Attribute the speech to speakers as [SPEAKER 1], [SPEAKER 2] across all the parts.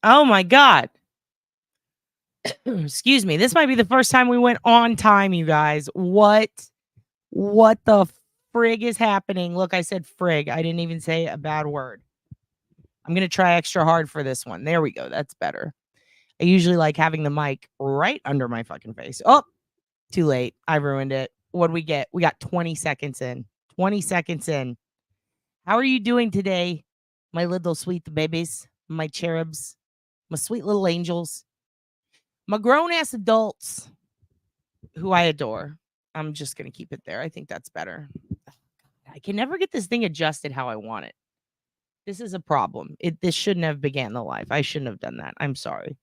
[SPEAKER 1] Oh my God. Excuse me. This might be the first time we went on time, you guys. What the frig is happening? Look, I said frig. I didn't even say a bad word. I'm going to try extra hard for this one. There we go. That's better. I usually like having the mic right under my fucking face. Oh, too late. I ruined it. What do we get? We got 20 seconds in. 20 seconds in. How are you doing today, my little sweet babies, my cherubs, my sweet little angels, my grown ass adults who I adore? I'm just going to keep it there. I think that's better. I can never get this thing adjusted how I want it. This is a problem. This shouldn't have began the live. I shouldn't have done that. I'm sorry.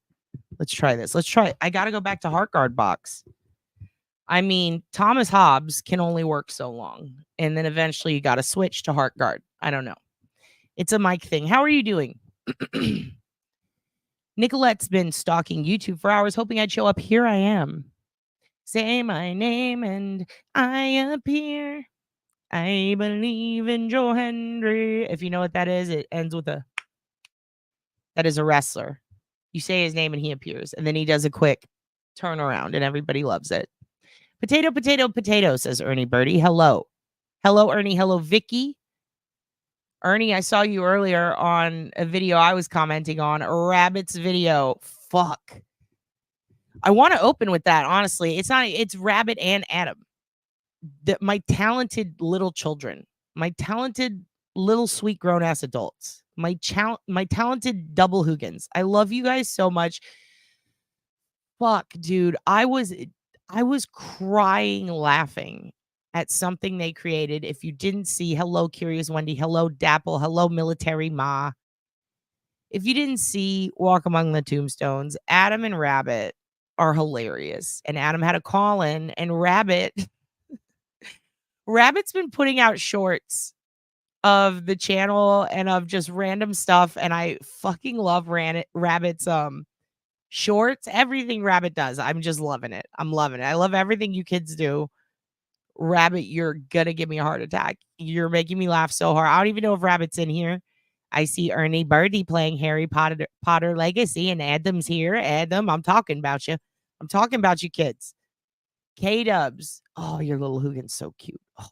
[SPEAKER 1] Let's try this. Let's try it. I got to go back to Heartguard box. I mean, Thomas Hobbes can only work so long. And then eventually you got to switch to Heartguard. I don't know. It's a mic thing. How are you doing? Nicolette's been stalking YouTube for hours, hoping I'd show up. Here I am. Say my name and I appear. I believe in Joe Hendry. If you know what that is, it ends with a... That is a wrestler. You say his name and he appears. And then he does a quick turnaround and everybody loves it. Potato, potato, potato, says Ernie Birdie. Hello. Hello, Ernie. Hello, Vicky. Ernie, I saw you earlier on a video I was commenting on. A Rabbit's video. Fuck. I want to open with that, honestly. It's Rabbit and Adam. My talented little children. My talented little sweet grown-ass adults. My talented double hoogans. I love you guys so much. Fuck, dude. I was crying laughing at something they created. If you didn't see, hello, Curious Wendy. Hello, Dapple. Hello, Military Ma. If you didn't see Walk Among the Tombstones, Adam and Rabbit are hilarious. And Adam had a call in, and Rabbit's been putting out shorts of the channel and of just random stuff. And I fucking love Rabbit's shorts. Everything Rabbit does, I'm just loving it. I'm loving it. I love everything you kids do. Rabbit, you're gonna give me a heart attack. You're making me laugh so hard. I don't even know if Rabbit's in here. I see Ernie Birdie playing Harry Potter Legacy, and Adam's here. Adam, I'm talking about you. I'm talking about you kids. K-Dubs. Oh, your little Hoogan's so cute. Oh,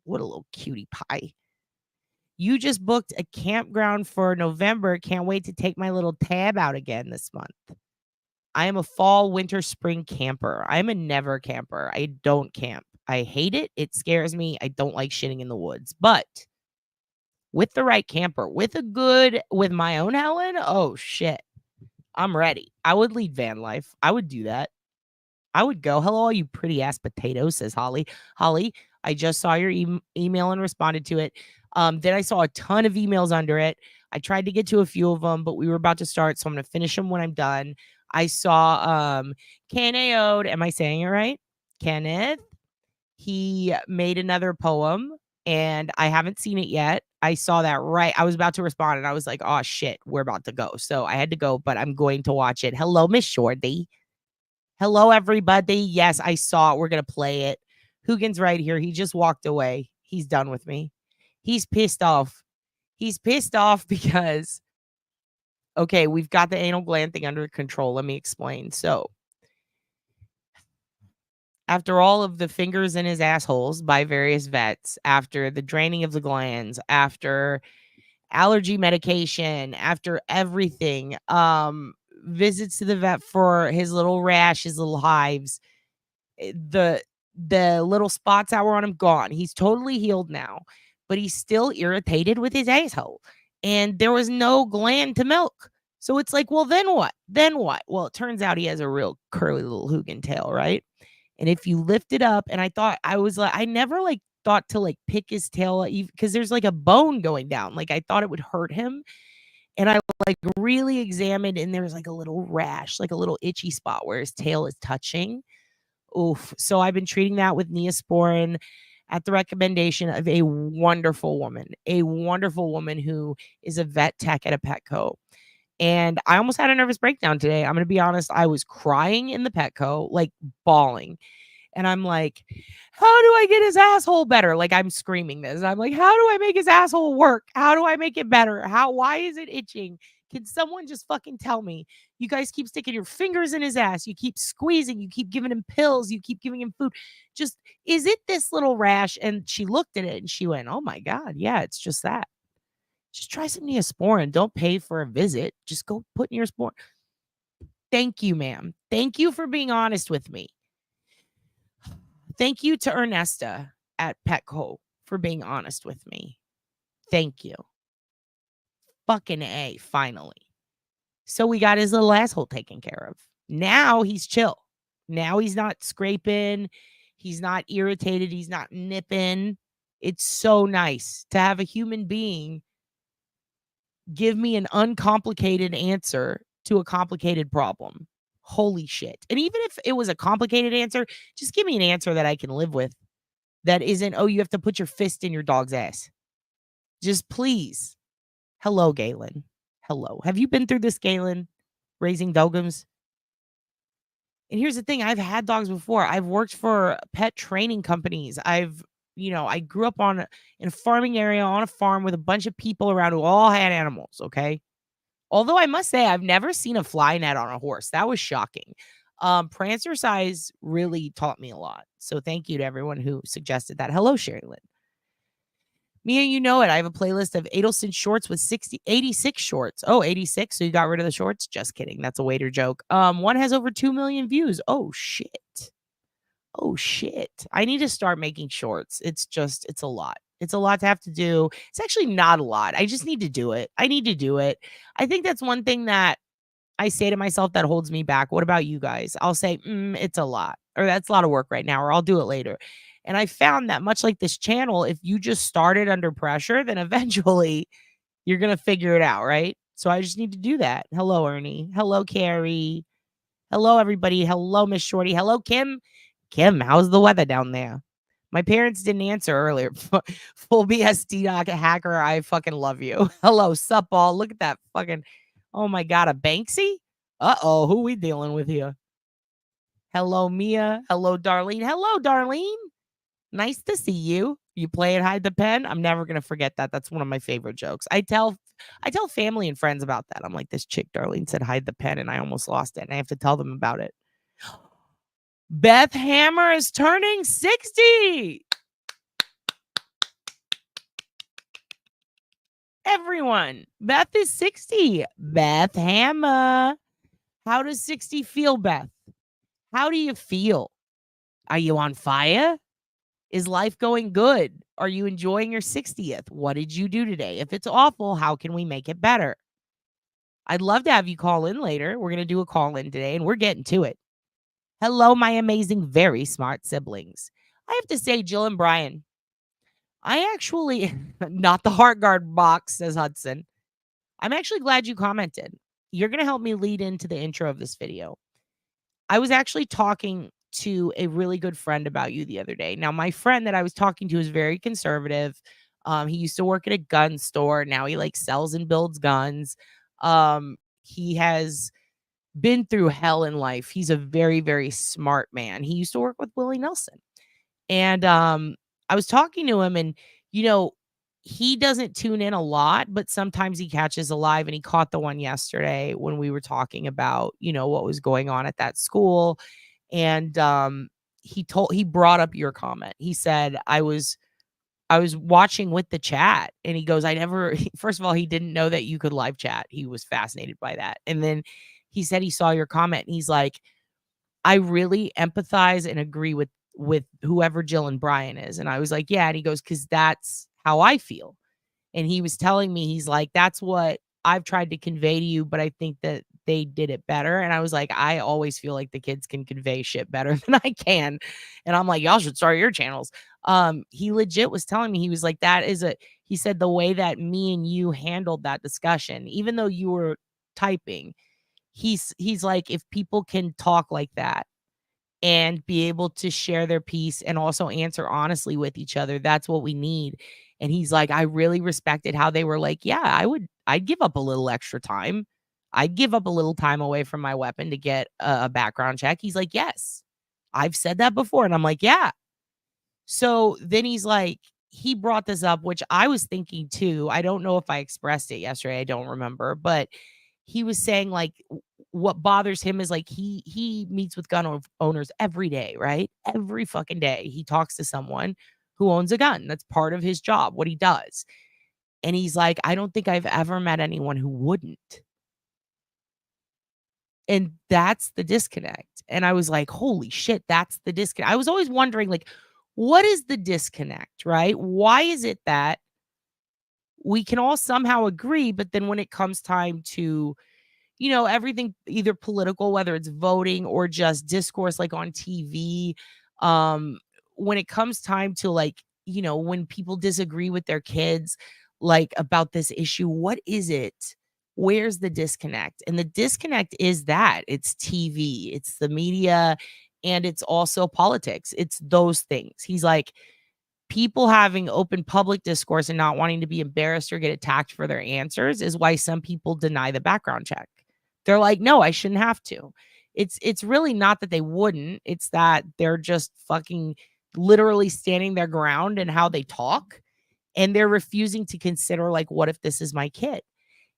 [SPEAKER 1] what a little cutie pie. You just booked a campground for November. Can't wait to take my little tab out again this month. I am a fall, winter, spring camper. I'm a never camper. I don't camp. I hate it. It scares me. I don't like shitting in the woods. But with the right camper, with my own Helen, oh shit. I'm ready. I would lead van life. I would do that. I would go. Hello, all you pretty ass potatoes, says Holly. Holly, I just saw your email and responded to it. Then I saw a ton of emails under it. I tried to get to a few of them, but we were about to start, so I'm going to finish them when I'm done. I saw Kanaode. Am I saying it right? Kenneth. He made another poem, and I haven't seen it yet. I saw that right. I was about to respond, and I was like, oh, shit, we're about to go. So I had to go, but I'm going to watch it. Hello, Miss Shorty. Hello, everybody. Yes, I saw it. We're going to play it. Hoogan's right here. He just walked away. He's done with me. He's pissed off. He's pissed off because, okay, we've got the anal gland thing under control. Let me explain. So, after all of the fingers in his assholes by various vets, after the draining of the glands, after allergy medication, after everything, visits to the vet for his little rash, his little hives, the little spots that were on him gone. He's totally healed now, but he's still irritated with his asshole. And there was no gland to milk. So it's like, well, then what? Then what? Well, it turns out he has a real curly little Hoogan tail, right? And if you lift it up, and I never like thought to like pick his tail because there's like a bone going down. Like I thought it would hurt him. And I like really examined, and there's like a little rash, like a little itchy spot where his tail is touching. Oof. So I've been treating that with Neosporin at the recommendation of a wonderful woman who is a vet tech at a Petco. And I almost had a nervous breakdown today. I'm going to be honest. I was crying in the Petco, like bawling. And I'm like, how do I get his asshole better? Like I'm screaming this. I'm like, how do I make his asshole work? How do I make it better? Why is it itching? Can someone just fucking tell me? You guys keep sticking your fingers in his ass. You keep squeezing. You keep giving him pills. You keep giving him food. Just, is it this little rash? And she looked at it and she went, oh my God. Yeah, it's just that. Just try some Neosporin. Don't pay for a visit. Just go put Neosporin. Thank you, ma'am. Thank you for being honest with me. Thank you to Ernesta at Petco for being honest with me. Thank you. Fucking A, finally. So we got his little asshole taken care of. Now he's chill. Now he's not scraping. He's not irritated. He's not nipping. It's so nice to have a human being give me an uncomplicated answer to a complicated problem. Holy shit. And even if it was a complicated answer, just give me an answer that I can live with. That isn't, oh, you have to put your fist in your dog's ass. Just please. Hello, Galen. Hello. Have you been through this, Galen? Raising dogums? And here's the thing. I've had dogs before. I've worked for pet training companies. I grew up in a farming area on a farm with a bunch of people around who all had animals, okay? Although I must say, I've never seen a fly net on a horse. That was shocking. Prancer size really taught me a lot. So thank you to everyone who suggested that. Hello, Sherry Lynn. Mia, you know it. I have a playlist of Adelson shorts with 86 shorts. Oh, 86. So you got rid of the shorts? Just kidding. That's a waiter joke. One has over 2 million views. Oh, shit. Oh, shit. I need to start making shorts. It's a lot. It's a lot to have to do. It's actually not a lot. I just need to do it. I need to do it. I think that's one thing that I say to myself that holds me back. What about you guys? I'll say, it's a lot, or that's a lot of work right now, or I'll do it later. And I found that much like this channel, if you just started under pressure, then eventually you're going to figure it out, right? So I just need to do that. Hello, Ernie. Hello, Carrie. Hello, everybody. Hello, Miss Shorty. Hello, Kim. Kim, how's the weather down there? My parents didn't answer earlier. Full BSD hacker, I fucking love you. Hello, sup all. Look at that fucking, oh my God, a Banksy? Uh-oh, who we dealing with here? Hello, Mia. Hello, Darlene. Hello, Darlene. Nice to see you. You play at Hide the Pen? I'm never going to forget that. That's one of my favorite jokes. I tell family and friends about that. I'm like, this chick, Darlene, said hide the pen, and I almost lost it, and I have to tell them about it. Beth Hammer is turning 60. Everyone, Beth is 60. Beth Hammer. How does 60 feel, Beth? How do you feel? Are you on fire? Is life going good? Are you enjoying your 60th? What did you do today? If it's awful, how can we make it better? I'd love to have you call in later. We're going to do a call in today, and we're getting to it. Hello, my amazing, very smart siblings. I have to say, Jill and Brian, I actually, not the heart guard box, says Hudson. I'm actually glad you commented. You're going to help me lead into the intro of this video. I was actually talking to a really good friend about you the other day. Now, my friend that I was talking to is very conservative. He used to work at a gun store. Now he sells and builds guns. He has been through hell in life. He's a very, very smart man. He used to work with Willie Nelson. And I was talking to him, and, he doesn't tune in a lot, but sometimes he catches a live, and he caught the one yesterday when we were talking about, what was going on at that school. And he brought up your comment. He said, I was watching with the chat, and he goes, first of all, he didn't know that you could live chat. He was fascinated by that. And then he said he saw your comment, and he's like, I really empathize and agree with whoever Jill and Brian is. And I was like, yeah. And he goes, because that's how I feel. And he was telling me, he's like, that's what I've tried to convey to you, but I think that they did it better. And I was like, I always feel like the kids can convey shit better than I can. And I'm like, y'all should start your channels. He legit was telling me, he was like, he said the way that me and you handled that discussion, even though you were typing, he's like, if people can talk like that and be able to share their piece and also answer honestly with each other, that's what we need. And he's like, I really respected how they were like, yeah, I'd give up a little extra time. I'd give up a little time away from my weapon to get a background check. He's like, yes, I've said that before. And I'm like, yeah. So then he's like, he brought this up, which I was thinking too. I don't know if I expressed it yesterday. I don't remember, but he was saying like what bothers him is like he meets with owners every day, right? Every fucking day he talks to someone who owns a gun. That's part of his job, what he does. And he's like, I don't think I've ever met anyone who wouldn't. And that's the disconnect. And I was like, holy shit, that's the disconnect. I was always wondering, like, what is the disconnect, right? Why is it that we can all somehow agree, but then when it comes time to, everything either political, whether it's voting or just discourse like on TV, um, when it comes time to like, when people disagree with their kids, like about this issue, what is it? Where's the disconnect? And the disconnect is that it's TV, it's the media, and it's also politics. It's those things. He's like, people having open public discourse and not wanting to be embarrassed or get attacked for their answers is why some people deny the background check. They're like, no, I shouldn't have to. It's really not that they wouldn't. It's that they're just fucking literally standing their ground in how they talk. And they're refusing to consider, like, what if this is my kid?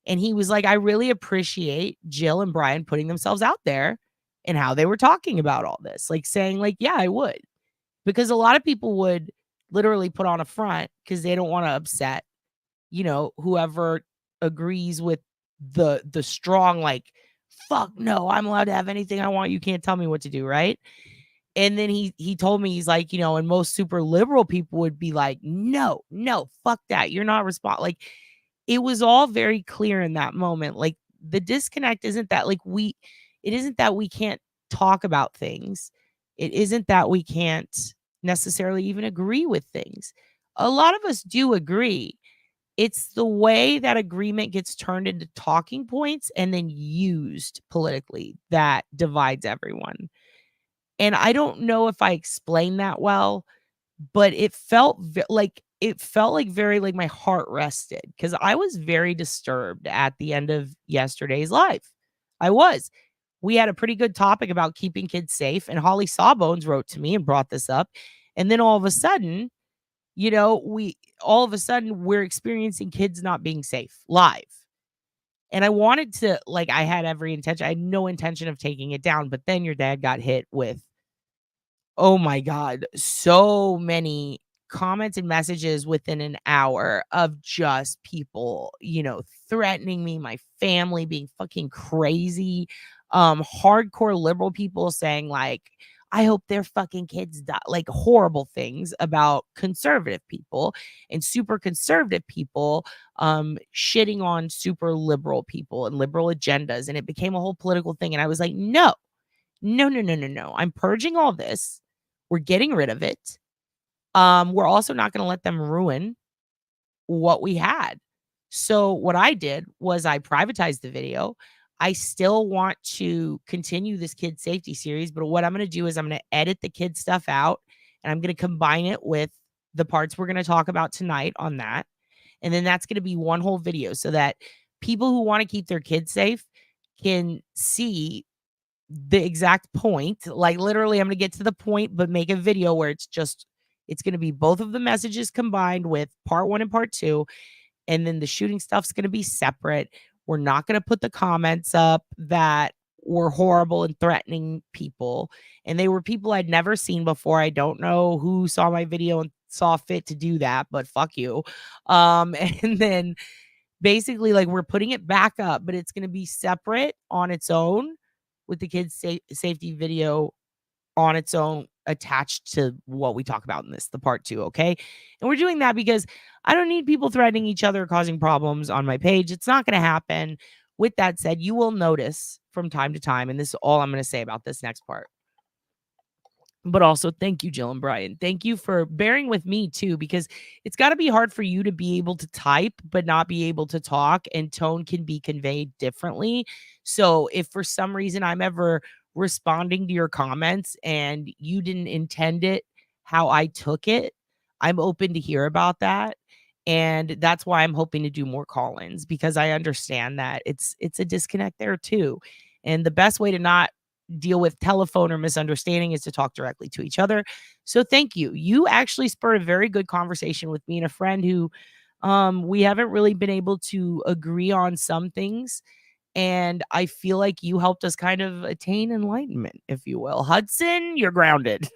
[SPEAKER 1] And he was like, I really appreciate Jill and Brian putting themselves out there and how they were talking about all this. Like saying, like, yeah, I would. Because a lot of people would literally put on a front because they don't want to upset, whoever agrees with the strong, like, fuck no, I'm allowed to have anything I want. You can't tell me what to do, right? And then he told me, he's like, and most super liberal people would be like, no, fuck that. You're not like, it was all very clear in that moment. Like the disconnect isn't that it isn't that we can't talk about things. It isn't that we can't necessarily even agree with things. A lot of us do agree. It's the way that agreement gets turned into talking points and then used politically that divides everyone. And I don't know if I explained that well, but it felt like very like my heart rested because I was very disturbed at the end of yesterday's live. I was. We had a pretty good topic about keeping kids safe, and Holly Sawbones wrote to me and brought this up. And then all of a sudden, we're experiencing kids not being safe live. And I wanted to, like, I had no intention of taking it down, but then your dad got hit with, oh my God, so many comments and messages within an hour of just people, threatening me, my family being fucking crazy. Hardcore liberal people saying like, I hope their fucking kids die, like horrible things about conservative people and super conservative people, shitting on super liberal people and liberal agendas. And it became a whole political thing. And I was like, no, no, no, no, no, no. I'm purging all this. We're getting rid of it. We're also not going to let them ruin what we had. So what I did was I privatized the video. I still want to continue this kid safety series, but what I'm going to do is I'm going to edit the kid stuff out and I'm going to combine it with the parts we're going to talk about tonight on that. And then that's going to be one whole video so that people who want to keep their kids safe can see the exact point. Like literally, I'm going to get to the point, but make a video where it's going to be both of the messages combined with part 1 and part 2. And then the shooting stuff's going to be separate. We're not going to put the comments up that were horrible and threatening people. And they were people I'd never seen before. I don't know who saw my video and saw fit to do that, but fuck you. And then basically like we're putting it back up, but it's going to be separate on its own with the kids safety video on its own attached to what we talk about in the part 2. Okay. And we're doing that because I don't need people threatening each other, causing problems on my page. It's not going to happen. With that said, you will notice from time to time, and this is all I'm going to say about this next part. But also, thank you, Jill and Brian. Thank you for bearing with me too, because it's got to be hard for you to be able to type, but not be able to talk, and tone can be conveyed differently. So if for some reason I'm ever responding to your comments and you didn't intend it how I took it, I'm open to hear about that. And that's why I'm hoping to do more call-ins, because I understand that it's a disconnect there too. And the best way to not deal with telephone or misunderstanding is to talk directly to each other. So thank you. You actually spurred a very good conversation with me and a friend who we haven't really been able to agree on some things. And I feel like you helped us kind of attain enlightenment, if you will. Hudson, you're grounded.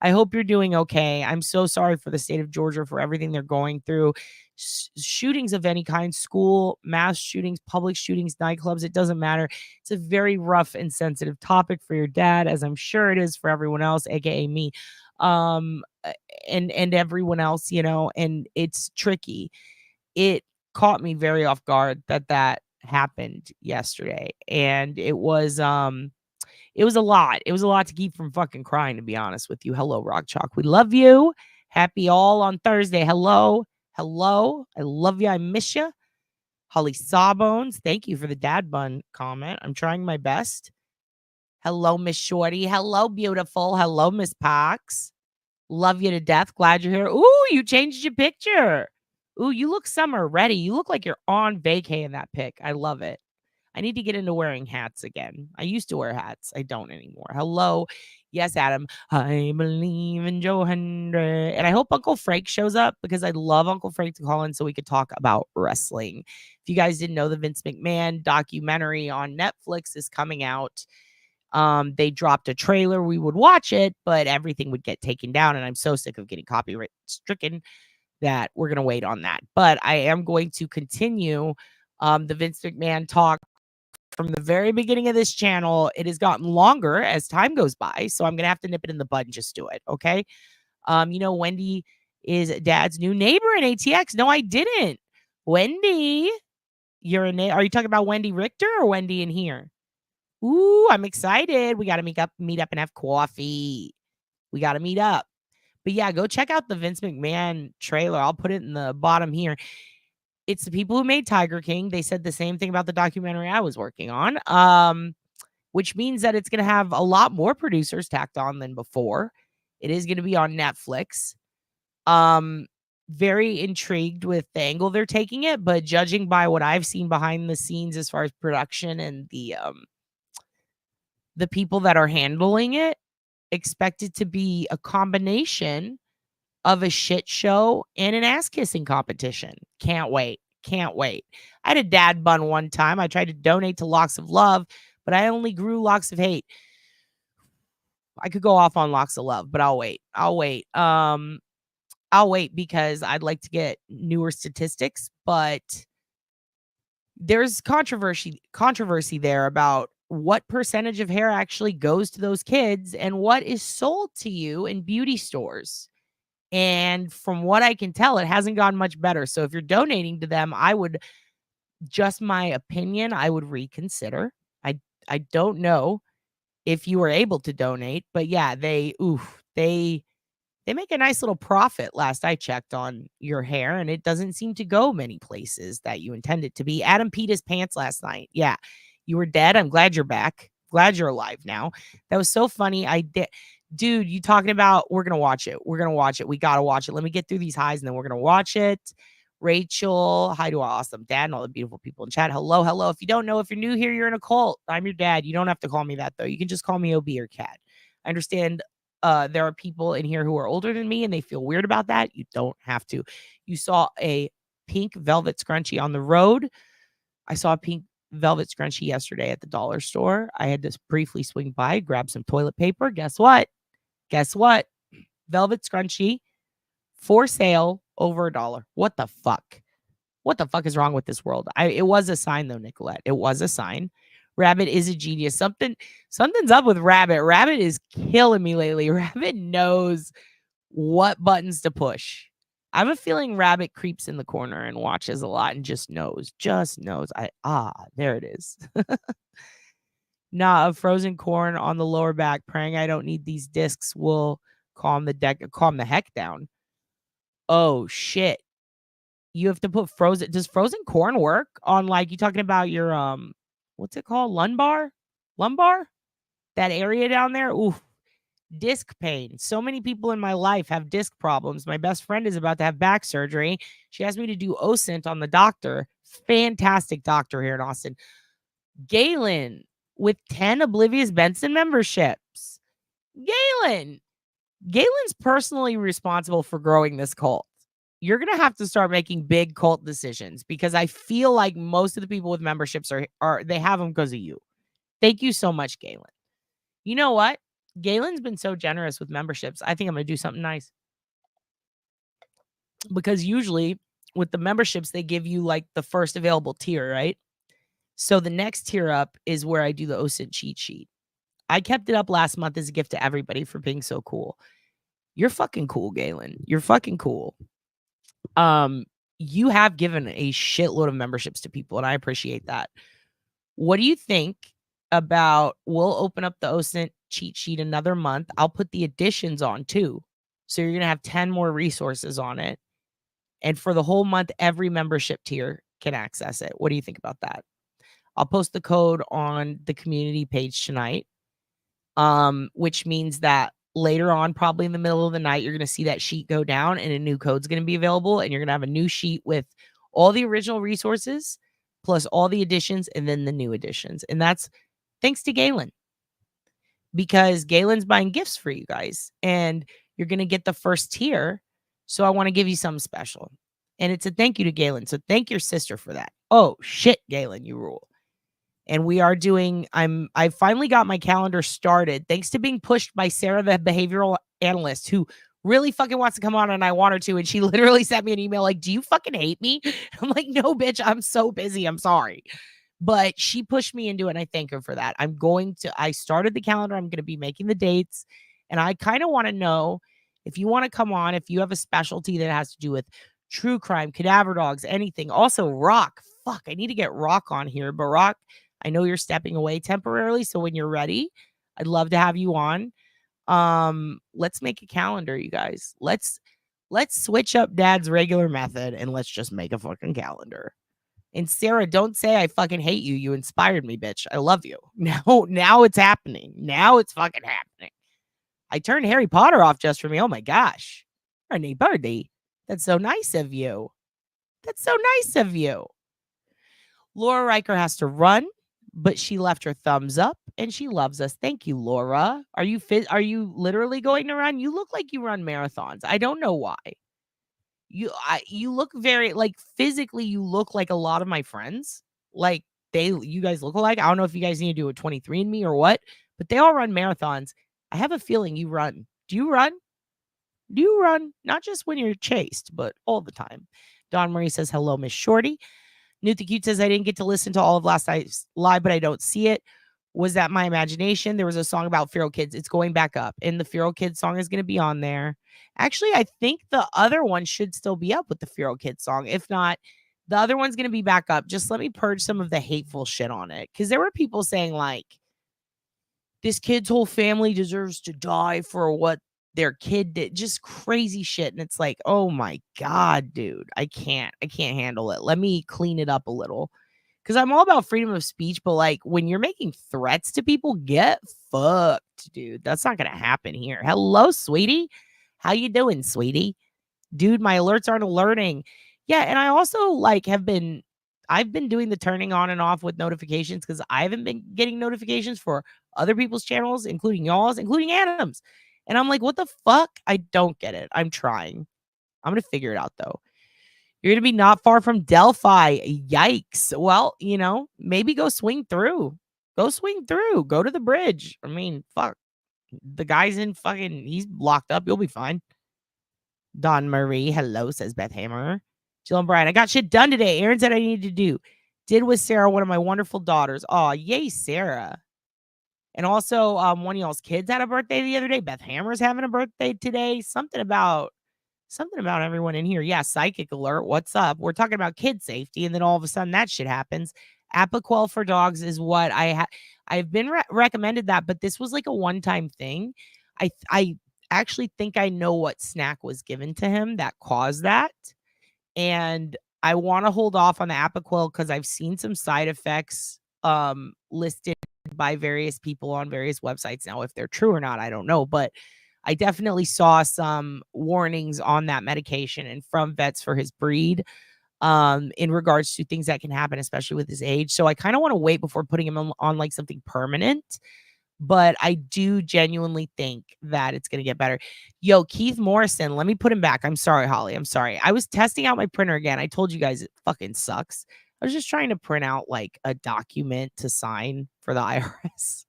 [SPEAKER 1] I hope you're doing okay. I'm so sorry for the state of Georgia for everything they're going through. Shootings of any kind, school, mass shootings, public shootings, nightclubs, it doesn't matter. It's a very rough and sensitive topic for your dad, as I'm sure it is for everyone else, aka me. And everyone else, and it's tricky. It caught me very off guard that happened yesterday, and it was a lot. It was a lot to keep from fucking crying, to be honest with you. Hello, Rock Chalk. We love you. Happy all on Thursday. Hello. Hello. I love you. I miss you. Holly Sawbones. Thank you for the dad bun comment. I'm trying my best. Hello, Miss Shorty. Hello, beautiful. Hello, Miss Pox. Love you to death. Glad you're here. Ooh, you changed your picture. Ooh, you look summer ready. You look like you're on vacay in that pic. I love it. I need to get into wearing hats again. I used to wear hats. I don't anymore. Hello. Yes, Adam. I believe in Joe Hendry. And I hope Uncle Frank shows up because I'd love Uncle Frank to call in so we could talk about wrestling. If you guys didn't know, the Vince McMahon documentary on Netflix is coming out. They dropped a trailer. We would watch it, but everything would get taken down. And I'm so sick of getting copyright stricken that we're going to wait on that. But I am going to continue the Vince McMahon talk from the very beginning of this channel. It has gotten longer as time goes by, so I'm gonna have to nip it in the bud and just do it. Okay. Wendy is dad's new neighbor in ATX. No, I didn't. Wendy, are you talking about Wendy Richter or Wendy in here? Ooh, I'm excited. We gotta meet up and have coffee. We gotta meet up. But yeah, go check out the Vince McMahon trailer. I'll put it in the bottom here. It's the people who made Tiger King. They said the same thing about the documentary I was working on, which means that it's going to have a lot more producers tacked on than before. It is going to be on Netflix. Very intrigued with the angle they're taking it, but judging by what I've seen behind the scenes as far as production and the people that are handling it, expect it to be a combination of a shit show and an ass kissing competition. Can't wait. Can't wait. I had a dad bun one time. I tried to donate to Locks of Love, but I only grew Locks of Hate. I could go off on Locks of Love, but I'll wait. I'll wait because I'd like to get newer statistics, but there's controversy there about what percentage of hair actually goes to those kids and what is sold to you in beauty stores. And from what I can tell, it hasn't gotten much better. So if you're donating to them, I would, just my opinion, I would reconsider. I don't know if you were able to donate, but yeah, they make a nice little profit last I checked on your hair, and it doesn't seem to go many places that you intend it to be. Adam peed his pants last night. Yeah, you were dead. I'm glad you're back. Glad you're alive now. That was so funny. Dude, you talking about, we're going to watch it. We're going to watch it. We got to watch it. Let me get through these highs and then we're going to watch it. Rachel, hi to our awesome dad and all the beautiful people in chat. Hello, hello. If you don't know, if you're new here, you're in a cult. I'm your dad. You don't have to call me that though. You can just call me OB or Cat. I understand there are people in here who are older than me and they feel weird about that. You don't have to. You saw a pink velvet scrunchie on the road. I saw a pink velvet scrunchie yesterday at the dollar store. I had to briefly swing by, grab some toilet paper. Guess what? Velvet scrunchie for sale over $1. What the fuck? What the fuck is wrong with this world? It was a sign though, Nicolette. It was a sign. Rabbit is a genius. Something's up with Rabbit. Rabbit is killing me lately. Rabbit knows what buttons to push. I have a feeling Rabbit creeps in the corner and watches a lot and just knows. There it is. Nah, of frozen corn on the lower back, praying I don't need these discs will calm the heck down. Oh shit. You have to put frozen. Does frozen corn work on, like, you talking about your what's it called? Lumbar? That area down there? Ooh. Disc pain. So many people in my life have disc problems. My best friend is about to have back surgery. She asked me to do OSINT on the doctor. Fantastic doctor here in Austin. Galen with 10 Oblivious Benson memberships. Galen's personally responsible for growing this cult. you're going to have to start making big cult decisions, because I feel like most of the people with memberships are they have them because of you. Thank you so much, Galen. You know what? Galen's been so generous with memberships. I think I'm going to do something nice, because usually with the memberships, they give you like the first available tier, right? So the next tier up is where I do the OSINT cheat sheet. I kept it up last month as a gift to everybody for being so cool. You're fucking cool, Galen. You're fucking cool. You have given a shitload of memberships to people, and I appreciate that. What do you think about, we'll open up the OSINT cheat sheet another month. I'll put the additions on too. So you're going to have 10 more resources on it. And for the whole month, every membership tier can access it. What do you think about that? I'll post the code on the community page tonight, which means that later on, probably in the middle of the night, you're going to see that sheet go down and a new code's going to be available. And you're going to have a new sheet with all the original resources plus all the additions and then the new additions. And that's thanks to Galen, because Galen's buying gifts for you guys and you're going to get the first tier. So I want to give you something special. And it's a thank you to Galen. So thank your sister for that. Oh shit, Galen, you rule. And we are doing, I finally got my calendar started thanks to being pushed by Sarah, the behavioral analyst, who really fucking wants to come on and I want her to. And she literally sent me an email like, do you fucking hate me? I'm like, no, bitch, I'm so busy. I'm sorry. But she pushed me into it, and I thank her for that. I started the calendar. I'm going to be making the dates. And I kind of want to know if you want to come on, if you have a specialty that has to do with true crime, cadaver dogs, anything. Also, Rock. Fuck, I need to get Rock on here. But Rock, I know you're stepping away temporarily. So when you're ready, I'd love to have you on. Let's make a calendar, you guys. Let's switch up Dad's regular method and let's just make a fucking calendar. And Sarah, don't say I fucking hate you. You inspired me, bitch. I love you. Now it's happening. Now it's fucking happening. I turned Harry Potter off just for me. Oh my gosh. Ernie Birdie. That's so nice of you. That's so nice of you. Laura Riker has to run, but she left her thumbs up and she loves us. Thank you, Laura. Are you literally going to run? You look like you run marathons. I don't know why. You look very, like, physically you look like a lot of my friends. Like you guys look alike. I don't know if you guys need to do a 23andMe or what, but they all run marathons. I have a feeling you run. Do you run? Do you run? Not just when you're chased, but all the time. Dawn Marie says, hello, Miss Shorty. Newt the Cute says, I didn't get to listen to all of last night's live, but I don't see it. Was that my imagination? There was a song about feral kids. It's going back up, and the feral kids song is going to be on there. Actually, I think the other one should still be up with the feral kids song. If not, the other one's going to be back up. Just let me purge some of the hateful shit on it, because there were people saying like, this kid's whole family deserves to die for what their kid did. Just crazy shit. And it's like, oh my God, dude, I can't handle it. Let me clean it up a little. Because I'm all about freedom of speech, but like when you're making threats to people, get fucked, dude. That's not gonna happen here. Hello, sweetie. How you doing, sweetie? Dude, my alerts aren't alerting. Yeah, and I also like I've been doing the turning on and off with notifications because I haven't been getting notifications for other people's channels, including y'all's, including Adam's. And I'm like, what the fuck? I don't get it. I'm trying. I'm gonna figure it out though. You're going to be not far from Delphi. Yikes. Well, maybe go swing through. Go swing through. Go to the bridge. I mean, fuck. The guy's he's locked up. You'll be fine. Don Marie, hello, says Beth Hammer. Jill and Brian, I got shit done today. Aaron said I needed to do. Did with Sarah, one of my wonderful daughters. Oh, yay, Sarah. And also, one of y'all's kids had a birthday the other day. Beth Hammer's having a birthday today. Something about everyone in here. Yeah, psychic alert. What's up? We're talking about kid safety, and then all of a sudden that shit happens. Apoquel for dogs is what I've been recommended that, but this was like a one-time thing. I actually think I know what snack was given to him that caused that, and I want to hold off on the Apoquel because I've seen some side effects listed by various people on various websites. Now, if they're true or not, I don't know, but I definitely saw some warnings on that medication and from vets for his breed in regards to things that can happen, especially with his age. So I kind of want to wait before putting him on like something permanent. but I do genuinely think that it's gonna get better. Yo, Keith Morrison, let me put him back. I'm sorry, Holly. I'm sorry. I was testing out my printer again. I told you guys it fucking sucks. I was just trying to print out like a document to sign for the IRS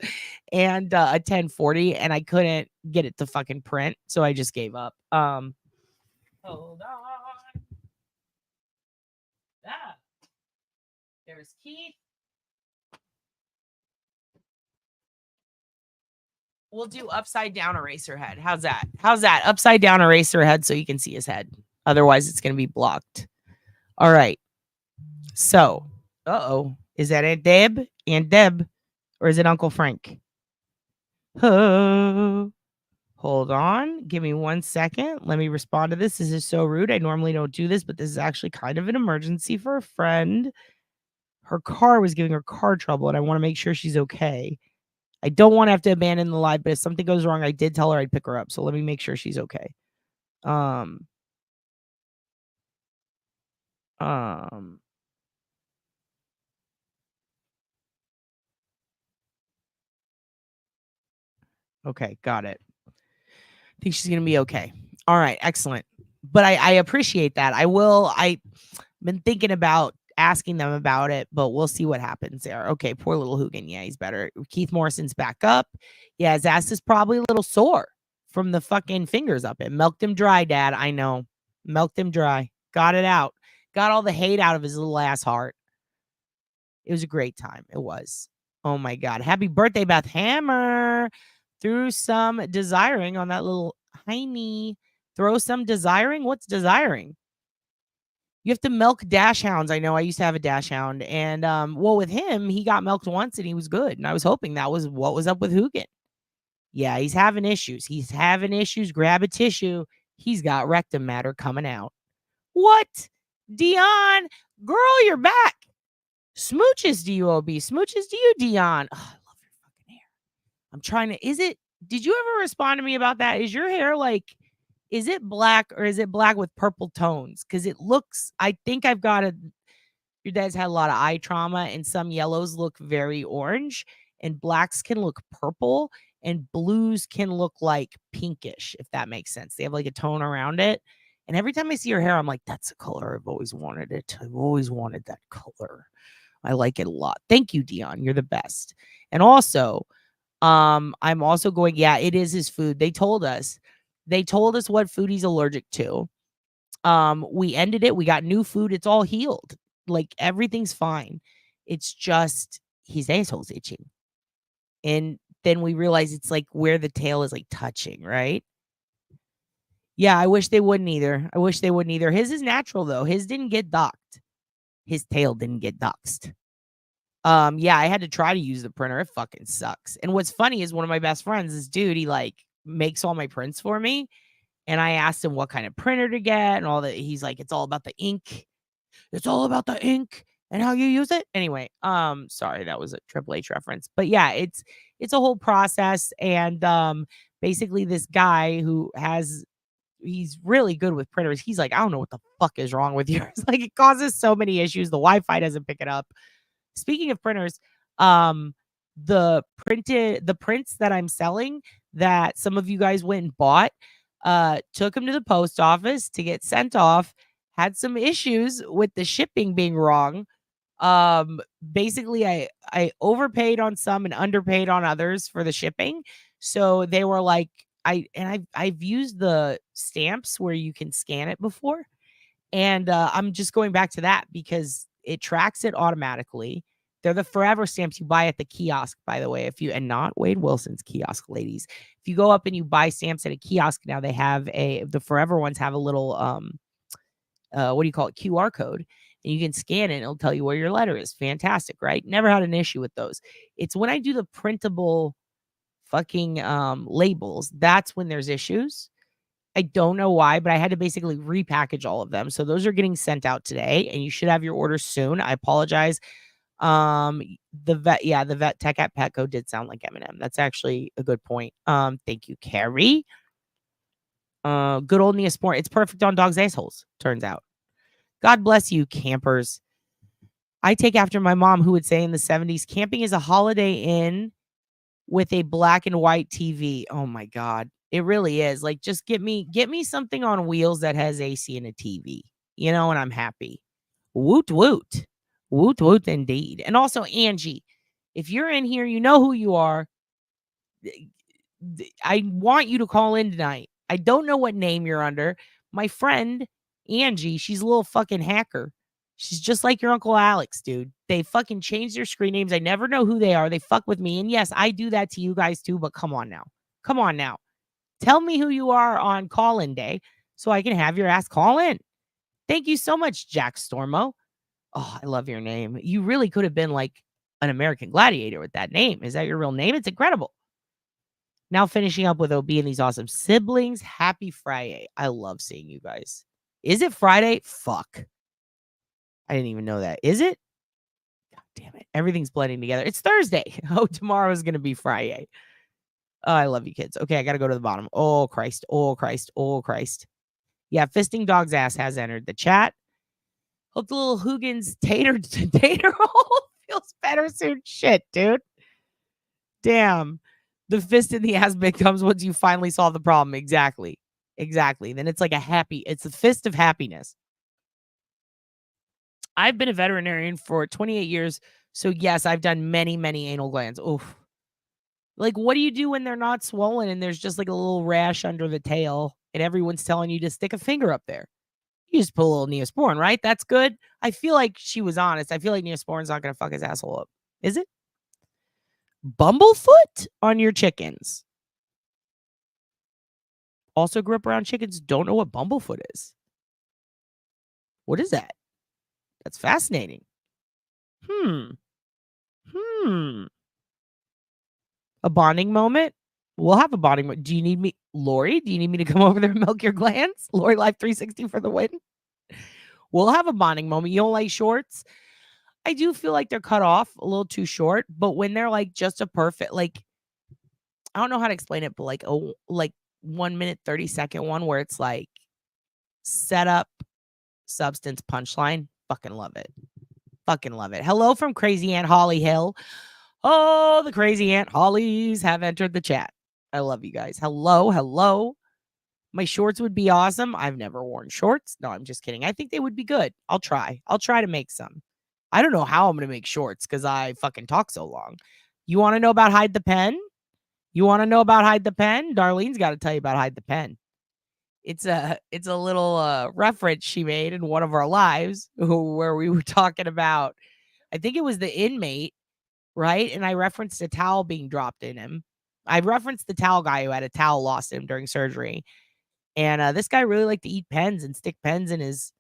[SPEAKER 1] and a 1040, and I couldn't get it to fucking print, so I just gave up. Hold on. Ah, there's Keith. We'll do upside down eraser head. How's that? How's that? Upside down eraser head so you can see his head. Otherwise, it's going to be blocked. All right. So, is that Aunt Deb? Aunt Deb? Or is it Uncle Frank? Oh, hold on. Give me 1 second. Let me respond to this. This is so rude. I normally don't do this, but this is actually kind of an emergency for a friend. Her car was giving her car trouble, and I want to make sure she's okay. I don't want to have to abandon the live, but if something goes wrong, I did tell her I'd pick her up. So let me make sure she's okay. Okay, got it. I think she's gonna be okay. All right, excellent. But I appreciate that. I've been thinking about asking them about it, but we'll see what happens there. Okay, poor little Hoogan. Yeah, he's better. Keith Morrison's back up. Yeah, his ass is probably a little sore from the fucking fingers up it. Milked him dry, Dad. I know. Milked him dry. Got it out. Got all the hate out of his little ass heart. It was a great time. It was. Oh my God. Happy birthday, Beth Hammer. Threw some desiring on that little hiney. Throw some desiring? What's desiring? You have to milk dash hounds. I know I used to have a dash hound. And well, with him, he got milked once and he was good. And I was hoping that was what was up with Hoogan. Yeah, he's having issues. He's having issues. Grab a tissue. He's got rectum matter coming out. What? Dion, girl, you're back. Smooches to you, OB. Smooches to you, Dion. Oh, I love your fucking hair. I'm trying to, did you ever respond to me about that? Is your hair like, is it black or is it black with purple tones? Because it looks, I think I've got your dad's had a lot of eye trauma and some yellows look very orange and blacks can look purple and blues can look like pinkish, if that makes sense. They have like a tone around it. And every time I see your hair, I'm like, that's the color I've always wanted it. I've always wanted that color. I like it a lot. Thank you, Dion. You're the best. And also, I'm also going, yeah, it is his food. They told us what food he's allergic to. We ended it. We got new food. It's all healed. Like everything's fine. It's just his asshole's itching. And then we realize it's like where the tail is like touching, right? Yeah, I wish they wouldn't either. His is natural though. His didn't get docked. His tail didn't get doxed. Yeah, I had to try to use the printer. It fucking sucks. And what's funny is one of my best friends, this dude, he like makes all my prints for me. And I asked him what kind of printer to get and all that. He's like, it's all about the ink. It's all about the ink and how you use it. Anyway, sorry, that was a Triple H reference. But yeah, it's a whole process. And basically this guy he's really good with printers. He's like, I don't know what the fuck is wrong with yours. Like it causes so many issues. The Wi-Fi doesn't pick it up. Speaking of printers, the prints that I'm selling that some of you guys went and bought, took them to the post office to get sent off, had some issues with the shipping being wrong. Basically I overpaid on some and underpaid on others for the shipping. So they were like, I've used the stamps where you can scan it before. And I'm just going back to that because it tracks it automatically. They're the forever stamps you buy at the kiosk, by the way. And not Wade Wilson's kiosk, ladies. If you go up and you buy stamps at a kiosk now, they have the forever ones have a little what do you call it? QR code. And you can scan it and it'll tell you where your letter is. Fantastic, right? Never had an issue with those. It's when I do the printable fucking labels, that's when there's issues. I don't know why, but I had to basically repackage all of them. So those are getting sent out today and you should have your orders soon. I apologize. The vet tech at Petco did sound like Eminem. That's actually a good point. Thank you, Carrie. Good old Neosporin. It's perfect on dogs' assholes, turns out. God bless you, campers. I take after my mom, who would say in the 70s, camping is a holiday in with a black and white TV. Oh my God. It really is. Like, just get me something on wheels that has AC and a TV, and I'm happy. Woot woot. Woot woot indeed. And also, Angie, if you're in here, you know who you are. I want you to call in tonight. I don't know what name you're under. My friend, Angie, she's a little fucking hacker. She's just like your Uncle Alex, dude. They fucking change their screen names. I never know who they are. They fuck with me. And yes, I do that to you guys too, but come on now. Come on now. Tell me who you are on call-in day so I can have your ass call in. Thank you so much, Jack Stormo. Oh, I love your name. You really could have been like an American Gladiator with that name. Is that your real name? It's incredible. Now finishing up with OB and these awesome siblings. Happy Friday. I love seeing you guys. Is it Friday? Fuck. I didn't even know that. Is it? God damn it. Everything's blending together. It's Thursday. Oh, tomorrow is going to be Friday. Oh, I love you kids. Okay, I got to go to the bottom. Oh, Christ. Oh, Christ. Oh, Christ. Yeah, Fisting Dog's ass has entered the chat. Hope the little Hoogans tater hole feels better soon. Shit, dude. Damn. The fist in the ass bit comes once you finally solve the problem. Exactly. Then it's like it's a fist of happiness. I've been a veterinarian for 28 years. So yes, I've done many, many anal glands. Oof. Like, what do you do when they're not swollen and there's just like a little rash under the tail and everyone's telling you to stick a finger up there? You just put a little Neosporin, right? That's good. I feel like she was honest. I feel like Neosporin's not going to fuck his asshole up. Is it? Bumblefoot on your chickens. Also grew up around chickens. Don't know what Bumblefoot is. What is that? That's fascinating. A bonding moment? We'll have a bonding moment. Do you need me, Lori? Do you need me to come over there and milk your glands? Lori Life 360 for the win. We'll have a bonding moment. You don't like shorts? I do feel like they're cut off a little too short, but when they're like just a perfect, like, I don't know how to explain it, but like 1 minute, 30-second one where it's like setup, substance, punchline. Fucking love it. Fucking love it. Hello from Crazy Aunt Holly Hill. Oh, the Crazy Aunt Hollies have entered the chat. I love you guys. Hello. My shorts would be awesome. I've never worn shorts. No, I'm just kidding. I think they would be good. I'll try to make some. I don't know how I'm going to make shorts because I fucking talk so long. You want to know about Hide the Pen? Darlene's got to tell you about Hide the Pen. It's a little reference she made in one of our lives where we were talking about, I think it was the inmate, right? And I referenced a towel being dropped in him. I referenced the towel guy who had a towel lost in him during surgery. And this guy really liked to eat pens and stick pens in his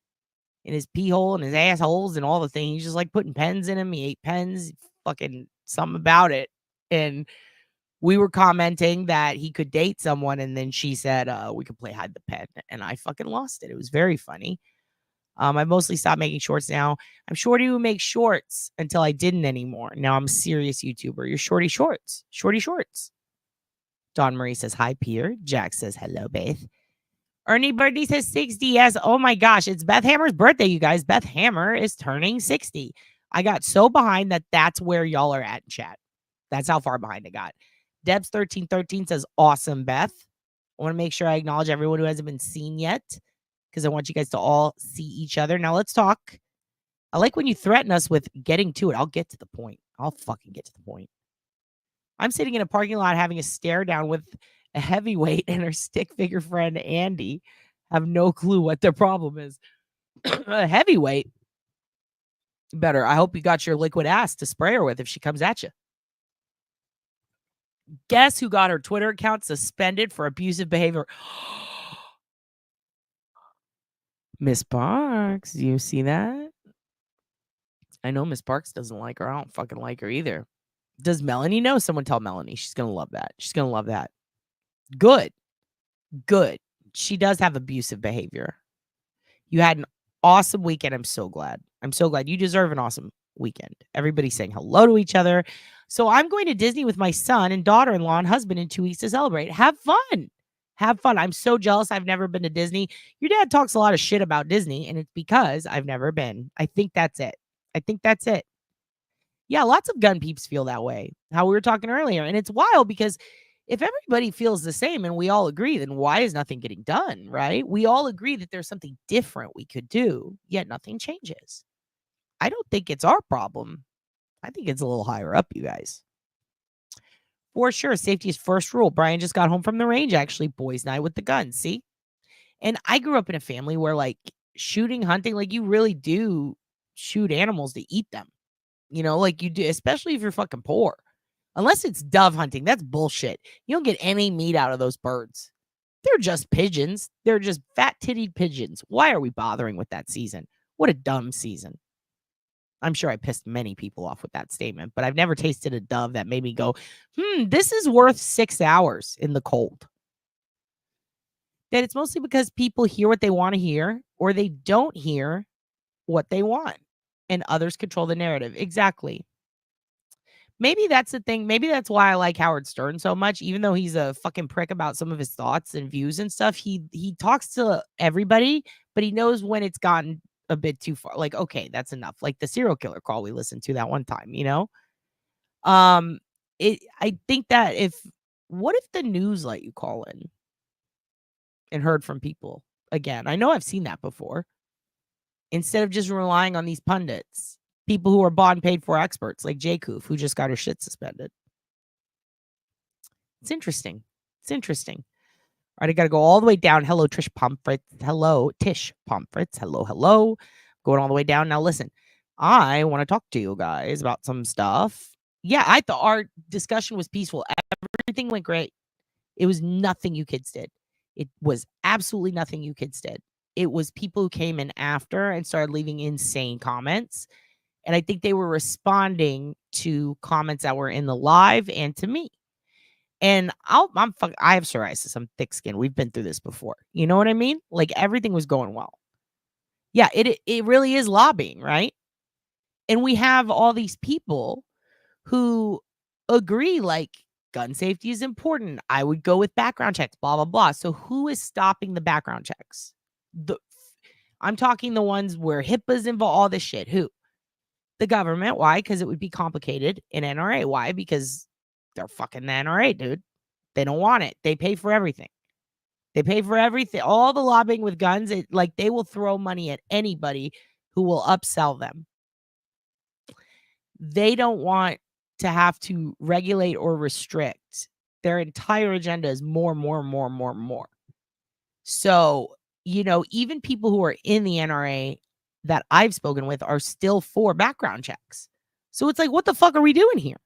[SPEAKER 1] pee hole and his assholes and all the things. He's just like putting pens in him. He ate pens, fucking something about it. And we were commenting that he could date someone. And then she said, we could play Hide the Pen. And I fucking lost it. It was very funny. I mostly stopped making shorts now. I'm Shorty who makes shorts until I didn't anymore. Now I'm a serious YouTuber. You're Shorty Shorts. Dawn Marie says, hi, Pierre. Jack says, hello, Beth. Ernie Birdie says 60. Yes. Oh my gosh. It's Beth Hammer's birthday, you guys. Beth Hammer is turning 60. I got so behind that's where y'all are at in chat. That's how far behind I got. Debs1313 says, awesome, Beth. I want to make sure I acknowledge everyone who hasn't been seen yet because I want you guys to all see each other. Now let's talk. I like when you threaten us with getting to it. I'll get to the point. I'll fucking get to the point. I'm sitting in a parking lot having a stare down with a heavyweight and her stick figure friend, Andy. Have no clue what their problem is. A heavyweight? Better. I hope you got your liquid ass to spray her with if she comes at you. Guess who got her Twitter account suspended for abusive behavior? Miss Parks, do you see that? I know Miss Parks doesn't like her. I don't fucking like her either. Does Melanie know? Someone tell Melanie. She's going to love that. Good. She does have abusive behavior. You had an awesome weekend. I'm so glad. You deserve an awesome weekend. Everybody's saying hello to each other. So I'm going to Disney with my son and daughter-in-law and husband in 2 weeks to celebrate. Have fun. I'm so jealous. I've never been to Disney. Your dad talks a lot of shit about Disney, and it's because I've never been. I think that's it. Yeah, lots of gun peeps feel that way. How we were talking earlier. And it's wild because if everybody feels the same and we all agree, then why is nothing getting done, right? We all agree that there's something different we could do, yet nothing changes. I don't think it's our problem. I think it's a little higher up, you guys. For sure, safety is first rule. Brian just got home from the range, actually, boys' night with the guns. See? And I grew up in a family where, like, shooting, hunting, like, you really do shoot animals to eat them. You know, like you do, especially if you're fucking poor. Unless it's dove hunting, that's bullshit. You don't get any meat out of those birds. They're just pigeons. They're just fat-tittied pigeons. Why are we bothering with that season? What a dumb season. I'm sure I pissed many people off with that statement, but I've never tasted a dove that made me go, this is worth 6 hours in the cold. That it's mostly because people hear what they want to hear or they don't hear what they want and others control the narrative. Exactly. Maybe that's the thing. Maybe that's why I like Howard Stern so much, even though he's a fucking prick about some of his thoughts and views and stuff. He talks to everybody, but he knows when it's gotten a bit too far. Like, okay, that's enough. Like the serial killer call we listened to that one time, you know? I think that what if the news let you call in and heard from people again? I know I've seen that before. Instead of just relying on these pundits. People who are bought and paid for experts like J. Koof, who just got her shit suspended. It's interesting. It's interesting. All right, I got to go all the way down. Hello, Trish Pomfrets. Hello, Tish Pomfrets. Hello, hello. Going all the way down. Now, listen, I want to talk to you guys about some stuff. Yeah, I thought our discussion was peaceful. Everything went great. It was nothing you kids did. It was absolutely nothing you kids did. It was people who came in after and started leaving insane comments. And I think they were responding to comments that were in the live and to me. And I have psoriasis. I'm thick skinned. We've been through this before. You know what I mean? Like everything was going well. Yeah, it really is lobbying, right? And we have all these people who agree like gun safety is important. I would go with background checks, blah, blah, blah. So who is stopping the background checks? I'm talking the ones where HIPAA's involved, all this shit. Who? The government. Why? Because it would be complicated. In NRA. Why? Because they're fucking the NRA, dude. They don't want it. They pay for everything. They pay for everything. All the lobbying with guns, like they will throw money at anybody who will upsell them. They don't want to have to regulate or restrict. Their entire agenda is more. So, you know, even people who are in the NRA that I've spoken with are still for background checks. So it's like, what the fuck are we doing here?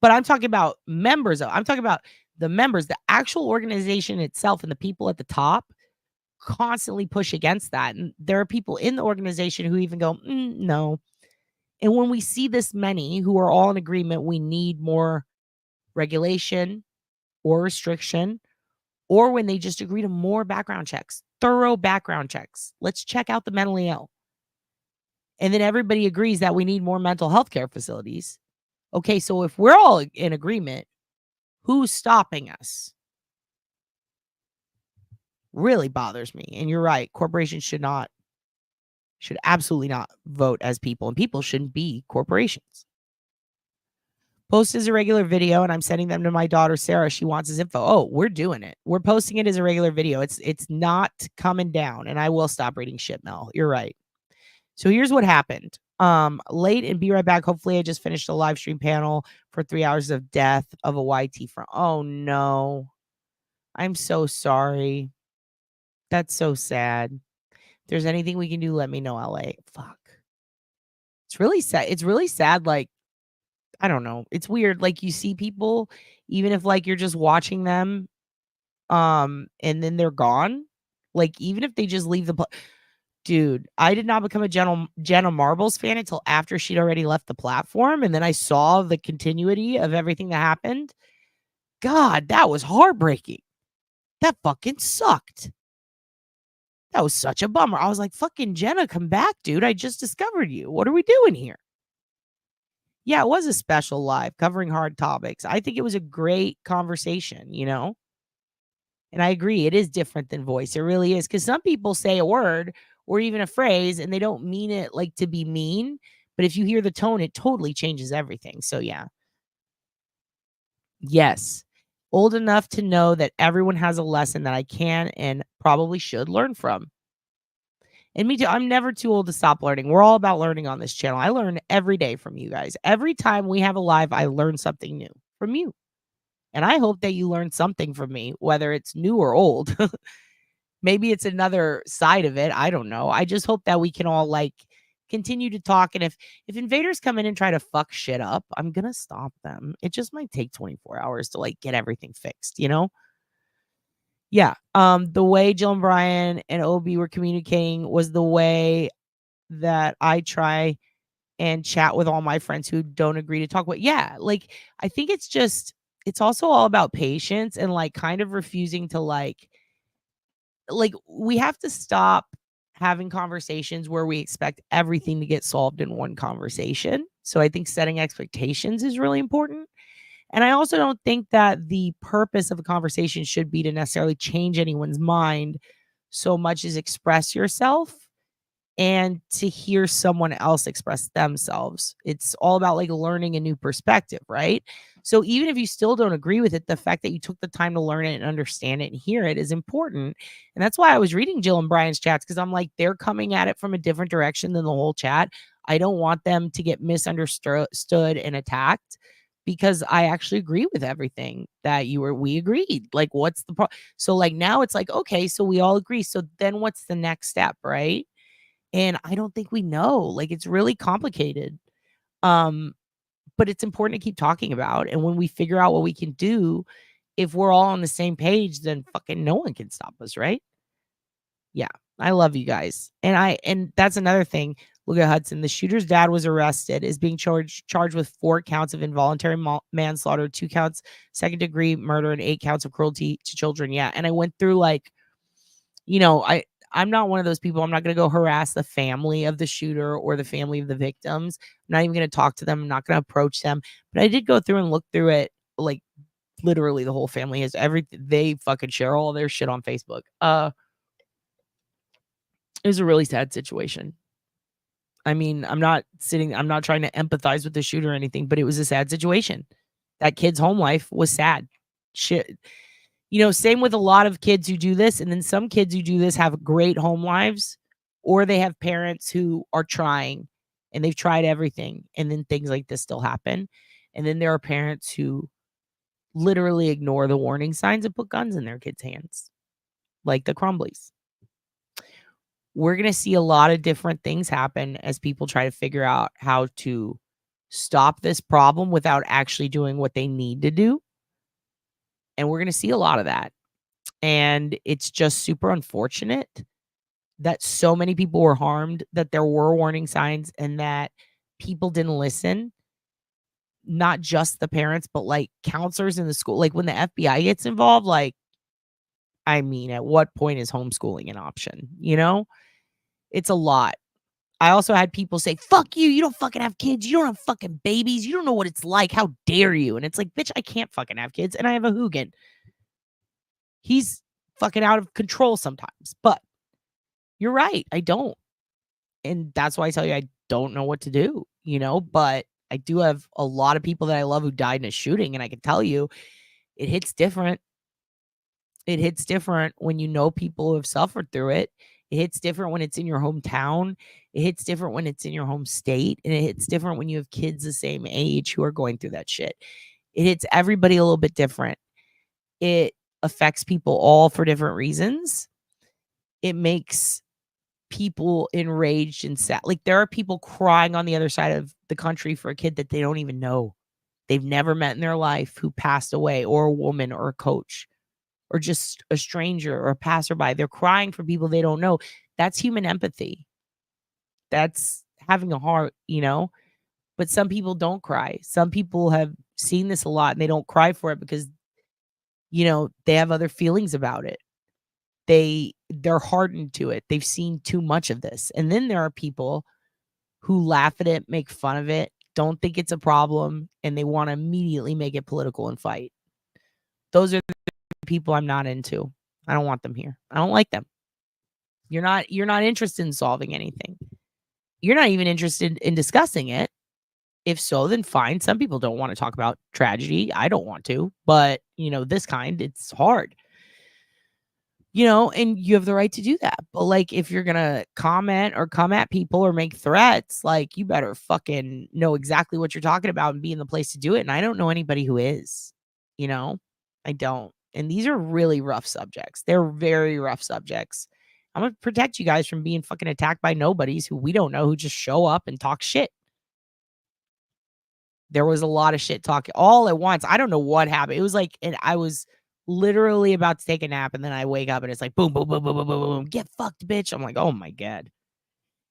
[SPEAKER 1] But I'm talking about members. I'm talking about the members, the actual organization itself and the people at the top constantly push against that. And there are people in the organization who even go, no. And when we see this many who are all in agreement, we need more regulation or restriction, or when they just agree to more background checks, thorough background checks. Let's check out the mentally ill. And then everybody agrees that we need more mental health care facilities. Okay, so if we're all in agreement, who's stopping us? Really bothers me. And you're right. Corporations should absolutely not vote as people, and people shouldn't be corporations. Post as a regular video, and I'm sending them to my daughter, Sarah. She wants his info. Oh, we're doing it. We're posting it as a regular video. It's not coming down, and I will stop reading shit, Mel. You're right. So here's what happened. Late and be right back. Hopefully I just finished a live stream panel for 3 hours of death of a YT from. Oh no. I'm so sorry. That's so sad. If there's anything we can do, let me know, LA. Fuck. It's really sad. It's really sad. Like, I don't know. It's weird. Like you see people, even if like you're just watching them, and then they're gone. Like, even if they just leave the dude, I did not become a Jenna Marbles fan until after she'd already left the platform. And then I saw the continuity of everything that happened. God, that was heartbreaking. That fucking sucked. That was such a bummer. I was like, fucking Jenna, come back, dude. I just discovered you. What are we doing here? Yeah, it was a special live covering hard topics. I think it was a great conversation, you know? And I agree, it is different than voice. It really is. Because some people say a word or even a phrase and they don't mean it like to be mean, But if you hear the tone, it totally changes everything. So yeah. Yes. Old enough to know that everyone has a lesson that I can and probably should learn from. And me too. I'm never too old to stop learning. We're all about learning on this channel. I learn every day from you guys. Every time we have a live, I learn something new from you. And I hope that you learn something from me, whether it's new or old. Maybe it's another side of it. I don't know. I just hope that we can all like continue to talk. And if invaders come in and try to fuck shit up, I'm gonna stop them. It just might take 24 hours to like get everything fixed, you know? Yeah. The way Jill and Brian and Obi were communicating was the way that I try and chat with all my friends who don't agree to talk about. Yeah, like I think it's also all about patience and like kind of refusing to like we have to stop having conversations where we expect everything to get solved in one conversation. So I think setting expectations is really important. And I also don't think that the purpose of a conversation should be to necessarily change anyone's mind so much as express yourself and to hear someone else express themselves. It's all about like learning a new perspective, right? So even if you still don't agree with it, the fact that you took the time to learn it and understand it and hear it is important. And that's why I was reading Jill and Brian's chats, because I'm like, they're coming at it from a different direction than the whole chat. I don't want them to get misunderstood and attacked because I actually agree with everything that we agreed. Like, what's the problem? So like now it's like, okay, so we all agree. So then what's the next step, right? And I don't think we know. Like, it's really complicated. Um, but it's important to keep talking about. And when we figure out what we can do, if we're all on the same page, then fucking no one can stop us, right? Yeah. I love you guys. And that's another thing. Look at Hudson. The shooter's dad was arrested, is being charged with 4 counts of involuntary manslaughter, 2 counts second degree murder, and 8 counts of cruelty to children. Yeah. And I went through like, I'm not one of those people. I'm not going to go harass the family of the shooter or the family of the victims. I'm not even going to talk to them. I'm not going to approach them. But I did go through and look through it. Like literally the whole family has they fucking share all their shit on Facebook. It was a really sad situation. I mean, I'm not trying to empathize with the shooter or anything, but it was a sad situation. That kid's home life was sad. Shit. Same with a lot of kids who do this. And then some kids who do this have great home lives, or they have parents who are trying and they've tried everything. And then things like this still happen. And then there are parents who literally ignore the warning signs and put guns in their kids' hands, like the Crumblies. We're going to see a lot of different things happen as people try to figure out how to stop this problem without actually doing what they need to do. And we're going to see a lot of that. And it's just super unfortunate that so many people were harmed, that there were warning signs, and that people didn't listen. Not just the parents, but like counselors in the school. Like when the FBI gets involved, like, I mean, at what point is homeschooling an option? It's a lot. I also had people say, fuck you. You don't fucking have kids. You don't have fucking babies. You don't know what it's like. How dare you? And it's like, bitch, I can't fucking have kids. And I have a Hoogan. He's fucking out of control sometimes. But you're right. I don't. And that's why I tell you, I don't know what to do, but I do have a lot of people that I love who died in a shooting. And I can tell you, it hits different. It hits different when people who have suffered through it. It hits different when it's in your hometown. It hits different when it's in your home state. And it hits different when you have kids the same age who are going through that shit. It hits everybody a little bit different. It affects people all for different reasons. It makes people enraged and sad. Like there are people crying on the other side of the country for a kid that they don't even know. They've never met in their life who passed away, or a woman or a coach or just a stranger or a passerby. They're crying for people they don't know. That's human empathy. That's having a heart, but some people don't cry. Some people have seen this a lot and they don't cry for it because, they have other feelings about it. They're hardened to it. They've seen too much of this. And then there are people who laugh at it, make fun of it, don't think it's a problem, and they want to immediately make it political and fight. Those are the people I'm not into. I don't want them here. I don't like them. You're not interested in solving anything. you're not even interested in discussing it. If so, then fine. Some people don't want to talk about tragedy. I don't want to, but this kind, it's hard. And you have the right to do that. But like, if you're gonna comment or come at people or make threats, like, you better fucking know exactly what you're talking about and be in the place to do it. And I don't know anybody who is, you know, I don't. And these are really rough subjects. They're very rough subjects. I'm gonna protect you guys from being fucking attacked by nobodies who we don't know, who just show up and talk shit. There was a lot of shit talking all at once. I don't know what happened. It was like, and I was literally about to take a nap, and then I wake up and it's like boom, boom, boom, boom, boom, boom, boom. Get fucked, bitch. I'm like, oh my God.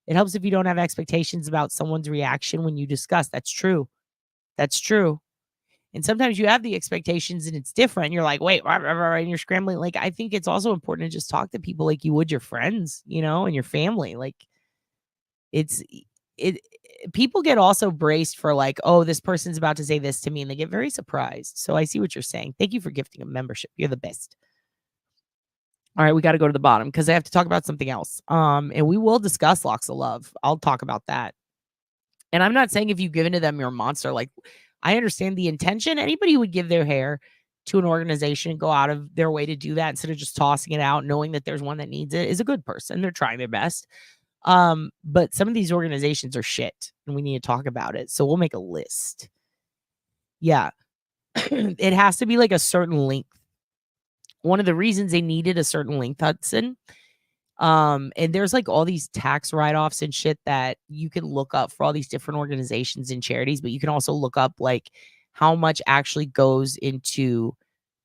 [SPEAKER 1] It helps if you don't have expectations about someone's reaction when you discuss. That's true. That's true. And sometimes you have the expectations and it's different. You're like, wait, and you're scrambling. Like, I think it's also important to just talk to people like you would your friends, and your family. Like, it's it people get also braced for like, oh, this person's about to say this to me, and they get very surprised. So I see what you're saying. Thank you for gifting a membership. You're the best. All right, we got to go to the bottom because I have to talk about something else. And we will discuss locks of love. I'll talk about that. And I'm not saying if you've given to them, you're a monster. Like, I understand the intention. Anybody who would give their hair to an organization and go out of their way to do that instead of just tossing it out, knowing that there's one that needs it, is a good person. They're trying their best. But some of these organizations are shit and we need to talk about it. So we'll make a list. Yeah. It has to be like a certain length. One of the reasons they needed a certain length, Hudson. And there's like all these tax write-offs and shit that you can look up for all these different organizations and charities, but you can also look up like how much actually goes into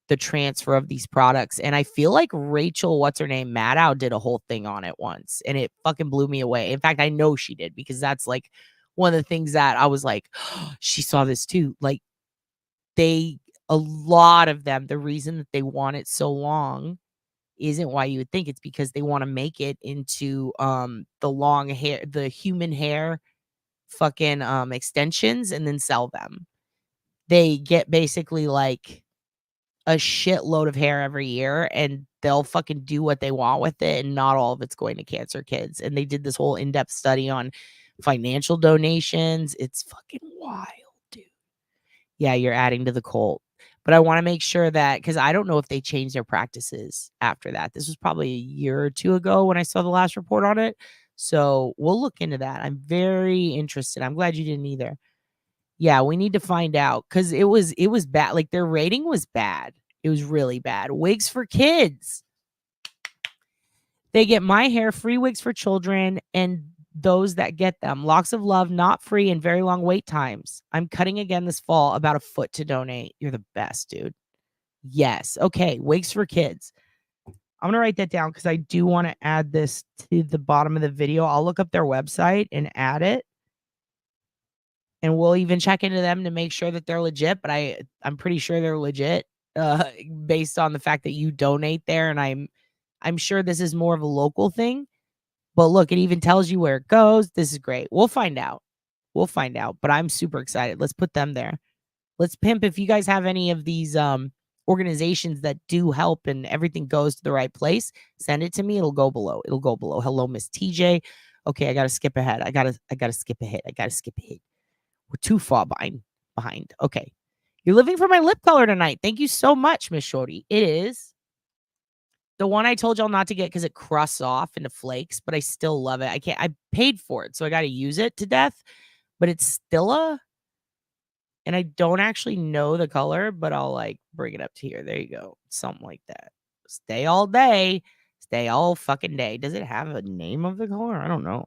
[SPEAKER 1] the transfer of these products. And I feel like Rachel, what's her name, Maddow, did a whole thing on it once, and it fucking blew me away. In fact, I know she did because that's like one of the things that I was like, oh, she saw this too. Like, a lot of them, the reason that they want it so long isn't why you would think. It's because they want to make it into the long hair, the human hair fucking extensions, and then sell them. They get basically like a shitload of hair every year, and they'll fucking do what they want with it, and not all of it's going to cancer kids. And they did this whole in-depth study on financial donations. It's fucking wild, dude. Yeah, you're adding to the cult. But I want to make sure that, because I don't know if they changed their practices after that. This was probably a year or two ago when I saw the last report on it. So we'll look into that. I'm very interested. I'm glad you didn't either. Yeah, we need to find out because it was bad. Like, their rating was bad. It was really bad. Wigs for kids. They get my hair, free wigs for children, and those that get them. Locks of love, not free, and very long wait times. I'm cutting again this fall, about a foot to donate. You're the best, dude. Yes. Okay. Wigs for kids. I'm going to write that down because I do want to add this to the bottom of the video. I'll look up their website and add it. And we'll even check into them to make sure that they're legit. But I'm pretty sure they're legit based on the fact that you donate there. And I'm sure this is more of a local thing. But look, it even tells you where it goes. This is great. We'll find out. We'll find out. But I'm super excited. Let's put them there. Let's pimp. If you guys have any of these organizations that do help and everything goes to the right place, send it to me. It'll go below. It'll go below. Hello, Miss TJ. Okay, I gotta skip ahead. I gotta skip ahead. We're too far behind. Okay. You're living for my lip color tonight. Thank you so much, Miss Shorty. It is the one I told y'all not to get because it crusts off into flakes, but I still love it. I paid for it, so I got to use it to death, but it's still and I don't actually know the color, but I'll like bring it up to here. There you go. Something like that. Stay all day. Stay all fucking day. Does it have a name of the color? I don't know.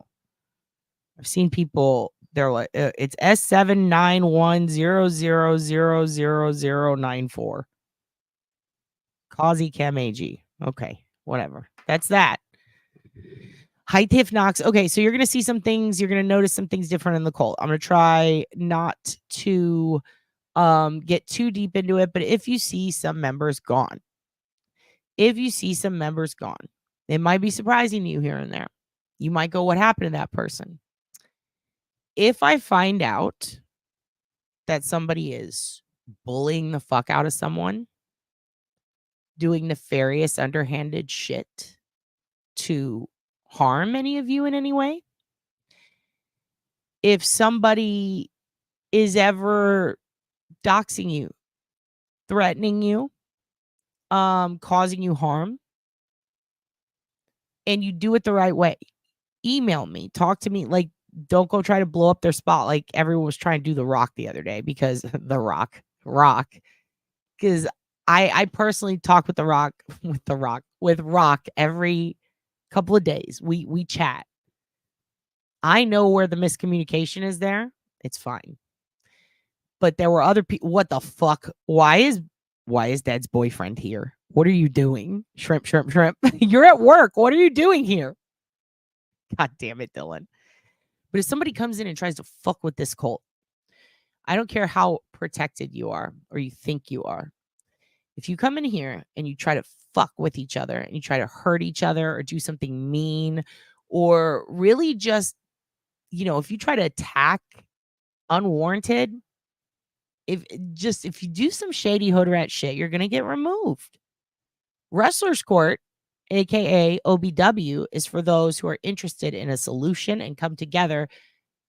[SPEAKER 1] I've seen people, they're like, it's S79100000094. Kazi Chem AG. Okay, whatever. That's that. High Tiff Knox. Okay, so you're going to see some things. You're going to notice some things different in the cult. I'm going to try not to get too deep into it, but if you see some members gone, it might be surprising to you here and there. You might go, what happened to that person? If I find out that somebody is bullying the fuck out of someone, doing nefarious, underhanded shit to harm any of you in any way, if somebody is ever doxing you, threatening you, causing you harm, and you do it the right way, email me, talk to me. Like, don't go try to blow up their spot like everyone was trying to do The Rock the other day, because The Rock, because I personally talk with Rock every couple of days. We chat. I know where the miscommunication is there. It's fine. But there were other people. What the fuck? Why is Dad's boyfriend here? What are you doing? Shrimp. You're at work. What are you doing here? God damn it, Dylan. But if somebody comes in and tries to fuck with this cult, I don't care how protected you are or you think you are. If you come in here and you try to fuck with each other and you try to hurt each other or do something mean, or really just, if you try to attack unwarranted, if you do some shady hood rat shit, you're going to get removed. Wrestler's Court, aka OBW, is for those who are interested in a solution and come together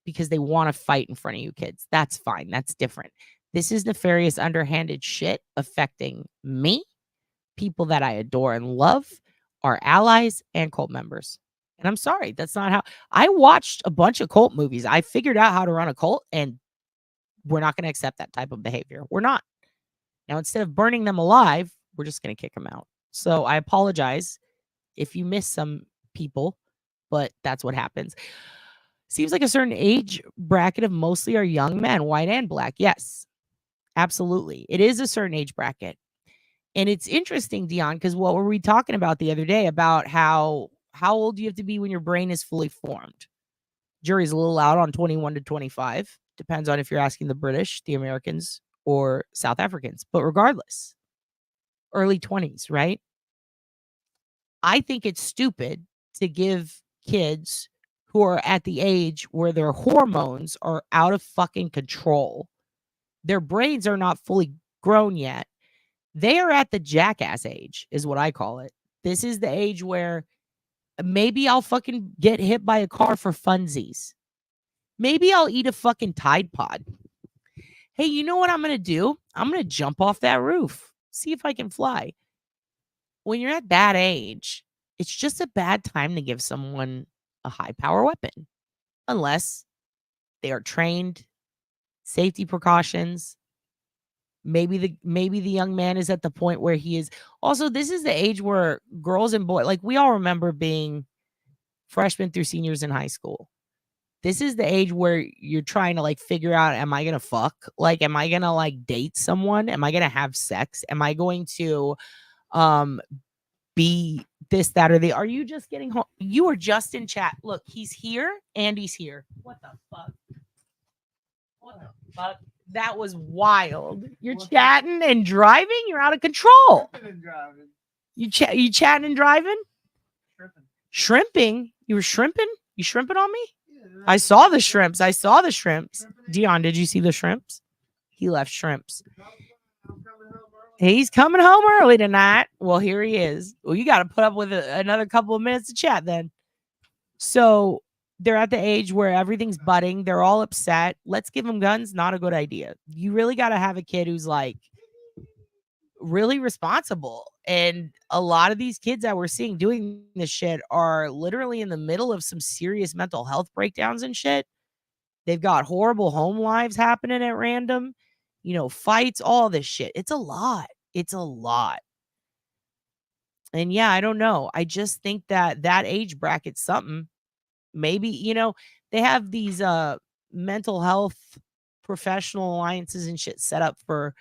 [SPEAKER 1] because they want to fight in front of you kids. That's fine. That's different. This is nefarious, underhanded shit affecting me, people that I adore and love, our allies, and cult members. And I'm sorry, that's not how I watched a bunch of cult movies. I figured out how to run a cult, and we're not going to accept that type of behavior. We're not. Now, instead of burning them alive, we're just going to kick them out. So I apologize if you miss some people, but that's what happens. Seems like a certain age bracket of mostly are young men, white and black. Yes, absolutely. It is a certain age bracket. And it's interesting, Dion, because what were we talking about the other day about how old do you have to be when your brain is fully formed? Jury's a little out on 21 to 25. Depends on if you're asking the British, the Americans, or South Africans. But regardless, early 20s, right? I think it's stupid to give kids who are at the age where their hormones are out of fucking control. Their brains are not fully grown yet. They are at the jackass age, is what I call it. This is the age where maybe I'll fucking get hit by a car for funsies. Maybe I'll eat a fucking Tide Pod. Hey, you know what I'm going to do? I'm going to jump off that roof. See if I can fly. When you're at that age, it's just a bad time to give someone a high power weapon. Unless they are trained, safety precautions. Maybe the young man is at the point where he is. Also, this is the age where girls and boys, like we all remember being freshmen through seniors in high school. This is the age where you're trying to like figure out, am I going to fuck? Like, am I going to like date someone? Am I going to have sex? Am I going to be this, that, or the, are you just getting home? You are just in chat. Look, he's here and he's here. What the fuck? What the fuck? That was wild. You're chatting and driving? You're out of control. You chatting and driving? Shrimping? You were shrimping? You shrimping on me? Yeah, I saw the shrimps. Dion, did you see the shrimps? He left shrimps. He's coming home early tonight. Well, here he is. Well, you got to put up with another couple of minutes to chat then. So they're at the age where everything's budding. They're all upset. Let's give them guns. Not a good idea. You really got to have a kid who's like really responsible. And a lot of these kids that we're seeing doing this shit are literally in the middle of some serious mental health breakdowns and shit. They've got horrible home lives happening at random, fights, all this shit. It's a lot. And yeah, I don't know. I just think that age bracket's something. Maybe, they have these mental health professional alliances and shit set up for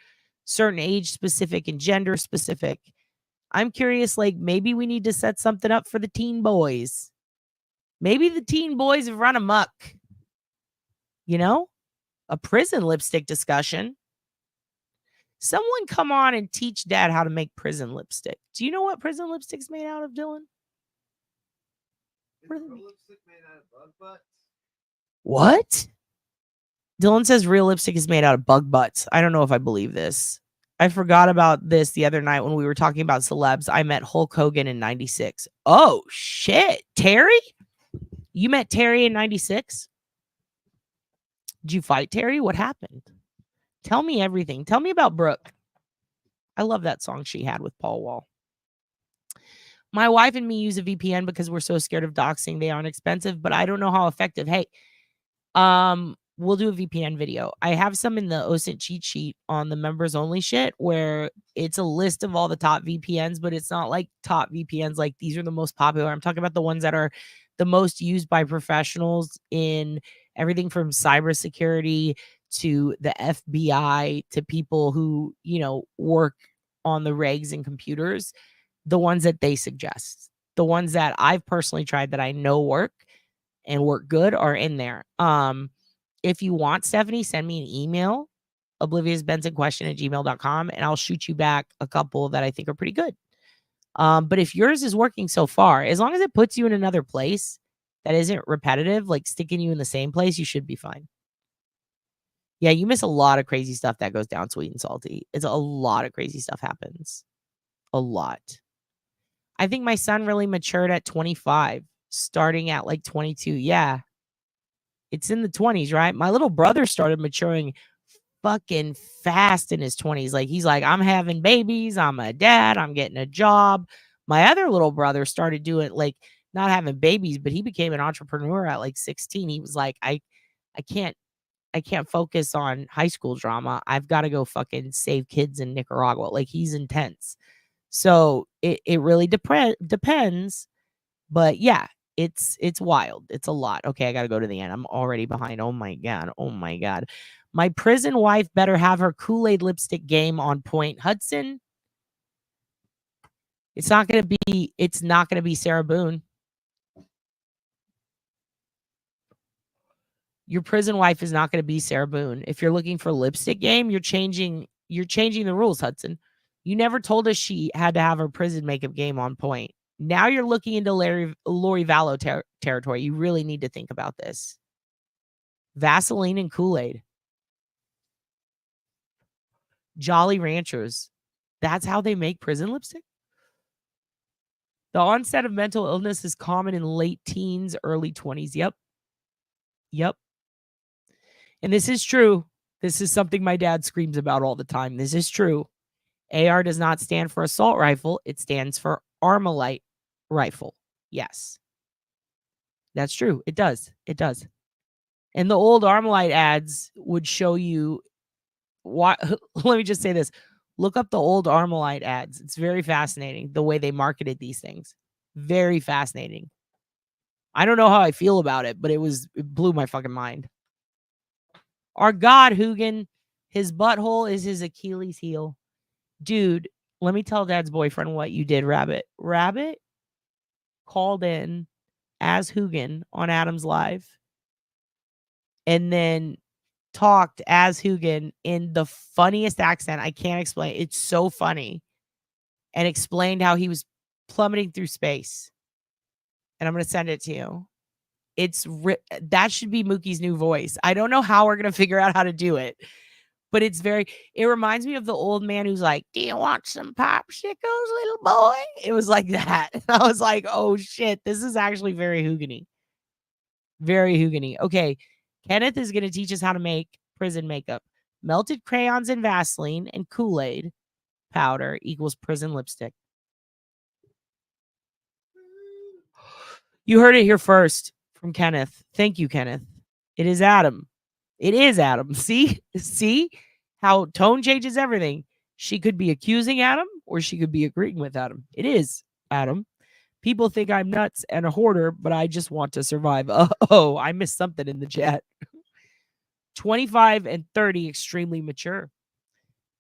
[SPEAKER 1] certain age specific and gender specific. I'm curious, like maybe we need to set something up for the teen boys. Maybe the teen boys have run amok. A prison lipstick discussion. Someone come on and teach Dad how to make prison lipstick. Do you know what prison lipstick's made out of, Dylan? Lipstick made out of bug butts? What? Dylan says real lipstick is made out of bug butts. I don't know if I believe this. I forgot about this the other night when we were talking about celebs. I met Hulk Hogan in 96. Oh, shit. Terry? You met Terry in 96? Did you fight Terry? What happened? Tell me everything. Tell me about Brooke. I love that song she had with Paul Wall. My wife and me use a VPN because we're so scared of doxing. They aren't expensive, but I don't know how effective. Hey, we'll do a VPN video. I have some in the OSINT cheat sheet on the members only shit where it's a list of all the top VPNs, but it's not like top VPNs like these are the most popular. I'm talking about the ones that are the most used by professionals in everything from cybersecurity to the FBI to people who, work on the regs and computers. The ones that they suggest, the ones that I've personally tried that I know work and work good are in there. If you want, Stephanie, send me an email, obliviousbenson@gmail.com, and I'll shoot you back a couple that I think are pretty good. But if yours is working so far, as long as it puts you in another place that isn't repetitive, like sticking you in the same place, you should be fine. Yeah, you miss a lot of crazy stuff that goes down sweet and salty. It's a lot of crazy stuff happens. A lot. I think my son really matured at 25, starting at like 22. Yeah. It's in the 20s, right? My little brother started maturing fucking fast in his 20s. Like, he's like, I'm having babies. I'm a dad. I'm getting a job. My other little brother started doing like not having babies, but he became an entrepreneur at like 16. He was like, I can't focus on high school drama. I've got to go fucking save kids in Nicaragua. Like, he's intense. So it really depends. But yeah, it's wild. It's a lot. Okay, I got to go to the end. I'm already behind. Oh my God. Oh my God. My prison wife better have her Kool-Aid lipstick game on point. Hudson, it's not going to be Sarah Boone. Your prison wife is not going to be Sarah Boone. If you're looking for lipstick game, you're changing the rules, Hudson. You never told us she had to have her prison makeup game on point. Now you're looking into Lori Vallow territory. You really need to think about this. Vaseline and Kool-Aid. Jolly Ranchers. That's how they make prison lipstick? The onset of mental illness is common in late teens, early 20s. Yep. And this is true. This is something my dad screams about all the time. This is true. AR does not stand for assault rifle. It stands for Armalite rifle. Yes. That's true. It does. And the old Armalite ads would show you why. Let me just say this. Look up the old Armalite ads. It's very fascinating the way they marketed these things. Very fascinating. I don't know how I feel about it, but it blew my fucking mind. Our God, Hoogan, his butthole is his Achilles heel. Dude, let me tell Dad's boyfriend what you did, Rabbit. Rabbit called in as Hoogan on Adam's Live and then talked as Hoogan in the funniest accent. I can't explain. It's so funny. And explained how he was plummeting through space. And I'm going to send it to you. That should be Mookie's new voice. I don't know how we're going to figure out how to do it. But it reminds me of the old man who's like, do you want some popsicles, little boy? It was like that. I was like, oh shit, this is actually very Hoogany. Very Hoogany. Okay, Kenneth is going to teach us how to make prison makeup. Melted crayons and Vaseline and Kool-Aid powder equals prison lipstick. You heard it here first from Kenneth. Thank you, Kenneth. It is Adam. See how tone changes everything. She could be accusing Adam or she could be agreeing with Adam. It is Adam. People think I'm nuts and a hoarder, but I just want to survive. Oh, I missed something in the chat. 25 and 30, extremely mature.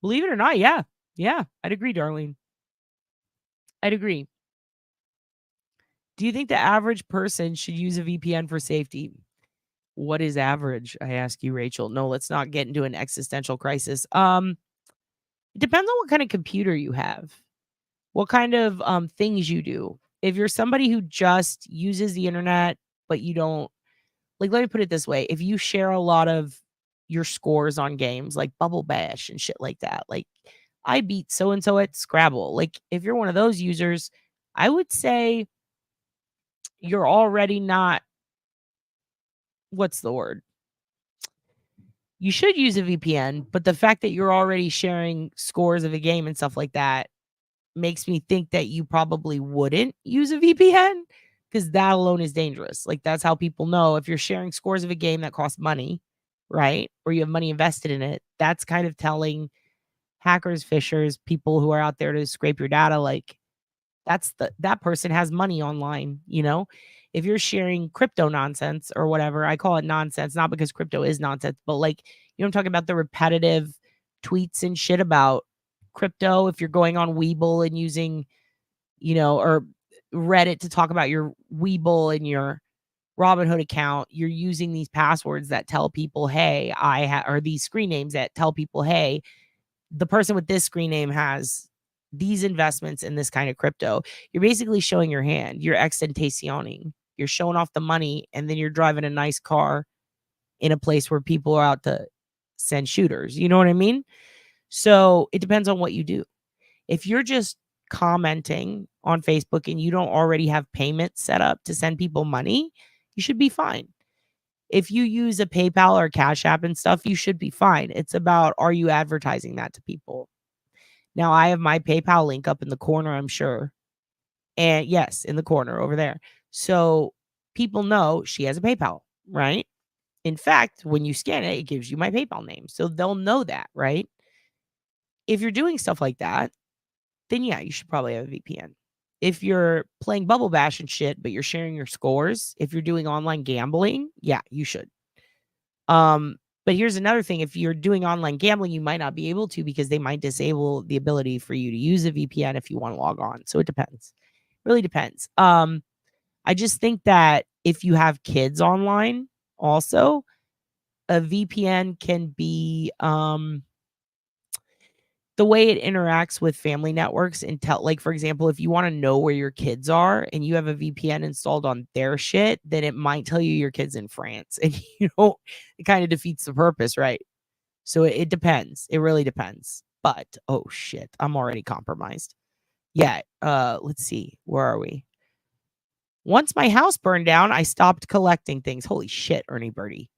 [SPEAKER 1] Believe it or not, yeah. Yeah, I'd agree, Darlene. I'd agree. Do you think the average person should use a VPN for safety? What is average? I ask you, Rachel. No, let's not get into an existential crisis. It depends on what kind of computer you have, what kind of things you do. If you're somebody who just uses the internet, but you don't, like, let me put it this way. If you share a lot of your scores on games like Bubble Bash and shit like that, like I beat so-and-so at Scrabble. Like, if you're one of those users, I would say you're already not, what's the word? You should use a VPN, but the fact that you're already sharing scores of a game and stuff like that makes me think that you probably wouldn't use a VPN, because that alone is dangerous. Like, that's how people know if you're sharing scores of a game that costs money, right? Or you have money invested in it. That's kind of telling hackers, fishers, people who are out there to scrape your data, like, that person has money online, you know? If you're sharing crypto nonsense or whatever, I call it nonsense, not because crypto is nonsense, but like, I'm talking about the repetitive tweets and shit about crypto. If you're going on Weeble and using, or Reddit to talk about your Weeble and your Robinhood account, you're using these passwords that tell people, hey, or these screen names that tell people, hey, the person with this screen name has these investments in this kind of crypto. You're basically showing your hand. You're extentacioning. You're showing off the money, and then you're driving a nice car in a place where people are out to send shooters. You know what I mean? So it depends on what you do. If you're just commenting on Facebook and you don't already have payments set up to send people money, you should be fine. If you use a PayPal or Cash App and stuff, you should be fine. It's about, are you advertising that to people? Now, I have my PayPal link up in the corner, I'm sure. And yes, in the corner over there. So people know she has a PayPal, right? In fact, when you scan it, it gives you my PayPal name. So they'll know that, right? If you're doing stuff like that, then yeah, you should probably have a VPN. If you're playing Bubble Bash and shit, but you're sharing your scores, if you're doing online gambling, yeah, you should. But here's another thing. If you're doing online gambling, you might not be able to, because they might disable the ability for you to use a VPN if you want to log on. So it depends. Really depends. I just think that if you have kids online also, a VPN can be the way it interacts with family networks, and like, for example, if you want to know where your kids are and you have a VPN installed on their shit, then it might tell you your kid's in France, and it kind of defeats the purpose, right? So it depends. It really depends. But oh shit, I'm already compromised. Yeah. Let's see. Where are we? Once my house burned down, I stopped collecting things. Holy shit, Ernie Birdie.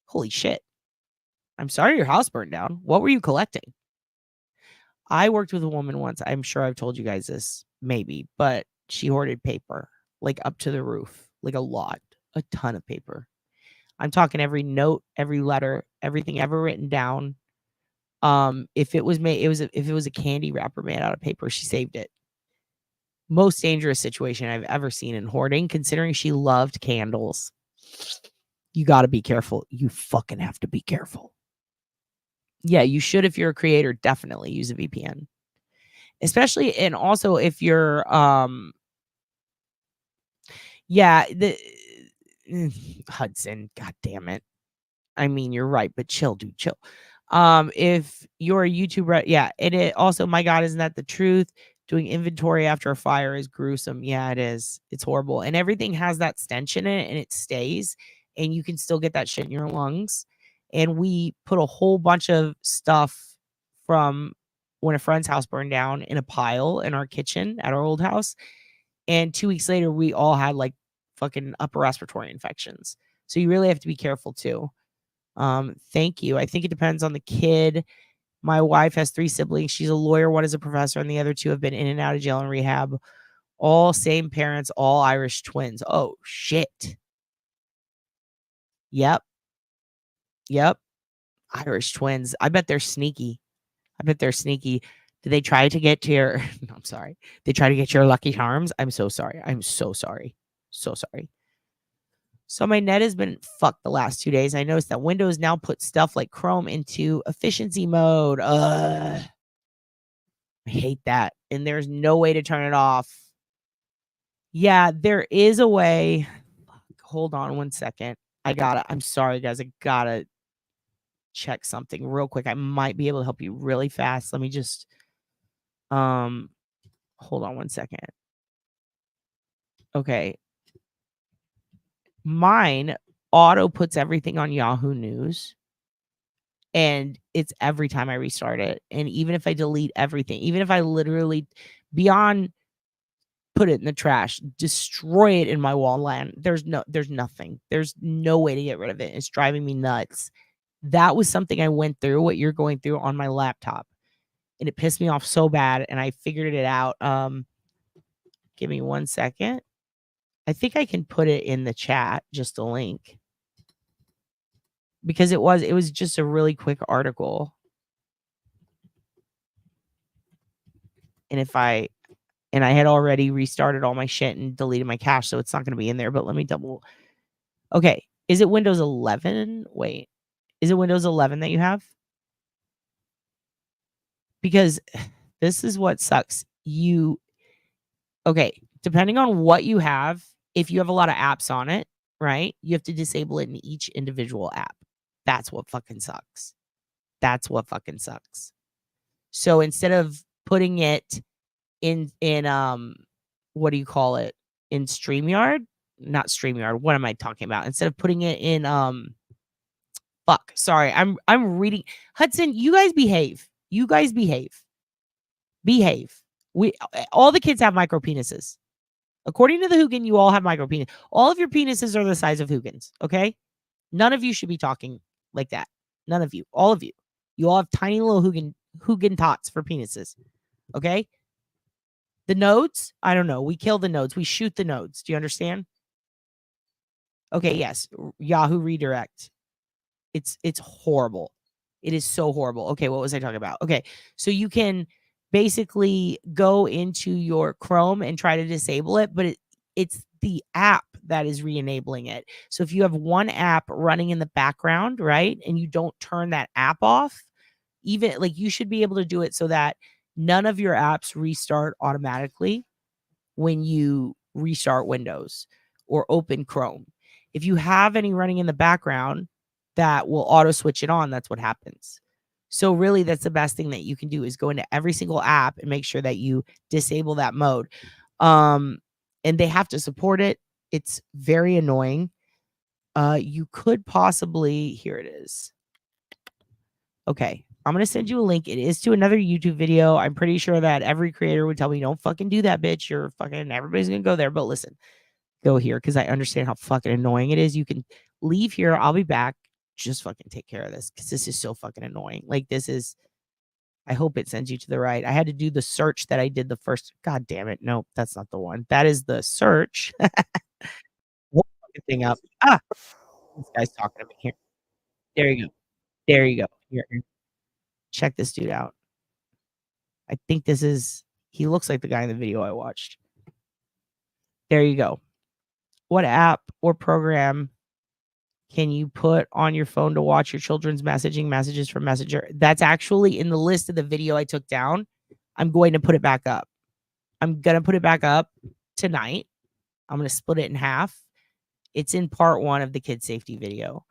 [SPEAKER 1] Holy shit. I'm sorry your house burned down. What were you collecting? I worked with a woman once. I'm sure I've told you guys this, maybe, but she hoarded paper, like up to the roof, like a ton of paper. I'm talking every note, every letter, everything ever written down. If it was if it was a candy wrapper made out of paper, she saved it. Most dangerous situation I've ever seen in hoarding, considering she loved candles. You got to be careful. You fucking have to be careful. Yeah, you should, if you're a creator, definitely use a VPN. Especially, and also if you're yeah, the Hudson, god damn it. I mean, you're right, but chill, dude, chill. If you're a YouTuber, yeah, it also, my God, isn't that the truth? Doing inventory after a fire is gruesome. Yeah, it is. It's horrible. And everything has that stench in it, and it stays, and you can still get that shit in your lungs. And we put a whole bunch of stuff from when a friend's house burned down in a pile in our kitchen at our old house. And 2 weeks later, we all had like fucking upper respiratory infections. So you really have to be careful too. Thank you. I think it depends on the kid. My wife has 3 siblings. She's a lawyer, one is a professor, and the other 2 have been in and out of jail and rehab. All same parents, all Irish twins. Oh, shit. Yep. Yep. Irish twins. I bet they're sneaky. Did they try to get to your no, I'm sorry. They try to get your Lucky Charms? I'm so sorry. I'm so sorry. So sorry. So my net has been fucked the last 2 days. I noticed that Windows now puts stuff like Chrome into efficiency mode. Ugh. I hate that. And there's no way to turn it off. Yeah, there is a way. Hold on one second. I'm sorry, guys. I gotta check something real quick. I might be able to help you really fast. Let me just hold on one second. Okay. Mine auto puts everything on Yahoo News. And it's every time I restart it. And even if I delete everything, even if I literally beyond put it in the trash, destroy it in my wall land, there's nothing. There's no way to get rid of it. It's driving me nuts. That was something I went through, what you're going through on my laptop. And it pissed me off so bad, and I figured it out. Give me 1 second. I think I can put it in the chat, just a link. Because it was just a really quick article. And I had already restarted all my shit and deleted my cache, so it's not gonna be in there, but let me double. Okay, is it Windows 11? Wait, is it Windows 11 that you have? Because this is what sucks. Okay, depending on what you have, if you have a lot of apps on it, right? You have to disable it in each individual app. That's what fucking sucks. That's what fucking sucks. So instead of putting it in what do you call it? In StreamYard? Not StreamYard. What am I talking about? Instead of putting it in fuck. Sorry. I'm reading. Hudson, you guys behave. You guys behave. Behave. All the kids have micro penises. According to the HOOGAN, you all have micro penis. All of your penises are the size of HOOGANs, okay? None of you should be talking like that. None of you. All of you. You all have tiny little HOOGAN tots for penises, okay? The nodes, I don't know. We kill the nodes. We shoot the nodes. Do you understand? Okay, yes. Yahoo redirect. It's horrible. It is so horrible. Okay, what was I talking about? Okay, so you can basically go into your Chrome and try to disable it, but it's the app that is re-enabling it. So if you have one app running in the background, right, and you don't turn that app off, even like you should be able to do it so that none of your apps restart automatically when you restart Windows or open Chrome. If you have any running in the background that will auto switch it on, that's what happens. So really that's the best thing that you can do is go into every single app and make sure that you disable that mode. And they have to support it. It's very annoying. You could possibly, here it is. Okay, I'm going to send you a link. It is to another YouTube video. I'm pretty sure that every creator would tell me, don't fucking do that, bitch. You're fucking, everybody's going to go there. But listen, go here because I understand how fucking annoying it is. You can leave here. I'll be back. Just fucking take care of this because this is so fucking annoying. Like, this is, I hope it sends you to the right. I had to do the search that I did the first. God damn it. No, that's not the one. That is the search. One fucking thing up. Ah, this guy's talking to me here. There you go. There you go. Here. Check this dude out. I think this is, he looks like the guy in the video I watched. There you go. What app or program can you put on your phone to watch your children's messages from Messenger? That's actually in the list of the video I took down. I'm going to put it back up. I'm going to put it back up tonight. I'm going to split it in half. It's in part 1 of the kid safety video,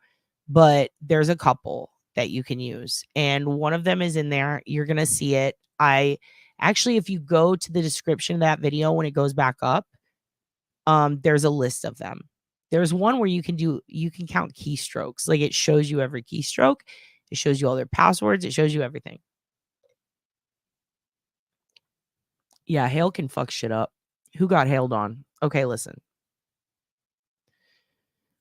[SPEAKER 1] but there's a couple that you can use. And one of them is in there. You're going to see it. Actually, if you go to the description of that video, when it goes back up, there's a list of them. There's one where you can count keystrokes. Like, it shows you every keystroke. It shows you all their passwords. It shows you everything. Yeah, hail can fuck shit up. Who got hailed on? Okay, listen.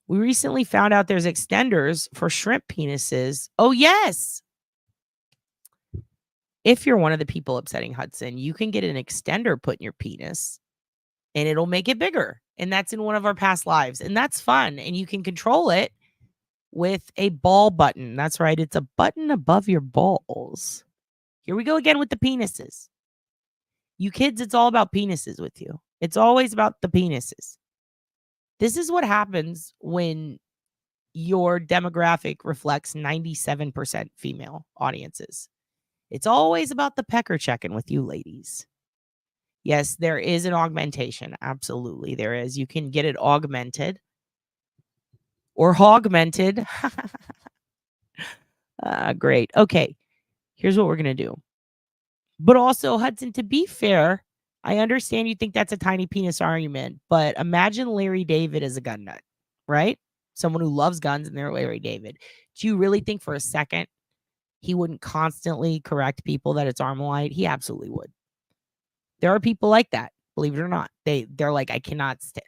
[SPEAKER 1] We recently found out there's extenders for shrimp penises. Oh, yes. If you're one of the people upsetting Hudson, you can get an extender put in your penis and it'll make it bigger. And that's in one of our past lives. And that's fun. And you can control it with a ball button. That's right. It's a button above your balls. Here we go again with the penises. You kids, it's all about penises with you. It's always about the penises. This is what happens when your demographic reflects 97% female audiences. It's always about the pecker checking with you ladies. Yes, there is an augmentation. Absolutely, there is. You can get it augmented or hogmented. Great. Okay, here's what we're going to do. But also, Hudson, to be fair, I understand you think that's a tiny penis argument, but imagine Larry David as a gun nut, right? Someone who loves guns and they're Larry David. Do you really think for a second he wouldn't constantly correct people that it's Armalite? He absolutely would. There are people like that, believe it or not. They're like, I cannot stand.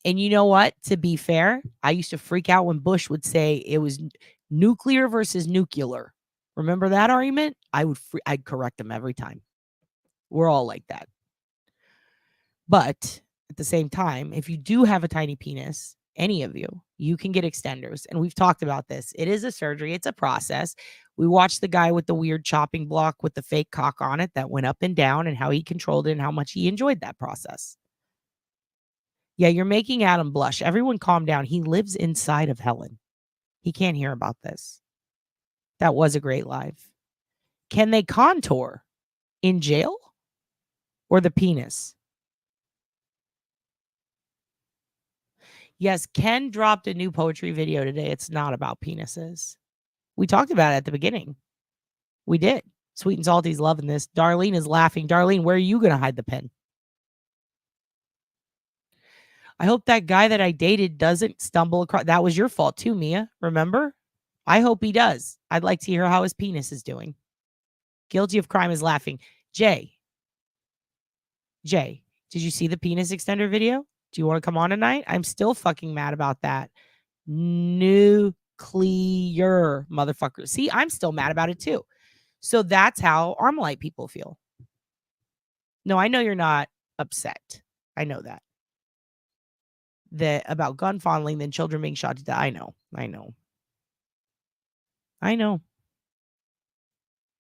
[SPEAKER 1] And you know what? To be fair, I used to freak out when Bush would say it was Nuclear versus nuclear. Remember that argument? I'd correct them every time. We're all like that. But at the same time, if you do have a tiny penis, any of you, you can get extenders. And we've talked about this. It is a surgery, it's a process. We watched the guy with the weird chopping block with the fake cock on it that went up and down and how he controlled it and how much he enjoyed that process. Yeah, you're making Adam blush. Everyone calm down. He lives inside of Helen. He can't hear about this. That was a great live. Can they contour in jail or the penis? Yes, Ken dropped a new poetry video today. It's not about penises. We talked about it at the beginning. We did. Sweet and Salty's loving this. Darlene is laughing. Darlene, where are you going to hide the pen? I hope that guy that I dated doesn't stumble across. That was your fault too, Mia. Remember? I hope he does. I'd like to hear how his penis is doing. Guilty of crime is laughing. Jay, did you see the penis extender video? Do you want to come on tonight? I'm still fucking mad about that. Nuclear motherfucker. See, I'm still mad about it too. So that's how Armalite people feel. No, I know you're not upset. I know that. About gun fondling, then children being shot to death. I know.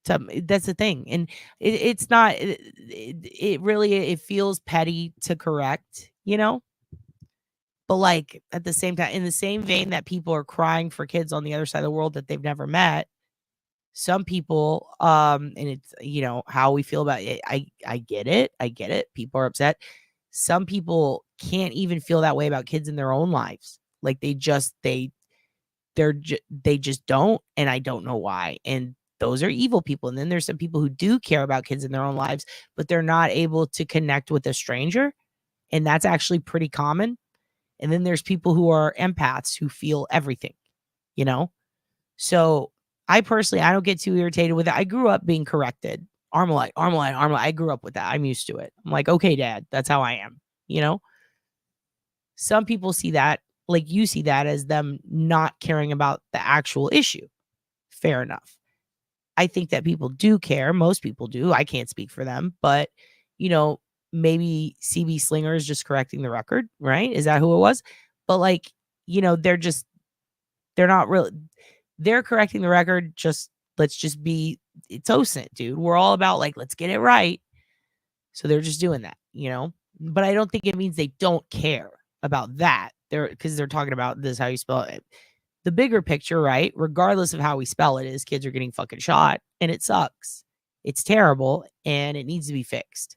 [SPEAKER 1] So that's the thing. And it's not, it really, it feels petty to correct, But like at the same time, in the same vein that people are crying for kids on the other side of the world that they've never met, some people, and it's, how we feel about it. I get it. People are upset. Some people can't even feel that way about kids in their own lives. Like they just don't. And I don't know why. And those are evil people. And then there's some people who do care about kids in their own lives, but they're not able to connect with a stranger. And that's actually pretty common. And then there's people who are empaths who feel everything, So I personally, I don't get too irritated with it. I grew up being corrected. Armalite. I grew up with that. I'm used to it. I'm like, okay, Dad, that's how I am. Some people see that, like you see that as them not caring about the actual issue. Fair enough. I think that people do care. Most people do. I can't speak for them, but maybe CB Slinger is just correcting the record, right? Is that who it was? But like, they're not really, they're correcting the record. It's OSINT, dude. We're all about like, let's get it right. So they're just doing that, but I don't think it means they don't care about that. Because they're talking about this, how you spell it. The bigger picture, right? Regardless of how we spell it, is kids are getting fucking shot and it sucks. It's terrible and it needs to be fixed.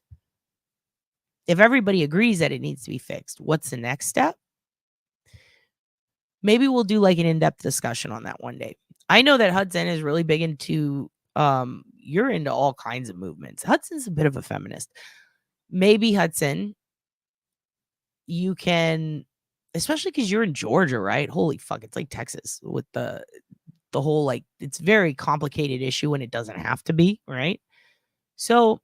[SPEAKER 1] If everybody agrees that it needs to be fixed, what's the next step? Maybe we'll do like an in-depth discussion on that one day. I know that Hudson is really big into, you're into all kinds of movements. Hudson's a bit of a feminist. Maybe Hudson, you can, especially because you're in Georgia, right? Holy fuck, it's like Texas with the whole, like, it's very complicated issue and it doesn't have to be, right? So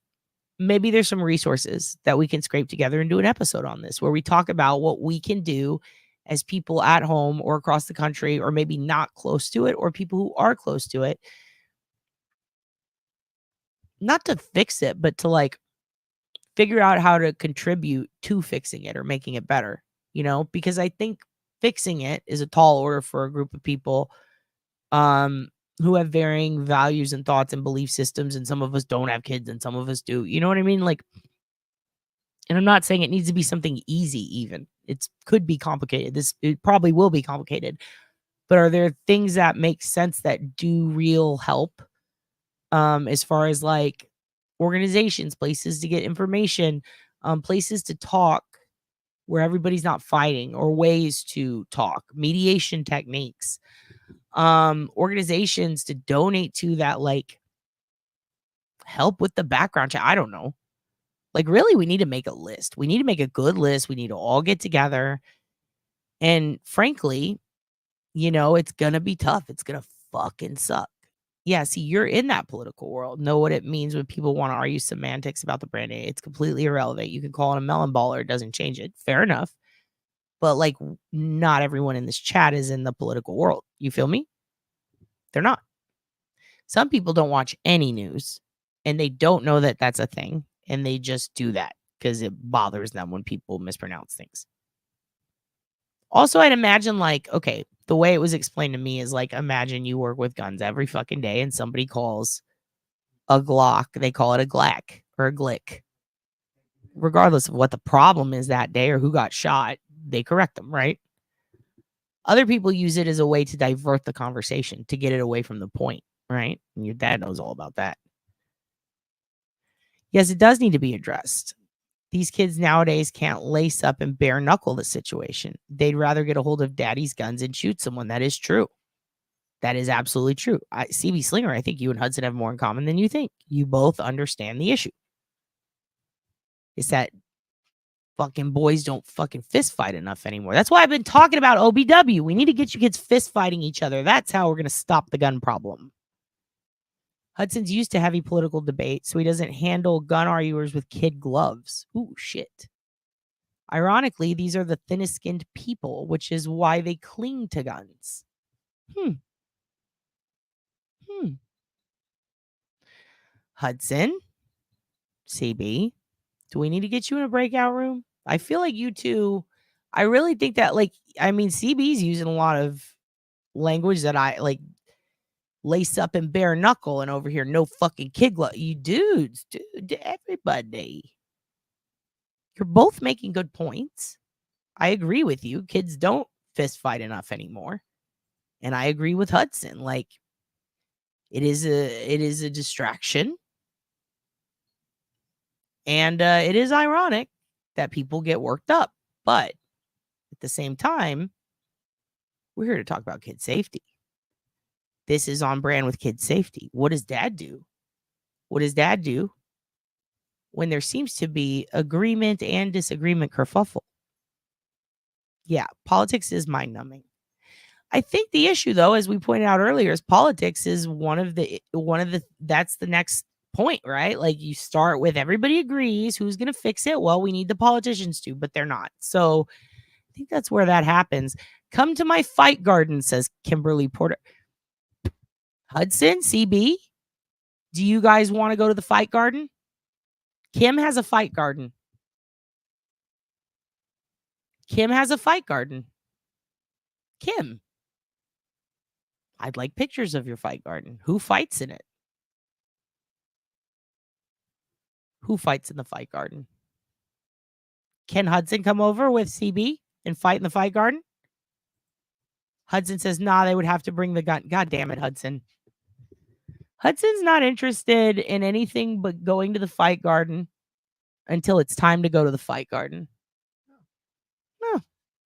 [SPEAKER 1] maybe there's some resources that we can scrape together and do an episode on this where we talk about what we can do as people at home or across the country, or maybe not close to it, or people who are close to it, not to fix it, but to like figure out how to contribute to fixing it or making it better, because I think fixing it is a tall order for a group of people who have varying values and thoughts and belief systems. And some of us don't have kids and some of us do, you know what I mean? Like, and I'm not saying it needs to be something easy, even. It could be complicated. It probably will be complicated. But are there things that make sense that do real help? As far as like organizations, places to get information, places to talk where everybody's not fighting, or ways to talk, mediation techniques, organizations to donate to that, like help with the background check. I don't know. Like, really, we need to make a list. We need to make a good list. We need to all get together. And frankly, it's going to be tough. It's going to fucking suck. Yeah, see, you're in that political world. Know what it means when people want to argue semantics about the brand name. It's completely irrelevant. You can call it a melon baller. It doesn't change it. Fair enough. But like, not everyone in this chat is in the political world. You feel me? They're not. Some people don't watch any news and they don't know that that's a thing. And they just do that because it bothers them when people mispronounce things. Also, I'd imagine like, okay, the way it was explained to me is like, imagine you work with guns every fucking day and somebody calls a Glock, they call it a Glack or a Glick. Regardless of what the problem is that day or who got shot, they correct them, right? Other people use it as a way to divert the conversation, to get it away from the point, right? And your dad knows all about that. Yes, it does need to be addressed. These kids nowadays can't lace up and bare knuckle the situation. They'd rather get a hold of daddy's guns and shoot someone. That is true. That is absolutely true. CB Slinger, I think you and Hudson have more in common than you think. You both understand the issue. It's that fucking boys don't fucking fist fight enough anymore. That's why I've been talking about OBW. We need to get you kids fist fighting each other. That's how we're going to stop the gun problem. Hudson's used to heavy political debate, so he doesn't handle gun arguers with kid gloves. Ooh, shit. Ironically, these are the thinnest skinned people, which is why they cling to guns. Hudson, CB, do we need to get you in a breakout room? I feel like you two, I really think that, like, I mean, CB's using a lot of language that I like, lace up and bare knuckle, and over here, no fucking kid glove. You dudes, dude, everybody. You're both making good points. I agree with you. Kids don't fist fight enough anymore. And I agree with Hudson. Like, it is a distraction. And it is ironic that people get worked up. But at the same time, we're here to talk about kid safety. This is on brand with kid safety. What does dad do? What does dad do when there seems to be agreement and disagreement kerfuffle? Yeah, politics is mind numbing. I think the issue, though, as we pointed out earlier, is politics is one of the that's the next point, right? Like, you start with everybody agrees, who's going to fix it? Well, we need the politicians to, but they're not. So I think that's where that happens. Come to my fight garden, says Kimberly Porter. Hudson, CB, do you guys want to go to the fight garden? Kim has a fight garden. Kim has a fight garden. Kim, I'd like pictures of your fight garden. Who fights in it? Who fights in the fight garden? Can Hudson come over with CB and fight in the fight garden? Hudson says, nah, they would have to bring the gun. God damn it, Hudson. Hudson's not interested in anything but going to the fight garden until it's time to go to the fight garden. No.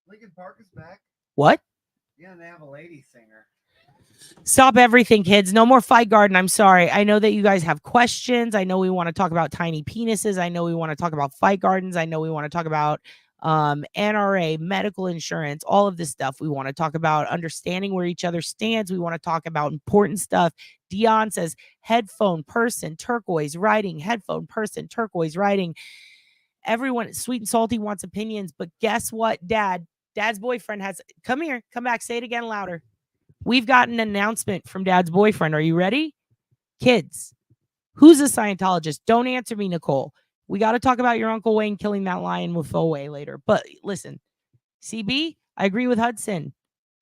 [SPEAKER 2] Lincoln Park is back.
[SPEAKER 1] What?
[SPEAKER 2] Yeah, they have a lady singer.
[SPEAKER 1] Stop everything, kids. No more fight garden. I'm sorry. I know that you guys have questions. I know we want to talk about tiny penises. I know we want to talk about fight gardens. I know we want to talk about NRA, medical insurance, all of this stuff. We want to talk about understanding where each other stands. We want to talk about important stuff. Dion says, headphone person, turquoise writing, headphone person, turquoise writing. Everyone, sweet and salty, wants opinions. But guess what, Dad's boyfriend has, come here, come back, say it again louder. We've got an announcement from Dad's boyfriend. Are you ready? Kids, who's a Scientologist? Don't answer me, Nicole. We got to talk about your Uncle Wayne killing that lion with Foway later. But listen, CB, I agree with Hudson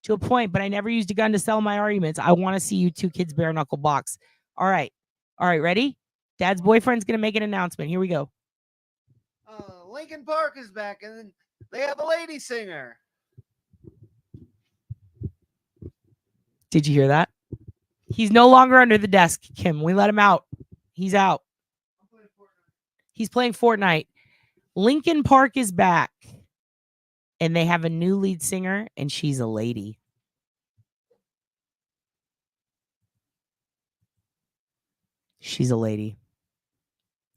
[SPEAKER 1] to a point, but I never used a gun to sell my arguments. I want to see you two kids bare knuckle box. All right, ready? Dad's boyfriend's going to make an announcement. Here we go.
[SPEAKER 2] Lincoln Park is back, and they have a lady singer.
[SPEAKER 1] Did you hear that? He's no longer under the desk, Kim. We let him out. He's out. He's playing Fortnite. Lincoln Park is back. And they have a new lead singer, and she's a lady. She's a lady.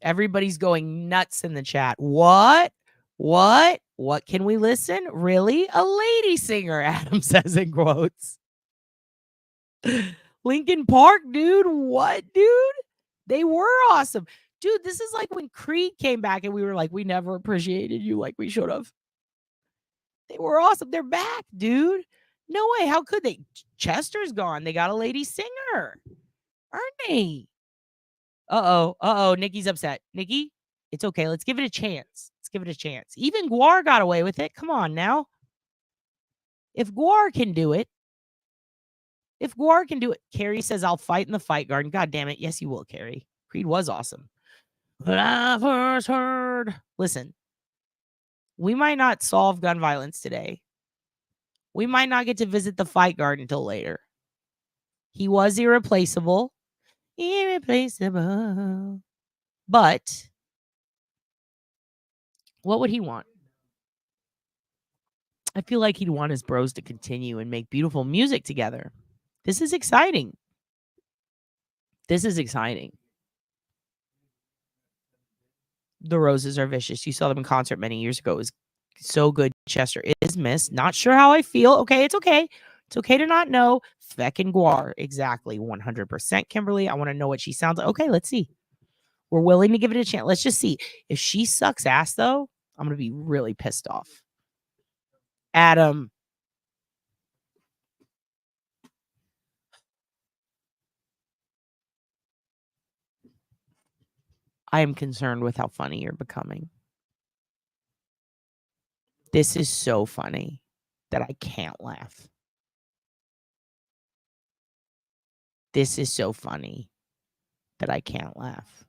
[SPEAKER 1] Everybody's going nuts in the chat. What? What can we listen? Really? A lady singer, Adam says in quotes. Lincoln Park, dude. What, dude? They were awesome. Dude, this is like when Creed came back and we were like, we never appreciated you like we should have. They were awesome. They're back, dude. No way. How could they? Chester's gone. They got a lady singer. Aren't they? Uh-oh. Nikki's upset. Nikki, it's okay. Let's give it a chance. Let's give it a chance. Even Guar got away with it. Come on now. If Guar can do it. Carrie says, I'll fight in the fight garden. God damn it. Yes, you will, Carrie. Creed was awesome. But I first heard. Listen, we might not solve gun violence today. We might not get to visit the fight garden until later. He was irreplaceable. Irreplaceable. But what would he want? I feel like he'd want his bros to continue and make beautiful music together. This is exciting. This is exciting. The Roses are vicious. You saw them in concert many years ago. It was so good. Chester is missed. Not sure how I feel. Okay, it's okay. It's okay to not know. Feckin' Guar. Exactly. 100%, Kimberly. I want to know what she sounds like. Okay, let's see. We're willing to give it a chance. Let's just see. If she sucks ass, though, I'm going to be really pissed off. Adam. I am concerned with how funny you're becoming. This is so funny that I can't laugh. This is so funny that I can't laugh.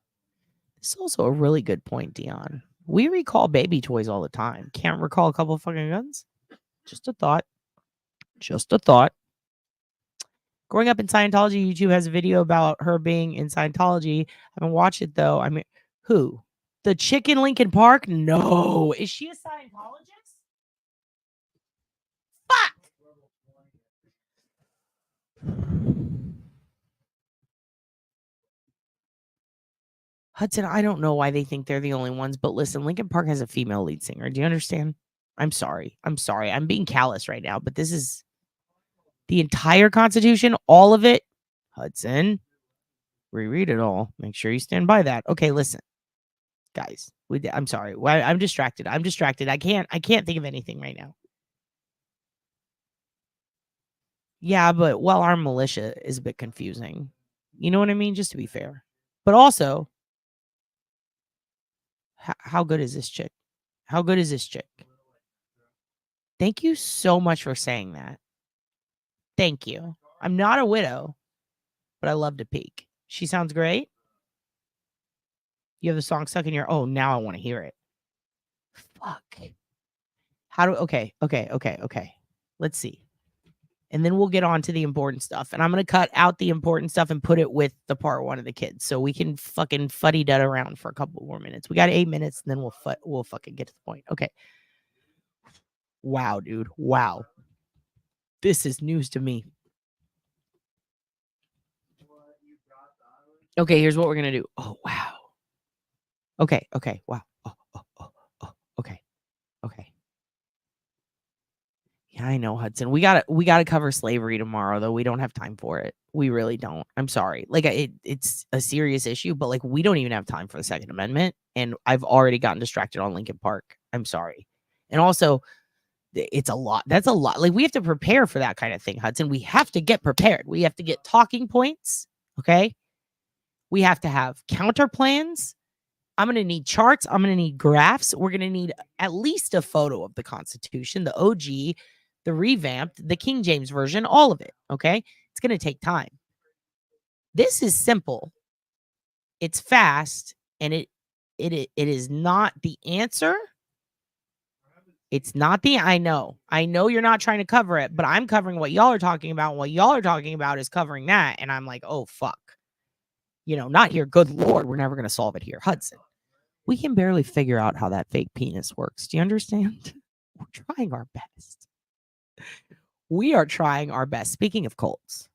[SPEAKER 1] This is also a really good point, Dion. We recall baby toys all the time. Can't recall a couple of fucking guns? Just a thought. Just a thought. Growing up in Scientology, YouTube has a video about her being in Scientology. I haven't watched it, though. I mean, who? The chick in Lincoln Park? No. Is she a Scientologist? Fuck! Hudson, I don't know why they think they're the only ones, but listen, Lincoln Park has a female lead singer. Do you understand? I'm sorry. I'm being callous right now, but this is the entire Constitution, all of it. Hudson, reread it all. Make sure you stand by that. Okay, listen, guys. I'm sorry. I'm distracted. I can't think of anything right now. Yeah, but well-armed militia is a bit confusing. You know what I mean? Just to be fair. But also, how good is this chick? How good is this chick? Thank you so much for saying that. Thank you. I'm not a widow, but I love to peek. She sounds great. You have the song stuck in your... Oh, now I want to hear it. Fuck. How do... Okay. Let's see. And then we'll get on to the important stuff. And I'm going to cut out the important stuff and put it with the part one of the kids. So we can fucking fuddy-dud around for a couple more minutes. We got 8 minutes, and then we'll fucking get to the point. Okay. Wow, dude. Wow. This is news to me. Okay, here's what we're going to do. Oh, wow. Okay. Wow. Oh. Okay. Yeah, I know, Hudson. We gotta cover slavery tomorrow, though. We don't have time for it. We really don't. I'm sorry. Like, it's a serious issue, but like, we don't even have time for the Second Amendment, and I've already gotten distracted on Lincoln Park. I'm sorry. And also, it's a lot. That's a lot. Like, we have to prepare for that kind of thing, Hudson. We have to get prepared. We have to get talking points. Okay. We have to have counter plans. I'm going to need charts. I'm going to need graphs. We're going to need at least a photo of the Constitution, the OG, the revamped, the King James version, all of it. Okay. It's going to take time. This is simple. It's fast, and it is not the answer. It's not the... I know you're not trying to cover it, but I'm covering what y'all are talking about. What y'all are talking about is covering that. And I'm like, oh, fuck. Not here. Good Lord. We're never going to solve it here. Hudson, we can barely figure out how that fake penis works. Do you understand? We're trying our best. We are trying our best. Speaking of cults,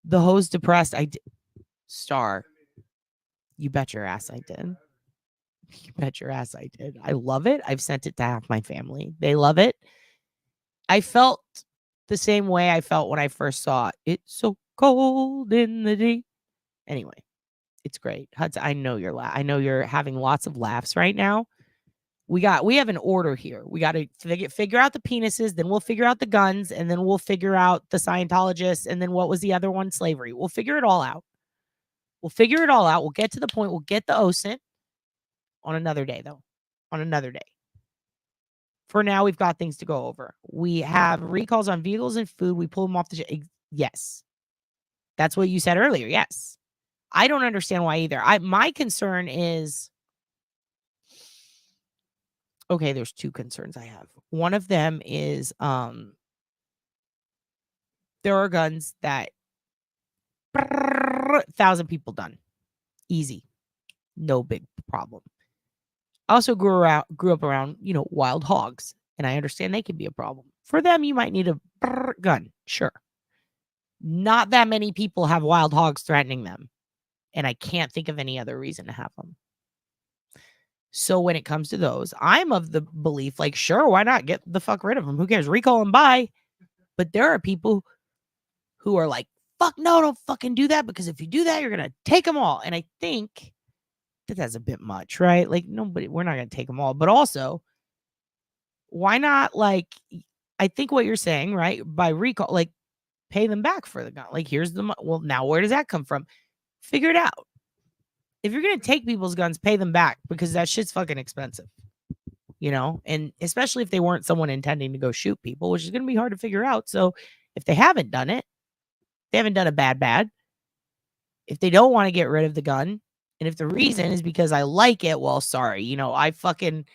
[SPEAKER 1] the host depressed. I did. Star. You bet your ass I did. You bet your ass I did. I love it. I've sent it to half my family. They love it. I felt the same way I felt when I first saw it. It's so cold in the deep. Anyway, it's great. Hudson, I know you're having lots of laughs right now. We have an order here. We got to figure out the penises, then we'll figure out the guns, and then we'll figure out the Scientologists, and then what was the other one? Slavery. We'll figure it all out. We'll figure it all out. We'll get to the point. We'll get the OSINT on another day, though. On another day. For now, we've got things to go over. We have recalls on vehicles and food. We pull them off the... Yes. That's what you said earlier. Yes. I don't understand why either. My concern is... Okay, there's two concerns I have. One of them is there are guns that 1,000 people done. Easy. No big problem. I also grew up around, wild hogs, and I understand they can be a problem. For them, you might need a gun. Sure. Not that many people have wild hogs threatening them, and I can't think of any other reason to have them. So when it comes to those, I'm of the belief, like, sure, why not get the fuck rid of them? Who cares? Recall and buy. But there are people who are like, fuck no, don't fucking do that, because if you do that, you're going to take them all. And I think that's a bit much, right? Like, we're not going to take them all. But also, why not, like, I think what you're saying, right? By recall, like, pay them back for the gun. Like, here's the, well, now where does that come from? Figure it out. If you're going to take people's guns, pay them back, because that shit's fucking expensive, and especially if they weren't someone intending to go shoot people, which is going to be hard to figure out. So if they haven't done it, they haven't done a bad. If they don't want to get rid of the gun, and if the reason is because I like it, well, sorry, I fucking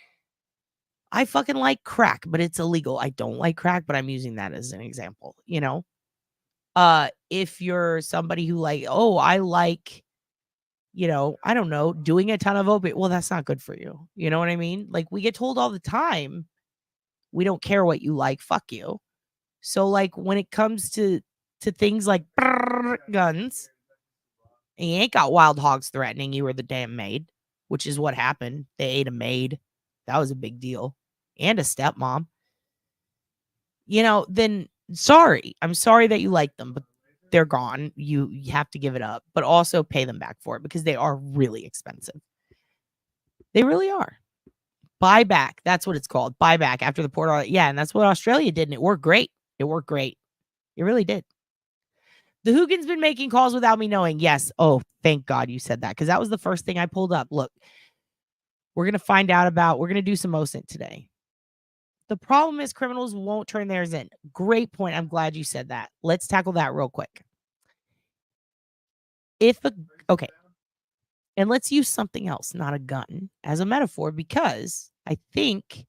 [SPEAKER 1] like crack, but it's illegal. I don't like crack, but I'm using that as an example, if you're somebody who like, oh, I like, I don't know, doing a ton of opiate. Well, that's not good for you. You know what I mean? Like, we get told all the time, we don't care what you like. Fuck you. So, like, when it comes to things like guns, and you ain't got wild hogs threatening you or the damn maid, which is what happened. They ate a maid. That was a big deal. And a stepmom. Then sorry. I'm sorry that you like them, but they're gone. You have to give it up, but also pay them back for it, because they are really expensive. They really are. Buyback. That's what it's called. Buyback after the port. Yeah, and that's what Australia did, and it worked great. It worked great. It really did. The HOOGAN's been making calls without me knowing. Yes. Oh, thank God you said that, because that was the first thing I pulled up. Look, we're going to find out about, we're going to do some OSINT today. The problem is criminals won't turn theirs in. Great point. I'm glad you said that. Let's tackle that real quick. Okay. And let's use something else, not a gun, as a metaphor, because I think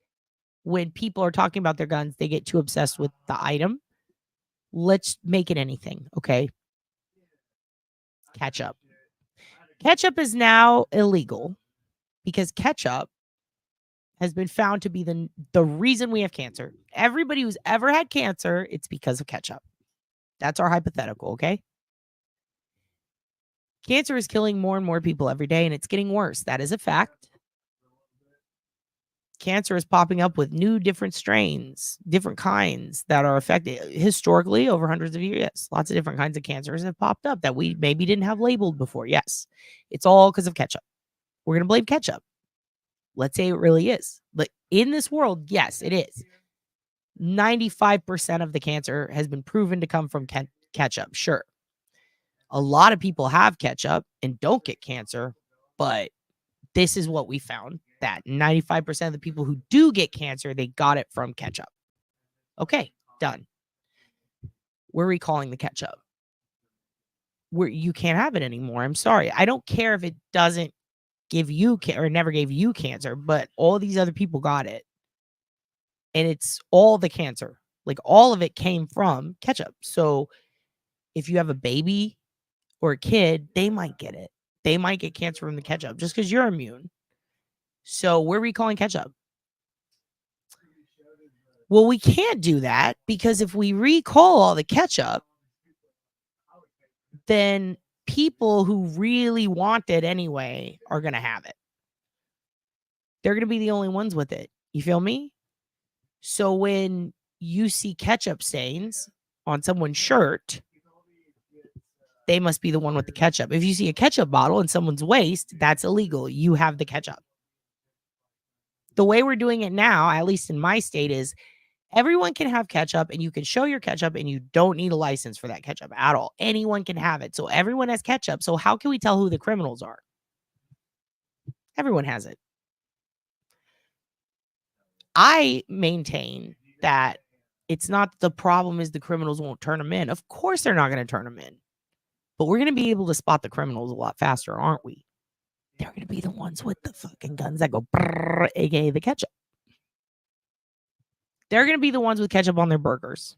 [SPEAKER 1] when people are talking about their guns, they get too obsessed with the item. Let's make it anything, okay? Ketchup. Ketchup is now illegal because ketchup has been found to be the reason we have cancer. Everybody who's ever had cancer, it's because of ketchup. That's our hypothetical, okay? Cancer is killing more and more people every day, and it's getting worse. That is a fact. Cancer is popping up with new different strains, different kinds that are affected historically over hundreds of years. Yes, lots of different kinds of cancers have popped up that we maybe didn't have labeled before. Yes, it's all because of ketchup. We're going to blame ketchup. Let's say it really is. But in this world, yes, it is. 95% of the cancer has been proven to come from ketchup. Sure. A lot of people have ketchup and don't get cancer, but this is what we found, that 95% of the people who do get cancer, they got it from ketchup. Okay, done. We're recalling the ketchup. You can't have it anymore. I'm sorry. I don't care if it doesn't give you or never gave you cancer, but all these other people got it. And it's all the cancer. Like, all of it came from ketchup. So if you have a baby or a kid, they might get it. They might get cancer from the ketchup just because you're immune. So we're recalling ketchup. Well, we can't do that, because if we recall all the ketchup, then people who really want it anyway are going to have it. They're going to be the only ones with it. You feel me? So when you see ketchup stains on someone's shirt, they must be the one with the ketchup. If you see a ketchup bottle in someone's waist, that's illegal. You have the ketchup. The way we're doing it now, at least in my state, is everyone can have ketchup and you can show your ketchup and you don't need a license for that ketchup at all. Anyone can have it. So everyone has ketchup. So how can we tell who the criminals are? Everyone has it. I maintain that it's not the problem is the criminals won't turn them in. Of course they're not going to turn them in. But we're going to be able to spot the criminals a lot faster, aren't we? They're going to be the ones with the fucking guns that go brrr, aka the ketchup. They're going to be the ones with ketchup on their burgers.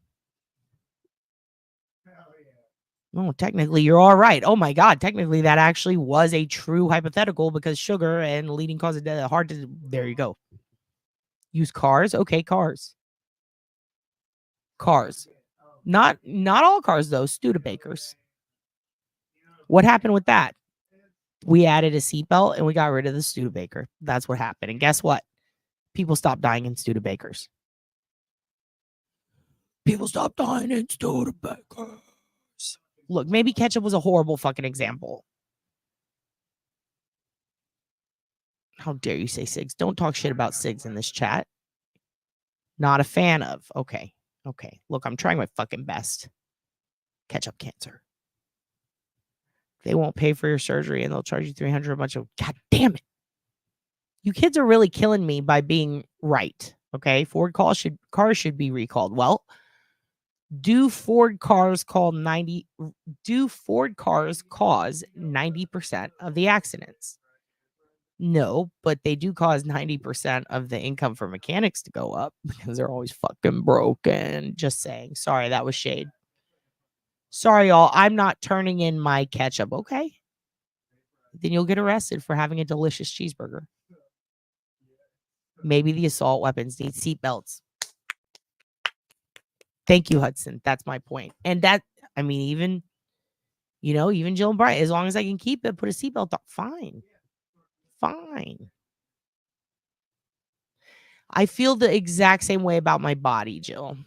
[SPEAKER 1] Oh, technically, you're all right. Oh my God. Technically, that actually was a true hypothetical because sugar and leading cause of death, heart disease. There you go. Use cars. Okay, cars. Cars. Not all cars, though. Studebakers. What happened with that? We added a seatbelt and we got rid of the Studebaker. That's what happened. And guess what? People stopped dying in Studebakers. People stopped dying in Studebakers. Look, maybe ketchup was a horrible fucking example. How dare you say SIGs? Don't talk shit about SIGs in this chat. Not a fan of. Okay. Okay. Look, I'm trying my fucking best. Ketchup cancer. They won't pay for your surgery and they'll charge you $300 a bunch of. God damn it. You kids are really killing me by being right. Okay. Ford cars should be recalled. Well, do Ford cars cause 90% of the accidents? No, but they do cause 90% of the income for mechanics to go up because they're always fucking broken. Just saying. Sorry, that was shade. Sorry, y'all. I'm not turning in my ketchup. Okay. Then you'll get arrested for having a delicious cheeseburger. Maybe the assault weapons need seatbelts. Thank you, Hudson. That's my point. And that, I mean, even Jill and Brian, as long as I can keep it, put a seatbelt on. Fine. Fine. I feel the exact same way about my body, Jill.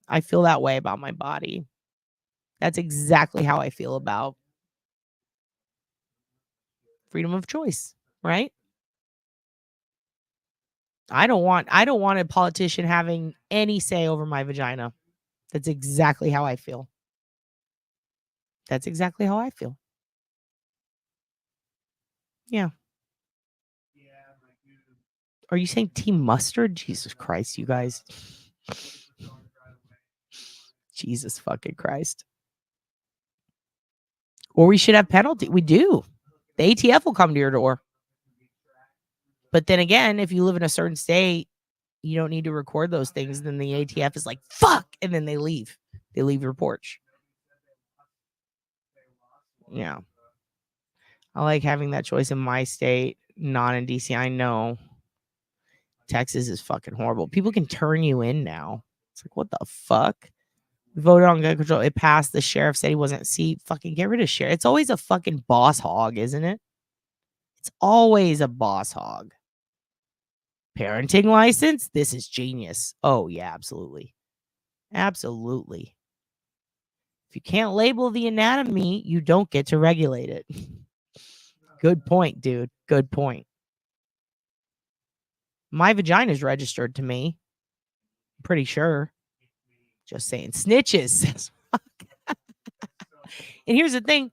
[SPEAKER 1] I feel that way about my body. That's exactly how I feel about freedom of choice, right? I don't want a politician having any say over my vagina. That's exactly how I feel. That's exactly how I feel. Yeah. Are you saying Team Mustard? Jesus Christ, you guys. Jesus fucking Christ. Or we should have penalty. We do. The ATF will come to your door. But then again, if you live in a certain state, you don't need to record those things. Then the ATF is like, fuck. And then they leave. They leave your porch. Yeah. I like having that choice in my state, not in DC. I know. Texas is fucking horrible. People can turn you in now. It's like, what the fuck? We voted on gun control. It passed. The sheriff said he wasn't. See, fucking get rid of sheriff. It's always a fucking boss hog, isn't it? It's always a boss hog. Parenting license? This is genius. Oh, yeah, absolutely. Absolutely. If you can't label the anatomy, you don't get to regulate it. Good point, dude. Good point. My vagina is registered to me. I'm pretty sure. Just saying. Snitches. And here's the thing.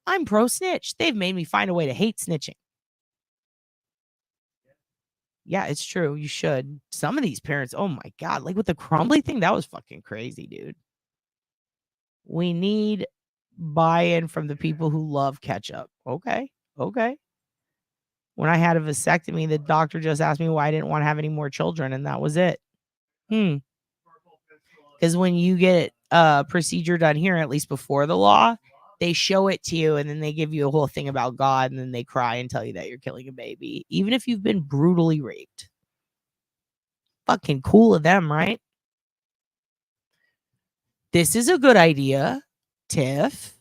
[SPEAKER 1] I'm pro snitch. They've made me find a way to hate snitching. Yeah, it's true. You should. Some of these parents, oh my God, like with the Crumbly thing, that was fucking crazy, dude. We need buy-in from the people who love ketchup. Okay. Okay. When I had a vasectomy, the doctor just asked me why I didn't want to have any more children, and that was it. Because when you get a procedure done here, at least before the law, they show it to you and then they give you a whole thing about God and then they cry and tell you that you're killing a baby, even if you've been brutally raped. Fucking cool of them, right? This is a good idea, Tiff.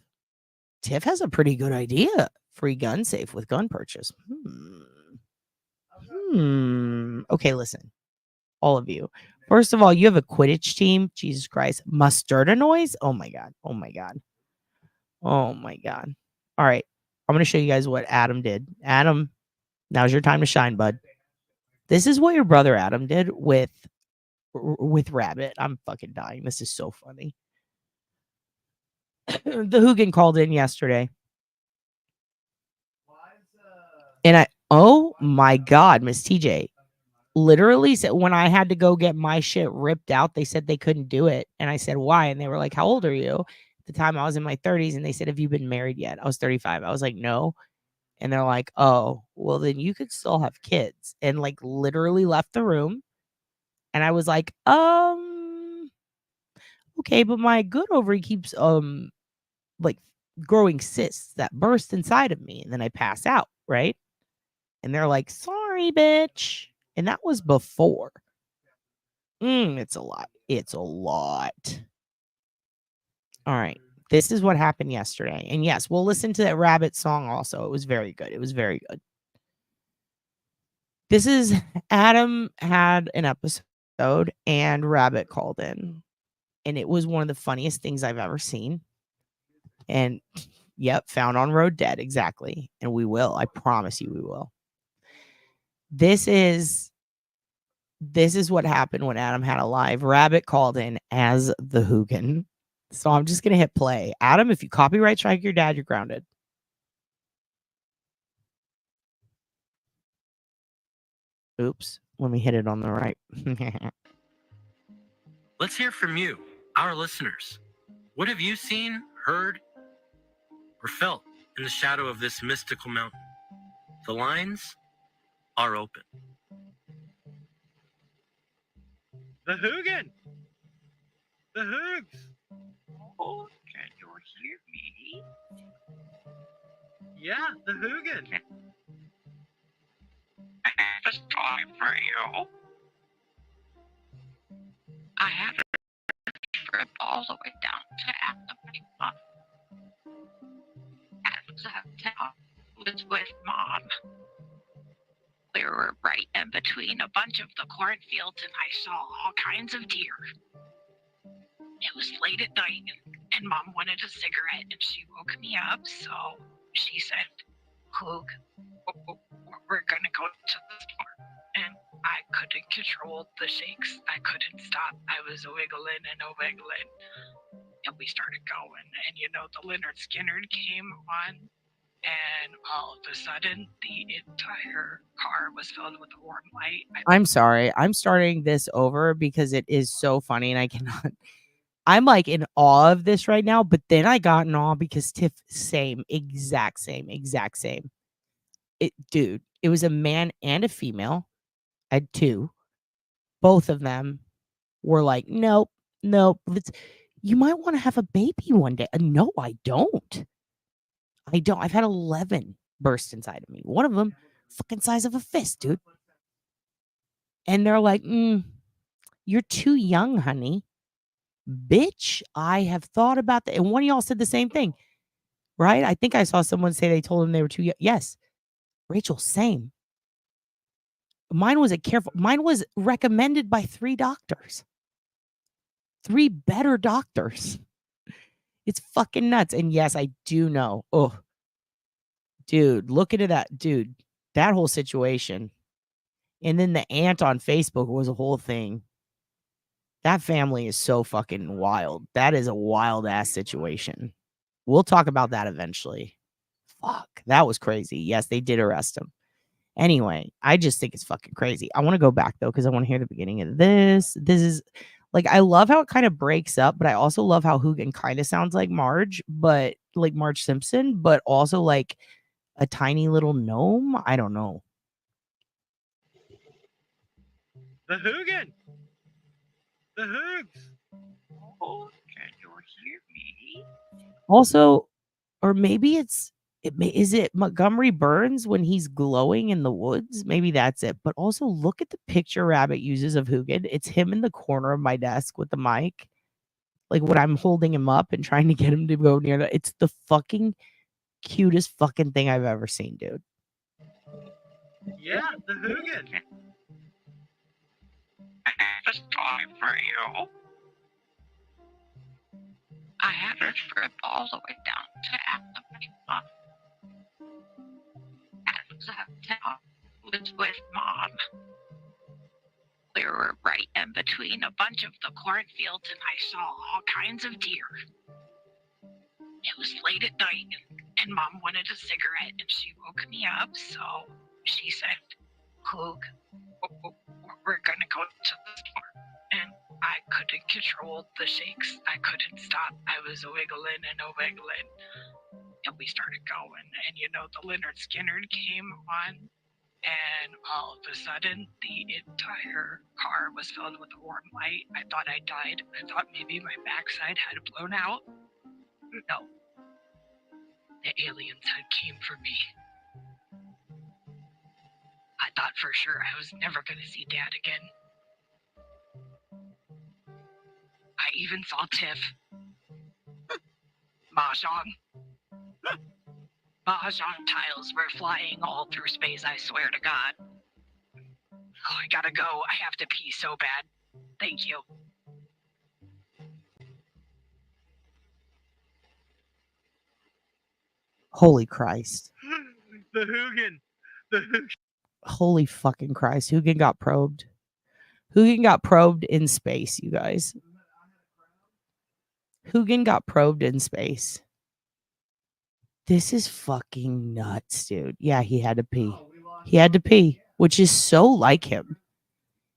[SPEAKER 1] Tiff has a pretty good idea. Free gun safe with gun purchase. Okay, listen. All of you. First of all, you have a Quidditch team. Jesus Christ. Mustarda noise? Oh my God. Oh my God. Oh my God. All right. I'm going to show you guys what Adam did. Adam, now's your time to shine, bud. This is what your brother Adam did with Rabbit. I'm fucking dying. This is so funny. The Hoogan called in yesterday. And oh my God, Miss TJ. Literally said when I had to go get my shit ripped out, they said they couldn't do it. And I said, why? And they were like, how old are you? At the time I was in my 30s. And they said, have you been married yet? I was 35. I was like, no. And they're like, oh, well, then you could still have kids. And like literally left the room. And I was like, okay, but my good ovary keeps like growing cysts that burst inside of me. And then I pass out, right? And they're like, sorry, bitch. And that was before. It's a lot. It's a lot. All right. This is what happened yesterday. And yes, we'll listen to that Rabbit song also. It was very good. It was very good. This is Adam had an episode and Rabbit called in. And it was one of the funniest things I've ever seen. And yep, found on Road Dead. Exactly. And we will. I promise you we will. This is what happened when Adam had a live. Rabbit called in as the Hoogan. So I'm just going to hit play. Adam, if you copyright strike your dad, you're grounded. Oops. Let me hit it on the right.
[SPEAKER 3] Let's hear from you, our listeners. What have you seen, heard, or felt in the shadow of this mystical mountain? The lines are open. The Hoogan! The Hoogs! Oh, can you hear me? Yeah, the Hoogan. I have a story for you. I had a trip all the way down to Alabama. At the hotel was with Mom. We were right in between a bunch of the cornfields and I saw all kinds of deer. It was late at night and Mom wanted a cigarette and she woke me up, so she said, Hoog, we're gonna go to the store. And I couldn't control the shakes. I couldn't stop. I was wiggling and wiggling. And we started going. And the Leonard Skinner came on. And all of a sudden, the entire car was filled with a warm light.
[SPEAKER 1] I'm sorry. I'm starting this over because it is so funny and I cannot. I'm like in awe of this right now, but then I got in awe because Tiff, exact same. Dude, it was a man and a female. I had two. Both of them were like, nope. You might want to have a baby one day. No, I don't. I've had 11 burst inside of me. One of them, fucking size of a fist, dude. And they're like, you're too young, honey. Bitch, I have thought about that. And one of y'all said the same thing, right? I think I saw someone say they told them they were too young. Yes. Rachel, same. Mine was recommended by 3 doctors. 3 better doctors. It's fucking nuts. And yes, I do know. Oh, dude, look into that. Dude, that whole situation. And then the aunt on Facebook was a whole thing. That family is so fucking wild. That is a wild ass situation. We'll talk about that eventually. Fuck, that was crazy. Yes, they did arrest him. Anyway, I just think it's fucking crazy. I want to go back though, because I want to hear the beginning of this. This is like, I love how it kind of breaks up, but I also love how Hoogan kind of sounds like Marge, but like Marge Simpson, but also like a tiny little gnome. I don't know.
[SPEAKER 3] The Hoogan! The Hoogs! Oh, can you hear me?
[SPEAKER 1] Also, or maybe is it Montgomery Burns when he's glowing in the woods? Maybe that's it. But also look at the picture Rabbit uses of Hoogan. It's him in the corner of my desk with the mic. Like when I'm holding him up and trying to get him to go near the, it's the fucking cutest fucking thing I've ever seen, dude.
[SPEAKER 3] Yeah, the Hoogan. I have a story for you. I had a trip all the way down to Alabama. At the hotel was with Mom. We were right in between a bunch of the cornfields, and I saw all kinds of deer. It was late at night, and Mom wanted a cigarette, and she woke me up, so she said, Hoog, we're gonna go to the store. And I couldn't control the shakes. I couldn't stop. I was wiggling and wiggling. And we started going, and the Leonard Skinner came on, and all of a sudden, the entire car was filled with a warm light. I thought I died. I thought maybe my backside had blown out. No. The aliens had came for me. I thought for sure I was never going to see Dad again. I even saw Tiff. Mahjong. Mahjong tiles were flying all through space, I swear to God. Oh, I gotta go. I have to pee so bad. Thank you.
[SPEAKER 1] Holy Christ.
[SPEAKER 2] The Hoogan. The Hoogan.
[SPEAKER 1] Holy fucking Christ. Hoogan got probed. Hoogan got probed in space, you guys. Hoogan got probed in space. This is fucking nuts, dude. Yeah, he had to pee. He had to pee, which is so like him.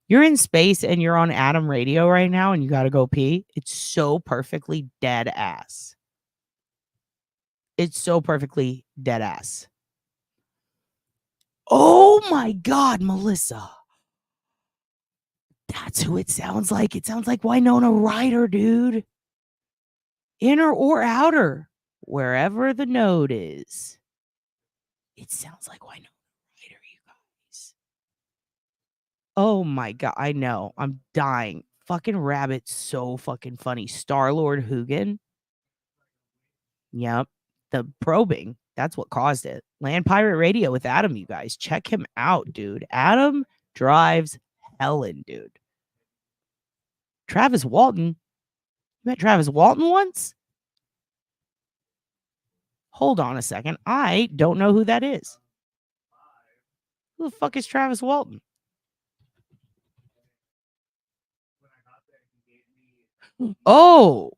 [SPEAKER 1] You're in space and you're on Atom Radio right now and you got to go pee. It's so perfectly dead ass. It's so perfectly dead ass. Oh my God, Melissa. That's who it sounds like. It sounds like Winona Ryder, dude. Inner or outer, wherever the node is. It sounds like Winona Ryder, you guys. Oh my God, I know. I'm dying. Fucking Rabbit's so fucking funny. Star-Lord Hoogan. Yep. The probing. That's what caused it. Land Pirate Radio with Adam, you guys. Check him out, dude. Adam drives Helen, dude. Travis Walton. You met Travis Walton once? Hold on a second. I don't know who that is. Who the fuck is Travis Walton? Oh,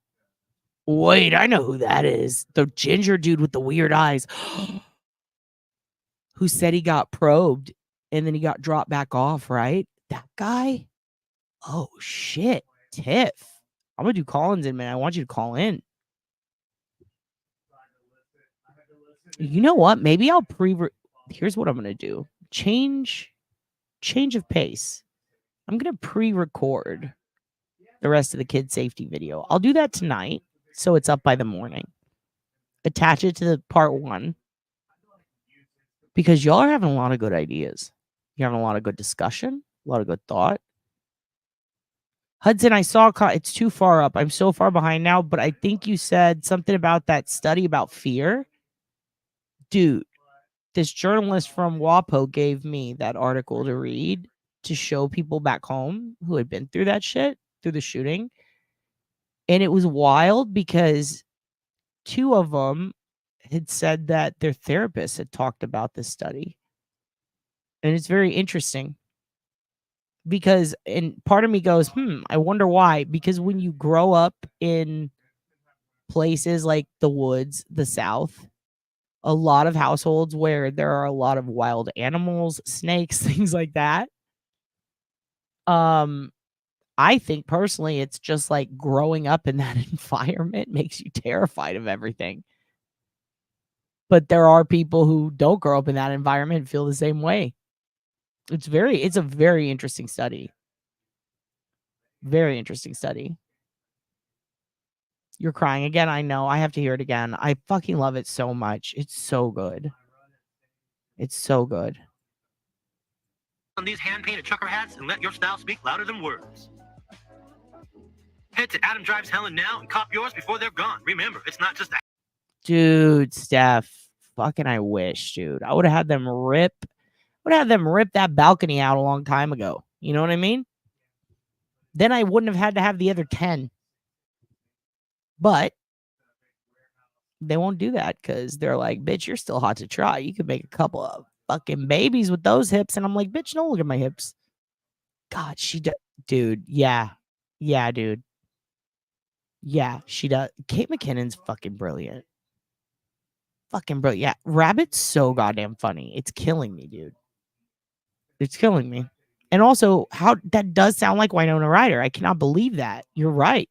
[SPEAKER 1] wait, I know who that is. The ginger dude with the weird eyes who said he got probed and then he got dropped back off, right? That guy? Oh, shit. Tiff. I'm going to do call-ins in, man. I want you to call in. You know what? Maybe I'll here's what I'm going to do. Change of pace. I'm going to pre-record the rest of the kid safety video. I'll do that tonight, so it's up by the morning. Attach it to the part 1. Because y'all are having a lot of good ideas. You're having a lot of good discussion, a lot of good thought. Hudson, I saw it's too far up. I'm so far behind now, but I think you said something about that study about fear. Dude, this journalist from WAPO gave me that article to read to show people back home who had been through that shit, through the shooting. And it was wild because 2 of them had said that their therapist had talked about this study. And it's very interesting because, and part of me goes, I wonder why. Because when you grow up in places like the woods, the South, a lot of households where there are a lot of wild animals, snakes, things like that. I think personally, it's just like growing up in that environment makes you terrified of everything. But there are people who don't grow up in that environment and feel the same way. It's a very interesting study. Very interesting study. You're crying again. I know. I have to hear it again. I fucking love it so much. It's so good. It's so good.
[SPEAKER 4] On these hand-painted trucker hats and let your style speak louder than words. Head to Adam Drives Helen now and cop yours before they're gone. Remember, it's not just a...
[SPEAKER 1] Dude, Steph. Fucking I wish, dude. I would have had them rip that balcony out a long time ago. You know what I mean? Then I wouldn't have had to have the other 10. But they won't do that because they're like, bitch, you're still hot to try. You could make a couple of fucking babies with those hips. And I'm like, bitch, don't look at my hips. God, she does, dude. Yeah, yeah, dude. Yeah, she does. Kate McKinnon's fucking brilliant. Fucking brilliant. Yeah, Rabbit's so goddamn funny. It's killing me, dude. It's killing me. And also, how that does sound like Winona Ryder. I cannot believe that. You're right.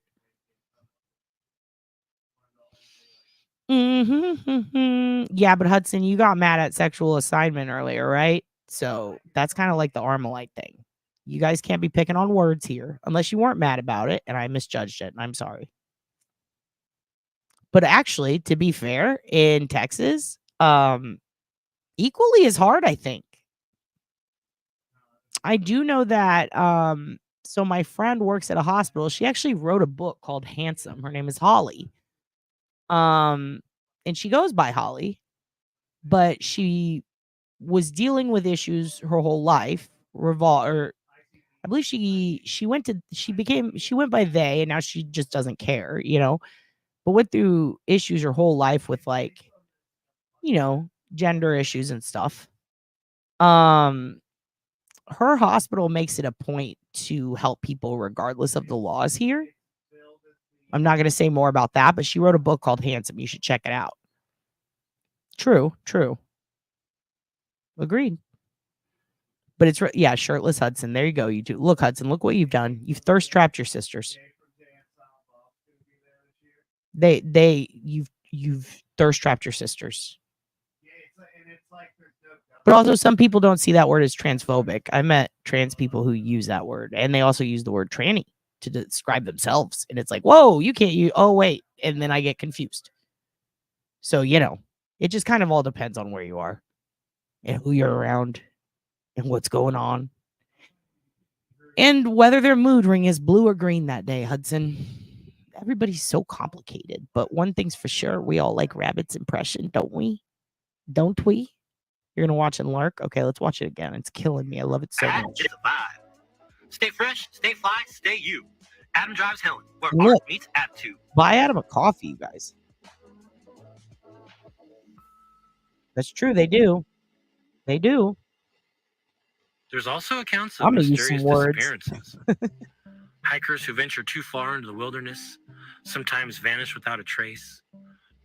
[SPEAKER 1] Yeah, but Hudson, you got mad at sexual assignment earlier, right? So that's kind of like the Armalite thing. You guys can't be picking on words here unless you weren't mad about it and I misjudged it and I'm sorry. But actually, to be fair, in Texas, equally as hard, I think. I do know that so my friend works at a hospital. She actually wrote a book called Handsome. Her name is Holly. And she goes by Holly, but she was dealing with issues her whole life. I believe she went by they, and now she just doesn't care, but went through issues her whole life with like, gender issues and stuff. Her hospital makes it a point to help people regardless of the laws here. I'm not going to say more about that, but she wrote a book called Handsome. You should check it out. True. Agreed. But it's shirtless Hudson. There you go. You do. Look, Hudson, look what you've done. You've thirst trapped your sisters. You've thirst trapped your sisters. But also, some people don't see that word as transphobic. I met trans people who use that word, and they also use the word tranny to describe themselves. And it's like, whoa, you can't use. Oh wait, and then I get confused. So it just kind of all depends on where you are, and who you're around, and what's going on, and whether their mood ring is blue or green that day. Hudson, everybody's so complicated. But one thing's for sure: we all like Rabbit's impression, don't we? Don't we? You're gonna watch and lurk? Okay, let's watch it again. It's killing me. I love it so much.
[SPEAKER 4] It's a vibe. Stay fresh, stay fly, stay you. Adam Drives Helen, where
[SPEAKER 1] Look.
[SPEAKER 4] art meets attitude.
[SPEAKER 1] Buy Adam a coffee, you guys. That's true. They do. They do.
[SPEAKER 4] There's also accounts of
[SPEAKER 1] I'm gonna use some
[SPEAKER 4] mysterious
[SPEAKER 1] words.
[SPEAKER 4] disappearances. Hikers who venture too far into the wilderness sometimes vanish without a trace,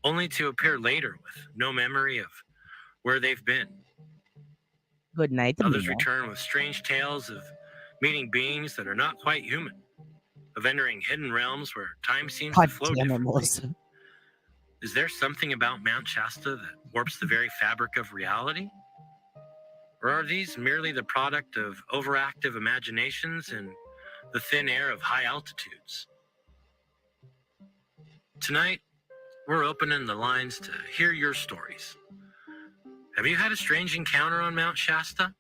[SPEAKER 4] only to appear later with no memory of where they've been.
[SPEAKER 1] Good night.
[SPEAKER 4] Others return with strange tales of meeting beings that are not quite human, of entering hidden realms where time seems to flow differently.
[SPEAKER 1] Melissa.
[SPEAKER 4] Is there something about Mount Shasta that warps the very fabric of reality? Or are these merely the product of overactive imaginations in the thin air of high altitudes? Tonight, we're opening the lines to hear your stories. Have you had a strange encounter on Mount Shasta?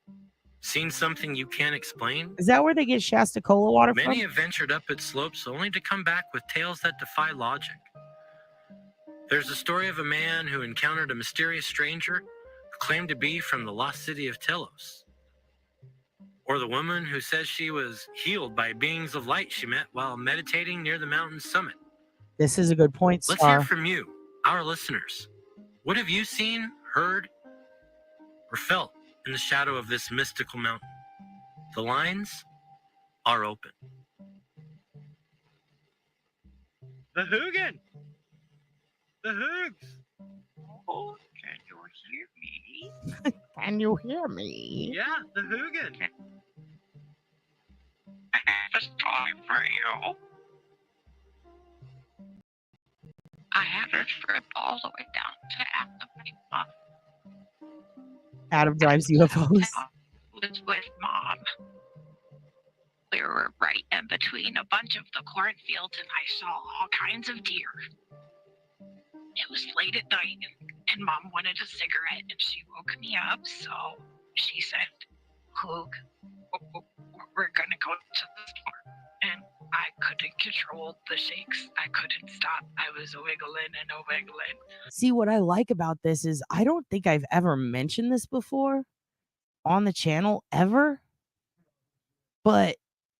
[SPEAKER 4] Seen something you can't explain?
[SPEAKER 1] Is that where they get Shasta Cola water from?
[SPEAKER 4] Many have ventured up its slopes only to come back with tales that defy logic. There's a story of a man who encountered a mysterious stranger who claimed to be from the lost city of Telos. Or the woman who says she was healed by beings of light she met while meditating near the mountain's summit.
[SPEAKER 1] This is a good point, Star.
[SPEAKER 4] Let's hear from you, our listeners. What have you seen, heard, or felt in the shadow of this mystical mountain? The lines are open. The Hoogan! The Hoogs!
[SPEAKER 3] Oh, can you hear me?
[SPEAKER 1] Can you hear me?
[SPEAKER 4] Yeah, the Hoogan!
[SPEAKER 3] I have a story for you. I had a trip all the way down to Alabama.
[SPEAKER 1] Adam Drives UFOs.
[SPEAKER 3] Was with Mom. We were right in between a bunch of the cornfields, and I saw all kinds of deer. It was late at night, and Mom wanted a cigarette, and she woke me up, so she said, Hoog, we're gonna go to the store. And I couldn't control the shakes. I couldn't stop. I was wiggling and wiggling.
[SPEAKER 1] See, what I like about this is I don't think I've ever mentioned this before on the channel ever, but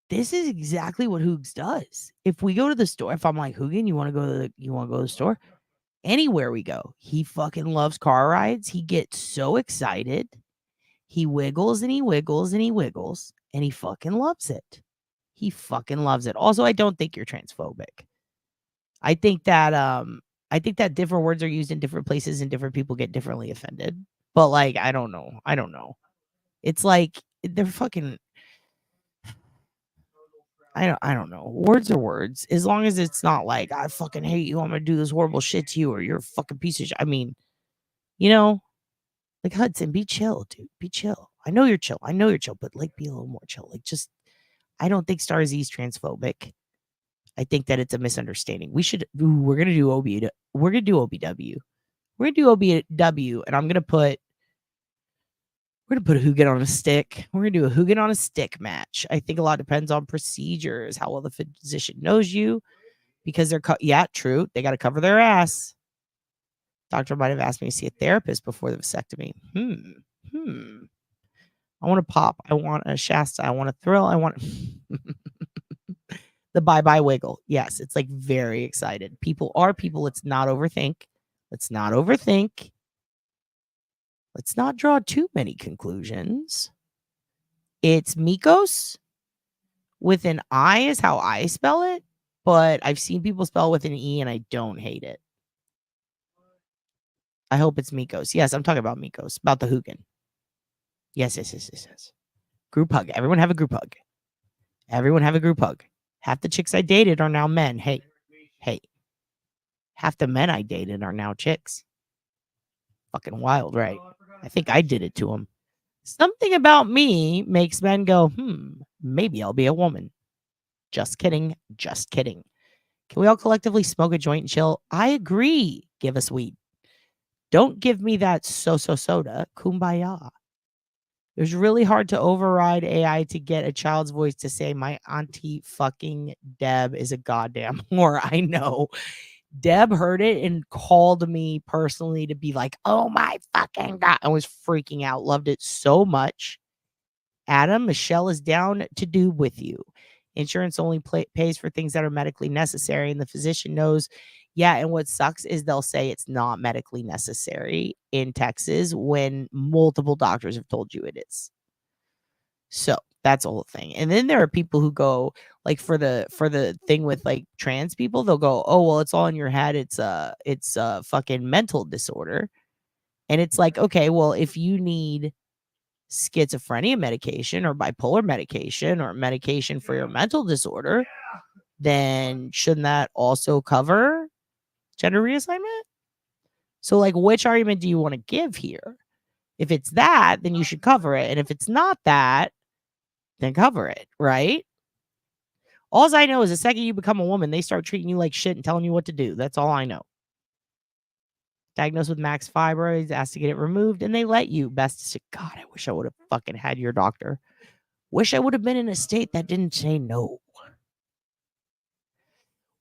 [SPEAKER 1] this is exactly what Hoogs does. If we go to the store, if I'm like, Hoogan, you want to go to the store? Anywhere we go, he fucking loves car rides. He gets so excited. He wiggles and he wiggles and he wiggles and he fucking loves it. He fucking loves it. Also, I don't think you're transphobic. I think that different words are used in different places and different people get differently offended. But like, I don't know. It's like they're fucking I don't know. Words are words. As long as it's not like I fucking hate you, I'm gonna do this horrible shit to you, or you're a fucking piece of shit. I mean, you know, like Hudson, be chill, dude. Be chill. I know you're chill. But like be a little more chill. Like just I don't think Star Z's transphobic. I think that it's a misunderstanding. We're gonna do OBW. We're gonna do OBW, and we're gonna put a Hoogan on a stick. We're gonna do a Hoogan on a stick match. I think a lot depends on procedures, how well the physician knows you, because yeah, true. They got to cover their ass. Doctor might have asked me to see a therapist before the vasectomy. I want to pop. I want a Shasta. I want a thrill. I want the bye-bye wiggle. Yes, it's like very excited. People are people. Let's not overthink. Let's not draw too many conclusions. It's Mikos with an I is how I spell it, but I've seen people spell with an E and I don't hate it. I hope it's Mikos. Yes, I'm talking about Mikos, about the Hoogan. Yes. Group hug. Everyone have a group hug. Half the chicks I dated are now men. Hey. Half the men I dated are now chicks. Fucking wild, right? I think I did it to them. Something about me makes men go, maybe I'll be a woman. Just kidding. Can we all collectively smoke a joint and chill? I agree. Give us weed. Don't give me that soda. Kumbaya. It was really hard to override AI to get a child's voice to say, my auntie fucking Deb is a goddamn whore. I know. Deb heard it and called me personally to be like, oh my fucking God. I was freaking out. Loved it so much. Adam, Michelle is down to do with you. Insurance only pays for things that are medically necessary. And the physician knows. Yeah. And what sucks is they'll say it's not medically necessary in Texas when multiple doctors have told you it is. So that's the whole thing. And then there are people who go like for the thing with like trans people, they'll go, oh, well, it's all in your head. It's a fucking mental disorder. And it's like, okay, well, if you need schizophrenia medication or bipolar medication or medication for your mental disorder, then shouldn't that also cover gender reassignment? So like, which argument do you want to give here? If it's that, then you should cover it. And if it's not that, then cover it, right? All I know is the second you become a woman, they start treating you like shit and telling you what to do. That's all I know. Diagnosed with max fibroids, asked to get it removed, and they let you. Best to God, I wish I would have fucking had your doctor. Wish I would have been in a state that didn't say no.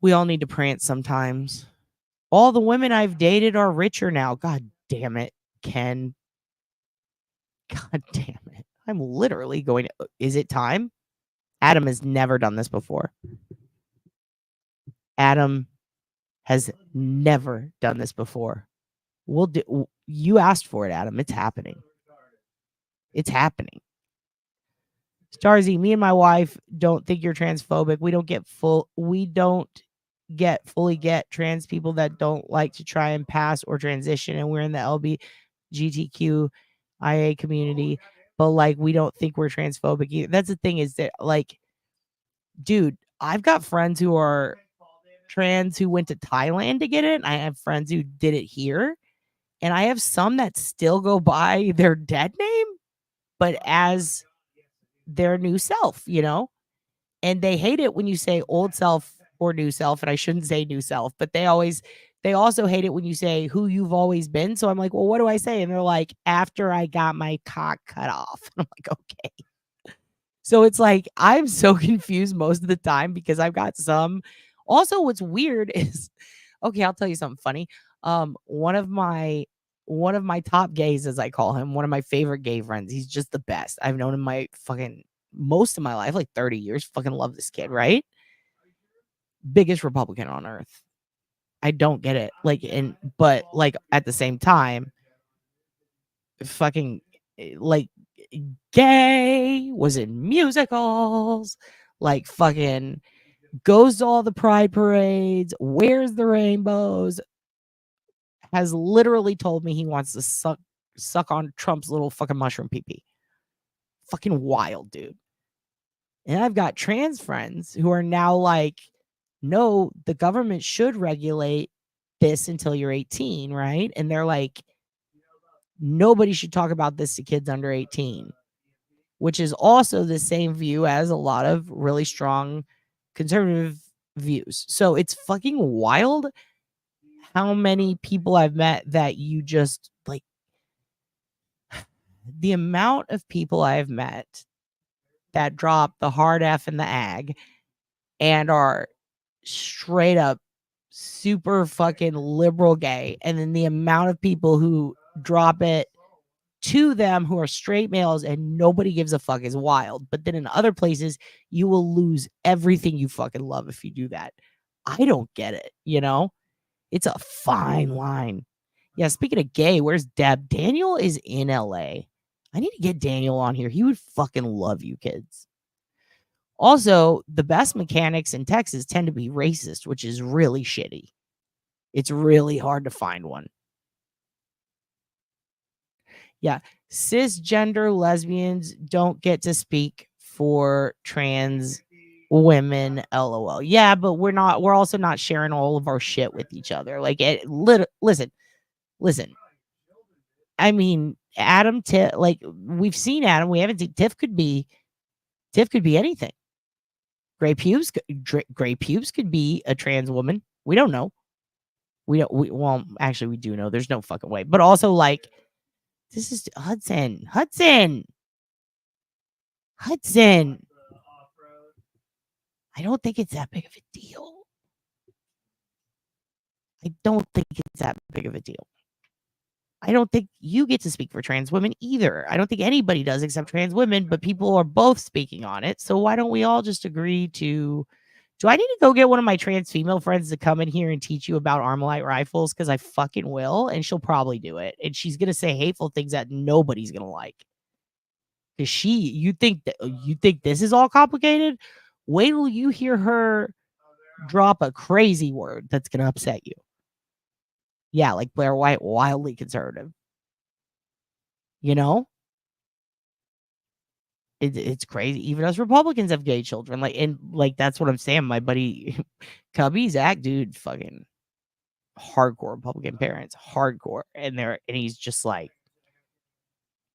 [SPEAKER 1] We all need to prance sometimes. All the women I've dated are richer now. God damn it, Ken. God damn it. I'm literally going to... Is it time? Adam has never done this before. Adam has never done this before. You asked for it, Adam. It's happening. Starzy, me and my wife don't think you're transphobic. We don't fully get trans people that don't like to try and pass or transition, and we're in the LGBTQIA community, but like we don't think we're transphobic either. That's the thing, is that like, dude, I've got friends who are trans who went to Thailand to get it. I have friends who did it here. And I have some that still go by their dead name, but as their new self, you know? And they hate it when you say old self or new self. And I shouldn't say new self, but they also hate it when you say who you've always been. So I'm like, well, what do I say? And they're like, after I got my cock cut off. And I'm like, okay. So it's like, I'm so confused most of the time because I've got some. Also, what's weird is, okay, I'll tell you something funny. One of my top gays, as I call him, one of my favorite gay friends. He's just the best. I've known him my fucking most of my life, like 30 years. Fucking love this kid, right? Biggest Republican on earth. I don't get it. But at the same time, fucking like gay, was in musicals, like fucking goes to all the pride parades, wears the rainbows, has literally told me he wants to suck on Trump's little fucking mushroom pee-pee. Fucking wild, dude. And I've got trans friends who are now like, no, the government should regulate this until you're 18, right? And they're like, nobody should talk about this to kids under 18, which is also the same view as a lot of really strong conservative views. So it's fucking wild how many people I've met that you just like, the amount of people I've met that drop the hard F and the ag and are straight up super fucking liberal gay. And then the amount of people who drop it to them who are straight males and nobody gives a fuck is wild. But then in other places, you will lose everything you fucking love if you do that. I don't get it, you know? It's a fine line. Yeah, speaking of gay, where's Deb? Daniel is in LA. I need to get Daniel on here. He would fucking love you kids. Also, the best mechanics in Texas tend to be racist, which is really shitty. It's really hard to find one. Yeah, cisgender lesbians don't get to speak for trans women, lol. Yeah, but we're also not sharing all of our shit with each other. Like, listen. I mean, Adam, like, we've seen Adam. We haven't seen Tiff. Could be anything. Gray pubes could be a trans woman. We don't know. Well, actually, we do know. There's no fucking way. But also, like, this is Hudson. I don't think it's that big of a deal. I don't think you get to speak for trans women either. I don't think anybody does except trans women, but people are both speaking on it. So why don't we all just agree to... Do I need to go get one of my trans female friends to come in here and teach you about Armalite rifles? Because I fucking will, and she'll probably do it. And she's going to say hateful things that nobody's going to like. Because you think this is all complicated? Wait till you hear her drop a crazy word that's going to upset you. Yeah, like Blair White, wildly conservative. You know? It's crazy. Even us Republicans have gay children. Like that's what I'm saying. My buddy Cubby, Zach, dude, fucking hardcore Republican parents, hardcore. And he's just like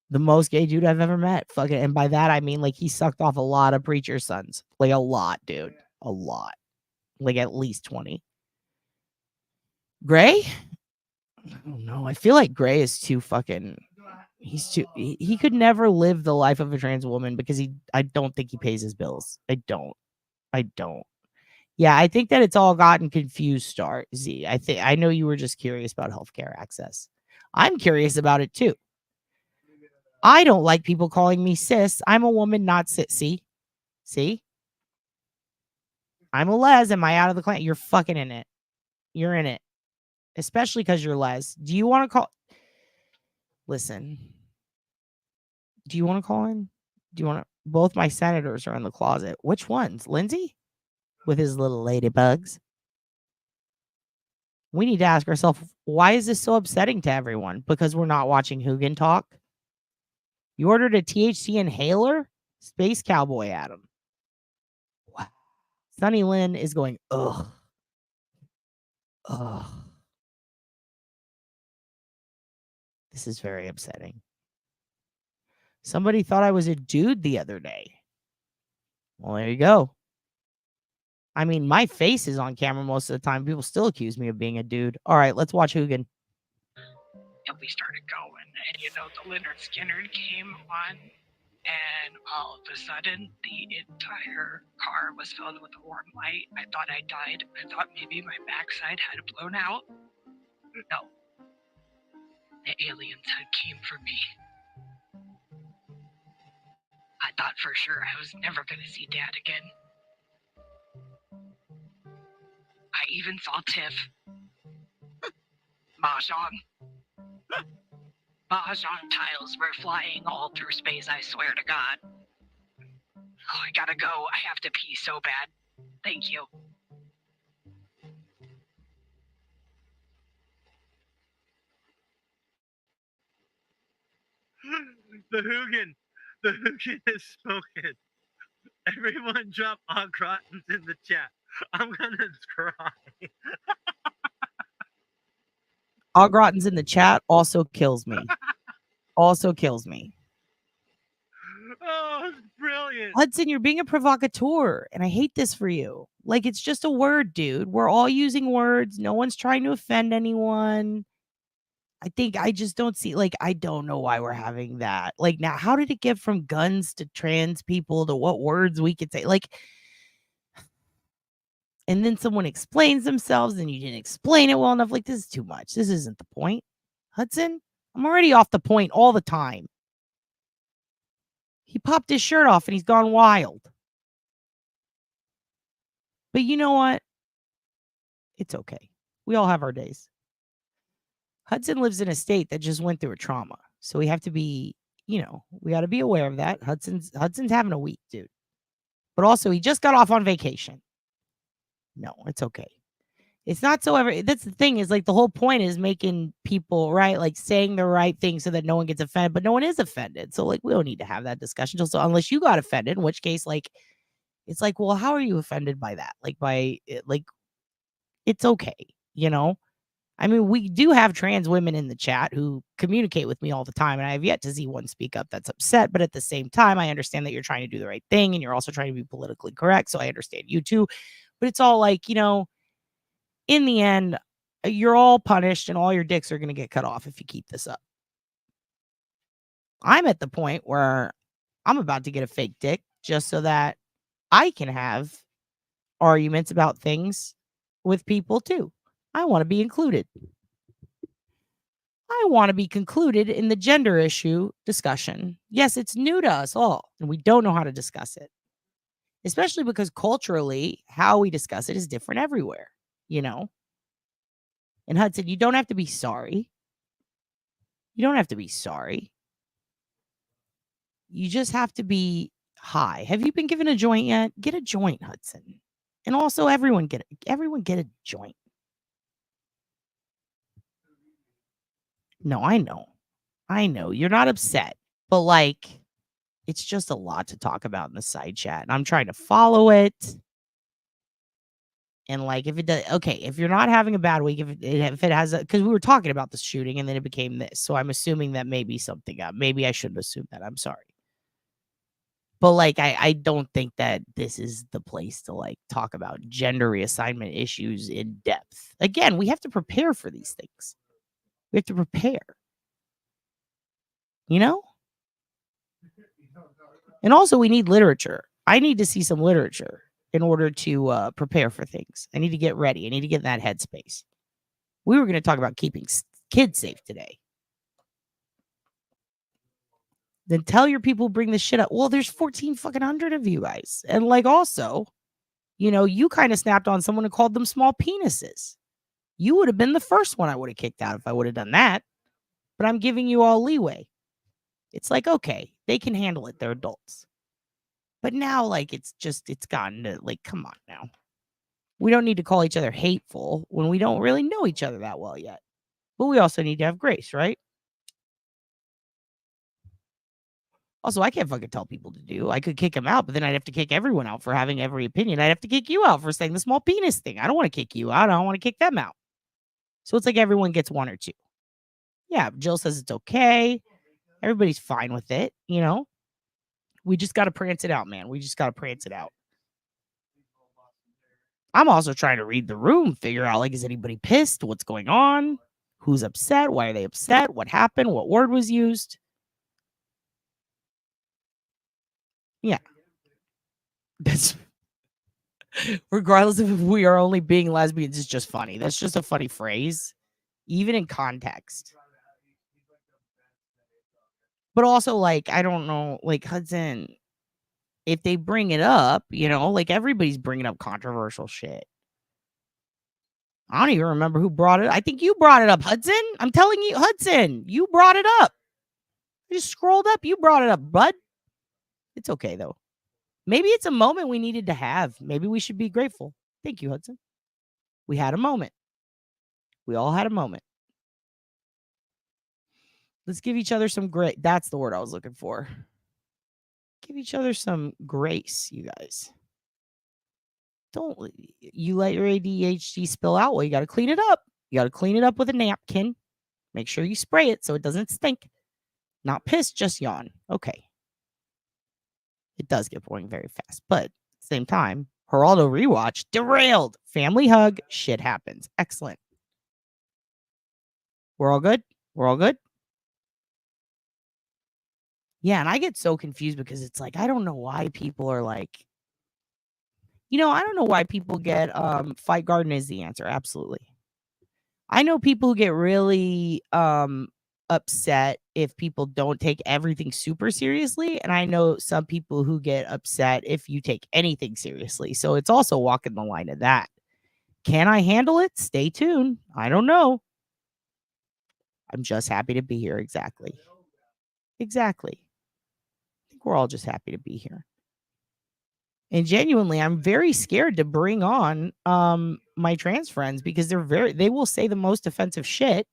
[SPEAKER 1] the most gay dude I've ever met. Fucking, and by that I mean like he sucked off a lot of preacher's sons. Like a lot, dude. A lot. Like at least 20. Gray? I don't know. I feel like Gray is too fucking... he could never live the life of a trans woman because I don't think he pays his bills. I don't. Yeah, I think that it's all gotten confused, Star Z. I know you were just curious about healthcare access. I'm curious about it too. I don't like people calling me cis. I'm a woman, not cis. See? I'm a les. Am I out of the clan? You're fucking in it. You're in it. Especially because you're les. Do you want to call... Listen. Do you want to call in? Do you want to... Both my senators are in the closet. Which ones? Lindsay? With his little ladybugs. We need to ask ourselves, why is this so upsetting to everyone? Because we're not watching HOOGAN talk? You ordered a THC inhaler? Space Cowboy Adam. Wow. Sunny Lynn is going, ugh. Ugh. This is very upsetting. Somebody thought I was a dude the other day. Well, there you go. I mean, my face is on camera most of the time. People still accuse me of being a dude. All right, let's watch HOOGAN.
[SPEAKER 3] And we started going, and the Leonard Skinner came on, and all of a sudden, the entire car was filled with a warm light. I thought I died. I thought maybe my backside had blown out. No. The aliens had came for me. I thought for sure I was never going to see Dad again. I even saw Tiff. Mahjong. Mahjong tiles were flying all through space, I swear to God. Oh, I gotta go. I have to pee so bad. Thank you.
[SPEAKER 4] The Hoogan has spoken. Everyone drop au gratins in the chat. I'm gonna cry.
[SPEAKER 1] Au gratins in the chat also kills me. Also kills me.
[SPEAKER 4] Oh, it's brilliant.
[SPEAKER 1] Hudson, you're being a provocateur, and I hate this for you. Like, it's just a word, dude. We're all using words. No one's trying to offend anyone. I just don't see, like, I don't know why we're having that. Like, now, how did it get from guns to trans people to what words we could say? Like, and then someone explains themselves and you didn't explain it well enough. Like, this is too much. This isn't the point. Hudson, I'm already off the point all the time. He popped his shirt off and he's gone wild. But you know what? It's okay. We all have our days. Hudson lives in a state that just went through a trauma. So we have to be, we got to be aware of that. Hudson's having a week, dude. But also, he just got off on vacation. No, it's okay. It's not so ever. That's the thing, is like the whole point is making people, right, like saying the right thing so that no one gets offended, but no one is offended. So like we don't need to have that discussion. So unless you got offended, in which case, like, it's like, well, how are you offended by that? Like it's okay, I mean, we do have trans women in the chat who communicate with me all the time, and I have yet to see one speak up that's upset. But at the same time, I understand that you're trying to do the right thing, and you're also trying to be politically correct. So I understand you too. But it's all like, in the end, you're all punished and all your dicks are going to get cut off if you keep this up. I'm at the point where I'm about to get a fake dick just so that I can have arguments about things with people too. I want to be included. I want to be concluded in the gender issue discussion. Yes, it's new to us all, and we don't know how to discuss it, especially because culturally, how we discuss it is different everywhere, And Hudson, you don't have to be sorry. You don't have to be sorry. You just have to be high. Have you been given a joint yet? Get a joint, Hudson. And also, everyone get a joint. No, I know. You're not upset, but like, it's just a lot to talk about in the side chat, and I'm trying to follow it. And like, if it does, okay, if you're not having a bad week, if it has, because we were talking about the shooting and then it became this, so I'm assuming that maybe something up. Maybe I shouldn't assume that. I'm sorry, but like, I don't think that this is the place to like talk about gender reassignment issues in depth. Again, we have to prepare for these things. We have to prepare, And also, we need literature. I need to see some literature in order to prepare for things. I need to get ready. I need to get in that headspace. We were going to talk about keeping kids safe today. Then tell your people bring this shit up. Well, there's 1,400 of you guys. And like, also, you kind of snapped on someone and called them small penises. You would have been the first one I would have kicked out if I would have done that. But I'm giving you all leeway. It's like, okay, they can handle it. They're adults. But now, like, it's gotten to, like, come on now. We don't need to call each other hateful when we don't really know each other that well yet. But we also need to have grace, right? Also, I can't fucking tell people to do. I could kick them out, but then I'd have to kick everyone out for having every opinion. I'd have to kick you out for saying the small penis thing. I don't want to kick you out. I don't want to kick them out. So it's like everyone gets one or two. Yeah, Jill says it's okay. Everybody's fine with it, We just got to prance it out, man. We just got to prance it out. I'm also trying to read the room, figure out, like, is anybody pissed? What's going on? Who's upset? Why are they upset? What happened? What word was used? Yeah. That's regardless of if we are only being lesbians, it's just funny. That's just a funny phrase, even in context. But also, like, I don't know, like, Hudson, if they bring it up, like, everybody's bringing up controversial shit. I don't even remember who brought it. I think you brought it up, Hudson. I'm telling you, Hudson, you brought it up. I just scrolled up. You brought it up, bud. It's okay, though. Maybe it's a moment we needed to have. Maybe we should be grateful. Thank you, Hudson. We had a moment. We all had a moment. Let's give each other some grace. That's the word I was looking for. Give each other some grace, you guys. Don't you let your ADHD spill out? Well, you got to clean it up. You got to clean it up with a napkin. Make sure you spray it so it doesn't stink. Not piss, just yawn. Okay. It does get boring very fast, but at the same time, Geraldo rewatch derailed. Family hug. Shit happens. Excellent. We're all good? We're all good? Yeah, and I get so confused because it's like, I don't know why people are like, I don't know why people get Fight Garden is the answer. Absolutely. I know people who get really upset if people don't take everything super seriously, and I know some people who get upset if you take anything seriously. So it's also walking the line of that. Can I handle it? Stay tuned. I don't know. I'm just happy to be here. Exactly. I think we're all just happy to be here. And genuinely, I'm very scared to bring on my trans friends because they will say the most offensive shit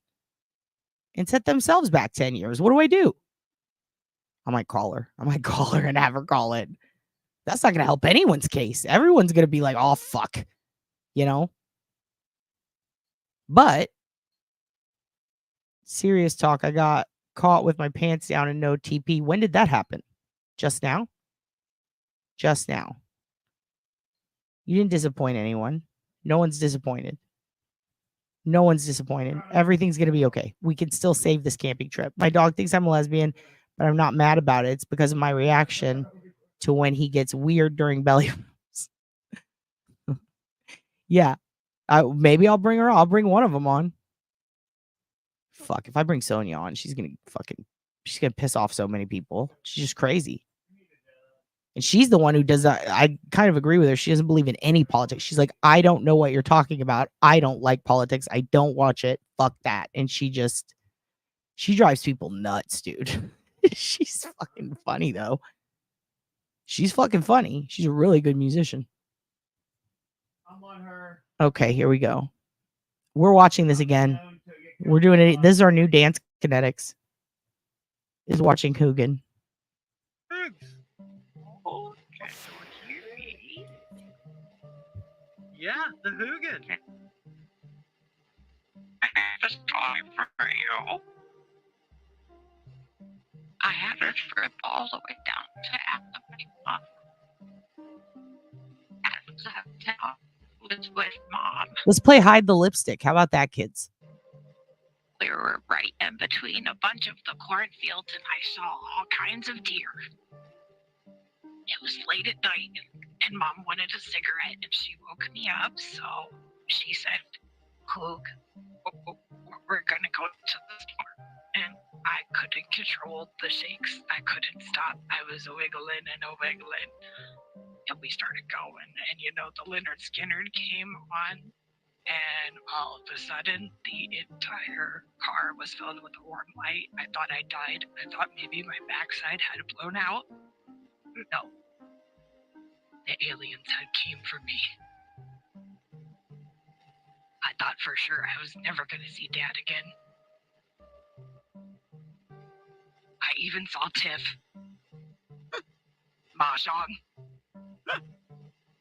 [SPEAKER 1] and set themselves back 10 years. What do I do? I might call her and have her call it. That's not going to help anyone's case. Everyone's going to be like, oh, fuck, But serious talk, I got caught with my pants down and no TP. When did that happen? Just now? Just now. You didn't disappoint anyone. No one's disappointed. Everything's going to be okay. We can still save this camping trip. My dog thinks I'm a lesbian, but I'm not mad about it. It's because of my reaction to when he gets weird during belly rubs. Yeah. Maybe I'll bring her on. I'll bring one of them on. Fuck, if I bring Sonia on, she's going to piss off so many people. She's just crazy. And she's the one who does that. I kind of agree with her. She doesn't believe in any politics. She's like, I don't know what you're talking about. I don't like politics. I don't watch it. Fuck that. And she drives people nuts, dude. She's fucking funny, though. She's fucking funny. She's a really good musician. I'm on her. Okay, here we go. We're watching this again. We're doing it. This is our new dance kinetics. Is watching Hoogan.
[SPEAKER 4] Yeah, the Hoogan.
[SPEAKER 3] It's time for you. I had a trip all the way down to Alabama. Was with Mom.
[SPEAKER 1] Let's play hide the lipstick. How about that, kids?
[SPEAKER 3] We were right in between a bunch of the cornfields, and I saw all kinds of deer. It was late at night, and Mom wanted a cigarette, and she woke me up, so she said, Hoog, we're gonna go to the store. And I couldn't control the shakes. I couldn't stop. I was wiggling and wiggling. And we started going, and the Leonard Skinner came on, and all of a sudden, the entire car was filled with a warm light. I thought I died. I thought maybe my backside had blown out. No. The aliens had came for me. I thought for sure I was never going to see Dad again. I even saw Tiff. Mahjong.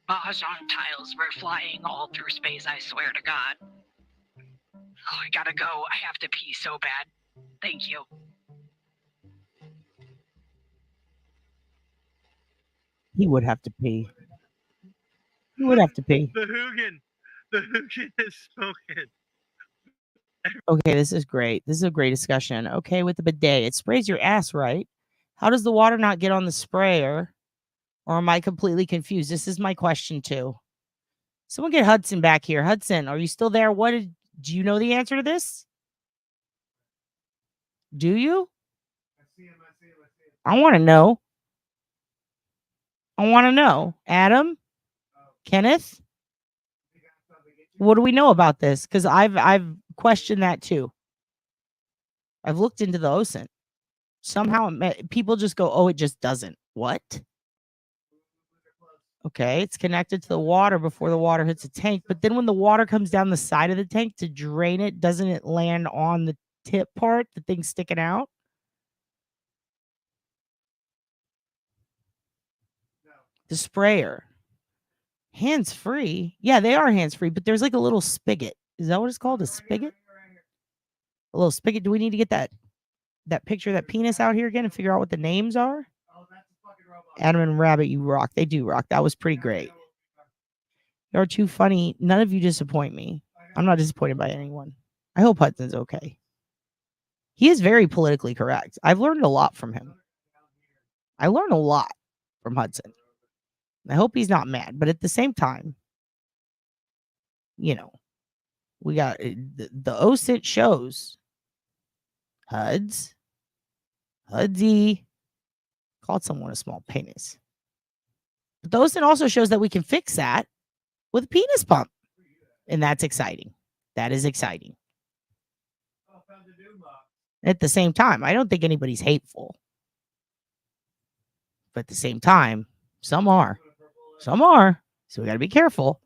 [SPEAKER 3] Mahjong tiles were flying all through space, I swear to God. Oh, I gotta go. I have to pee so bad. Thank you.
[SPEAKER 1] He would have to pee. He would have to pee.
[SPEAKER 4] The Hoogan. The Hoogan is spoken.
[SPEAKER 1] Okay, this is great. This is a great discussion. Okay, with the bidet, it sprays your ass, right? How does the water not get on the sprayer? Or am I completely confused? This is my question, too. Someone get Hudson back here. Hudson, are you still there? Do you know the answer to this? Do you? I want to know. Adam? Kenneth? What do we know about this? Because I've questioned that, too. I've looked into the OSINT. Somehow people just go, oh, it just doesn't. What? Okay, it's connected to the water before the water hits the tank. But then when the water comes down the side of the tank to drain it, doesn't it land on the tip part, the thing sticking out? The sprayer. Hands-free? Yeah, they are hands-free, but there's like a little spigot. Is that what it's called? A spigot? A little spigot. Do we need to get that picture of that penis out here again and figure out what the names are? Adam and Rabbit, you rock. They do rock. That was pretty great. You're too funny. None of you disappoint me. I'm not disappointed by anyone. I hope Hudson's okay. He is very politically correct. I've learned a lot from him. I learned a lot from Hudson. I hope he's not mad, but at the same time, you know, we got the OSINT shows. Hudsy called someone a small penis. But the OSINT also shows that we can fix that with a penis pump. And that's exciting. That is exciting. At the same time, I don't think anybody's hateful. But at the same time, some are. Some are. So we got to be careful.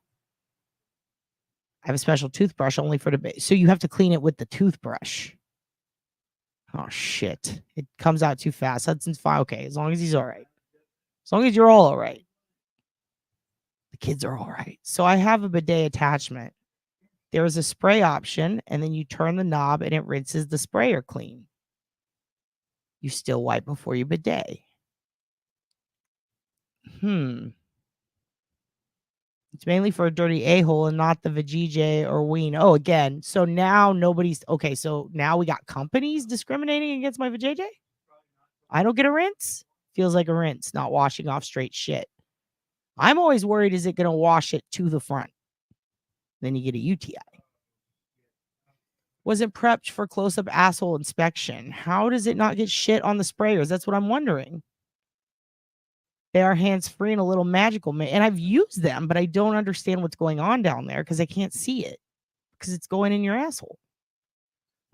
[SPEAKER 1] I have a special toothbrush only for the... So you have to clean it with the toothbrush. Oh, shit. It comes out too fast. Hudson's fine. Okay, as long as he's all right. As long as you're all right. The kids are all right. So I have a bidet attachment. There is a spray option, and then you turn the knob, and it rinses the sprayer clean. You still wipe before you bidet. It's mainly for a dirty a-hole and not the vajayjay or ween. Oh, again. So now nobody's... Okay, so now we got companies discriminating against my vajayjay? I don't get a rinse? Feels like a rinse, not washing off straight shit. I'm always worried, is it going to wash it to the front? Then you get a UTI. Wasn't prepped for close-up asshole inspection. How does it not get shit on the sprayers? That's what I'm wondering. They are hands-free and a little magical. And I've used them, but I don't understand what's going on down there because I can't see it. Because it's going in your asshole.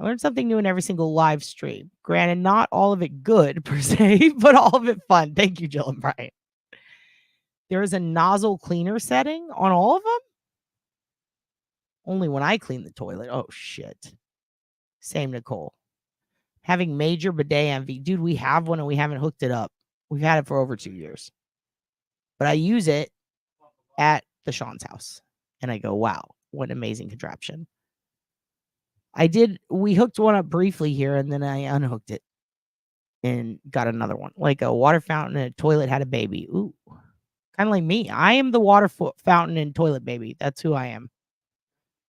[SPEAKER 1] I learned something new in every single live stream. Granted, not all of it good, per se, but all of it fun. Thank you, Jill and Brian. There is a nozzle cleaner setting on all of them? Only when I clean the toilet. Oh, shit. Same, Nicole. Having major bidet envy. Dude, we have one and we haven't hooked it up. We've had it for over 2 years. But I use it at the Sean's house. And I go, wow, what an amazing contraption. We hooked one up briefly here and then I unhooked it. And got another one. Like a water fountain and a toilet had a baby. Ooh. Kind of like me. I am the water fountain and toilet baby. That's who I am.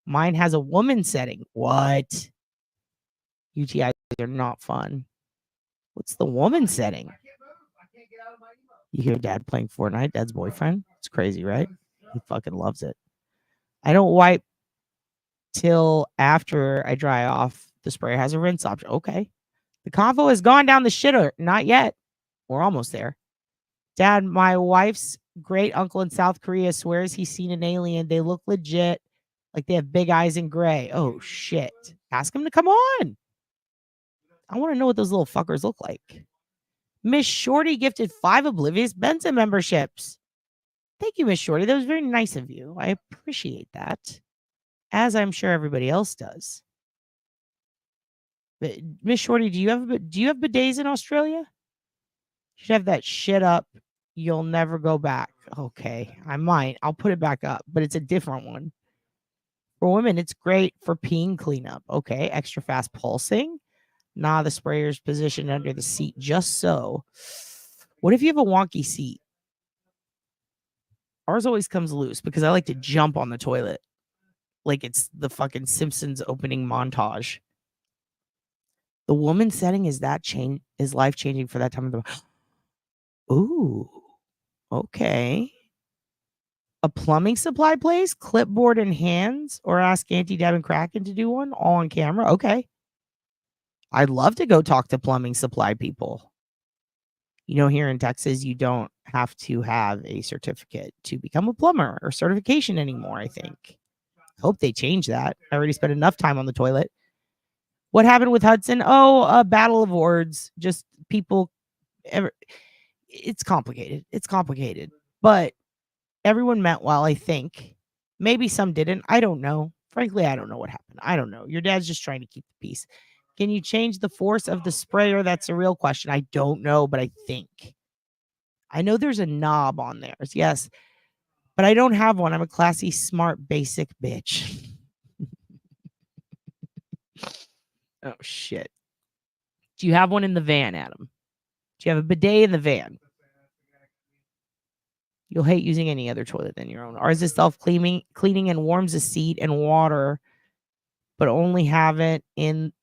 [SPEAKER 1] Mine has a woman setting. What? UTIs are not fun. What's the woman setting? You hear dad playing Fortnite, dad's boyfriend? It's crazy, right? He fucking loves it. I don't wipe till after I dry off. The sprayer has a rinse option. Okay. The convo has gone down the shitter. Not yet. We're almost there. Dad, my wife's great uncle in South Korea swears he's seen an alien. They look legit. Like they have big eyes and gray. Oh, shit. Ask him to come on. I want to know what those little fuckers look like. Miss Shorty gifted 5 Oblivious Benson memberships. Thank you, Miss Shorty. That was very nice of you. I appreciate that. As I'm sure everybody else does. But Miss Shorty, do you have bidets in Australia? You should have that shit up. You'll never go back. Okay, I might. I'll put it back up, but it's a different one. For women, it's great for peeing cleanup. Okay, extra fast pulsing. Nah, the sprayer's positioned under the seat just so. What if you have a wonky seat? Ours always comes loose because I like to jump on the toilet. Like it's the fucking Simpsons opening montage. The woman setting is life changing for that time of the. Ooh, okay. A plumbing supply place, clipboard in hands, or ask Auntie Deb and Kraken to do one all on camera. Okay. I'd love to go talk to plumbing supply people. You know, here in Texas, you don't have to have a certificate to become a plumber or certification anymore, I think. I hope they change that. I already spent enough time on the toilet. What happened with Hudson? Oh, a battle of words. Just people. It's complicated. It's complicated. But everyone meant well, I think. Maybe some didn't. I don't know. Frankly, I don't know what happened. I don't know. Your dad's just trying to keep the peace. Can you change the force of the sprayer? That's a real question. I don't know, but I think. I know there's a knob on there. Yes. But I don't have one. I'm a classy, smart, basic bitch. Oh, shit. Do you have one in the van, Adam? Do you have a bidet in the van? You'll hate using any other toilet than your own. Ours is self-cleaning and warms the seat and water, but only have it in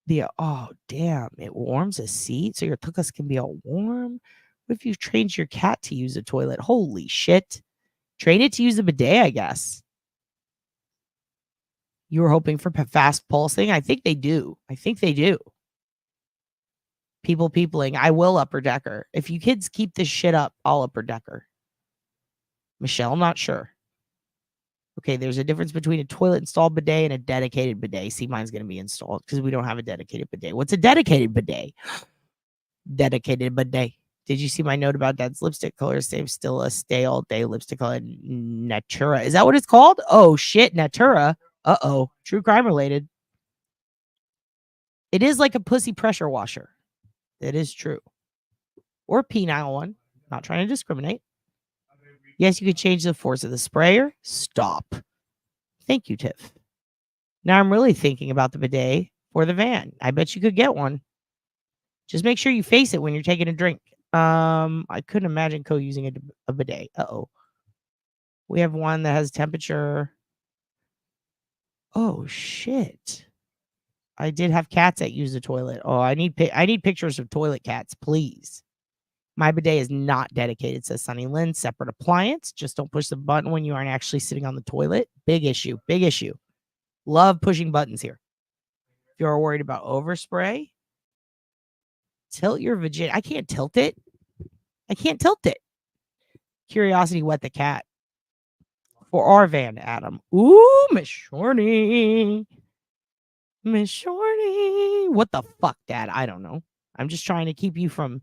[SPEAKER 1] the... Oh, damn. It warms a seat, so your tuchus can be all warm? What if you trained your cat to use a toilet? Holy shit. Train it to use a bidet, I guess. You were hoping for fast pulsing? I think they do. I think they do. Peopling. I will upper decker. If you kids keep this shit up, I'll upper decker. Michelle, I'm not sure. Okay, there's a difference between a toilet installed bidet and a dedicated bidet. See, mine's going to be installed because we don't have a dedicated bidet. What's a dedicated bidet? Dedicated bidet. Did you see my note about Dad's lipstick color? Save still a stay all day lipstick color. Natura. Is that what it's called? Oh, shit. Natura. Uh-oh. True crime related. It is like a pussy pressure washer. That is true. Or a penile one. Not trying to discriminate. Yes, you could change the force of the sprayer. Stop. Thank you, Tiff. Now I'm really thinking about the bidet for the van. I bet you could get one. Just make sure you face it when you're taking a drink. I couldn't imagine Co using a bidet. Uh-oh. We have one that has temperature. Oh, shit. I did have cats that use the toilet. Oh, I need pictures of toilet cats, please. My bidet is not dedicated, says Sunny Lynn. Separate appliance. Just don't push the button when you aren't actually sitting on the toilet. Big issue. Big issue. Love pushing buttons here. If you're worried about overspray, tilt your vagina. I can't tilt it. I can't tilt it. Curiosity wet the cat. For our van, Adam. Ooh, Miss Shorty. Miss Shorty. What the fuck, Dad? I don't know. I'm just trying to keep you from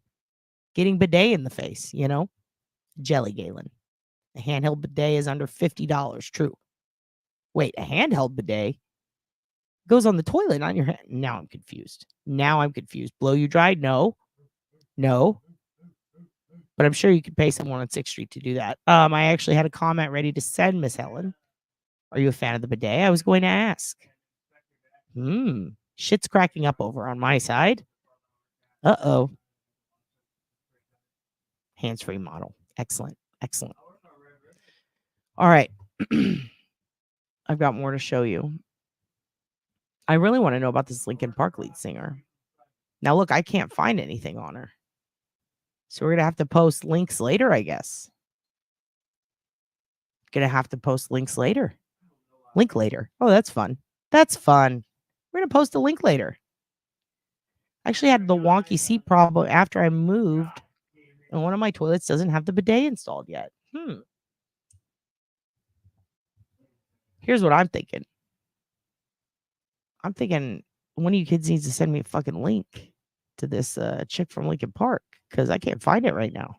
[SPEAKER 1] getting bidet in the face, you know? Jelly Galen. A handheld bidet is under $50. True. Wait, a handheld bidet goes on the toilet, not in your hand. Now I'm confused. Blow you dry? No. No. But I'm sure you could pay someone on 6th Street to do that. I actually had a comment ready to send Miss Helen. Are you a fan of the bidet? I was going to ask. Shit's cracking up over on my side. Uh-oh. Hands-free model. Excellent. Excellent. All right. I've got more to show you. I really want to know about this Linkin Park lead singer. Now, look, I can't find anything on her. So we're going to have to post links later, I guess. Going to have to post links later. Link later. Oh, that's fun. That's fun. We're going to post a link later. I actually had the wonky seat problem after I moved. And one of my toilets doesn't have the bidet installed yet. Here's what I'm thinking. I'm thinking one of you kids needs to send me a fucking link to this chick from Linkin Park because I can't find it right now.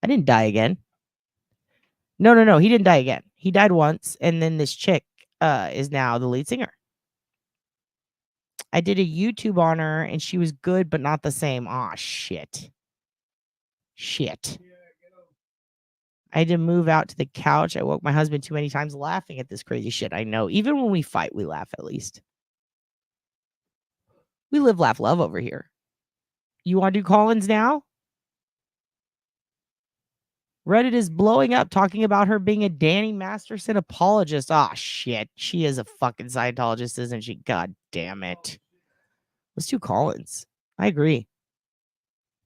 [SPEAKER 1] I didn't die again. No. He didn't die again. He died once, and then this chick is now the lead singer. I did a YouTube on her, and she was good, but not the same. Aw, shit. I had to move out to the couch. I woke my husband too many times laughing at this crazy shit. I know. Even when we fight, we laugh at least. We live, laugh, love over here. You want to do call-ins now? Reddit is blowing up talking about her being a Danny Masterson apologist. Ah, shit. She is a fucking Scientologist, isn't she? God damn it. Let's do call-ins. I agree.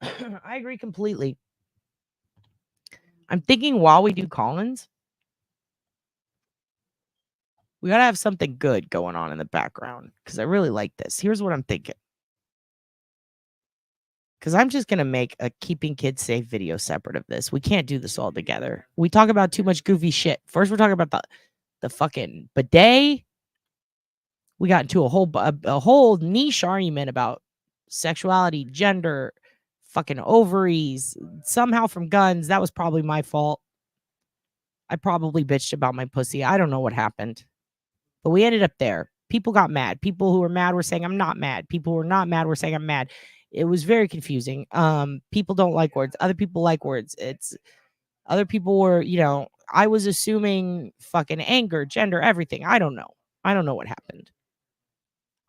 [SPEAKER 1] I agree completely. I'm thinking while we do call-ins, we got to have something good going on in the background because I really like this. Here's what I'm thinking. Because I'm just going to make a keeping kids safe video separate of this. We can't do this all together. We talk about too much goofy shit. First, we're talking about the fucking bidet. We got into a whole niche argument about sexuality, gender, fucking ovaries, somehow from guns. That was probably my fault. I probably bitched about my pussy. I don't know what happened. But we ended up there. People got mad. People who were mad were saying I'm not mad. People who were not mad were saying I'm mad. It was very confusing. People don't like words. Other people like words. It's other people were, I was assuming fucking anger, gender, everything. I don't know. I don't know what happened.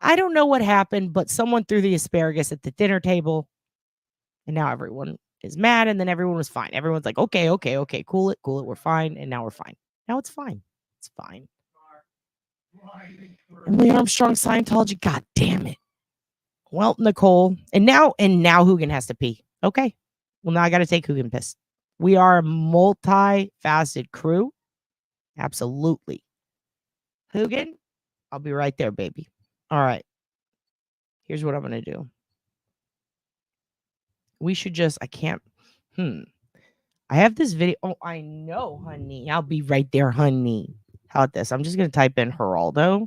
[SPEAKER 1] I don't know what happened, but someone threw the asparagus at the dinner table, and now everyone is mad, and then everyone was fine. Everyone's like, okay, cool it, we're fine, and now we're fine. Now it's fine. It's fine. And Lee Armstrong Scientology, god damn it. Well, Nicole, and now Hoogan has to pee. Okay. Well, now I got to take Hoogan piss. We are a multi-faceted crew. Absolutely. Hoogan, I'll be right there, baby. All right. Here's what I'm going to do. We should just, I can't, I have this video. Oh, I know, honey. I'll be right there, honey. How about this? I'm just going to type in Geraldo.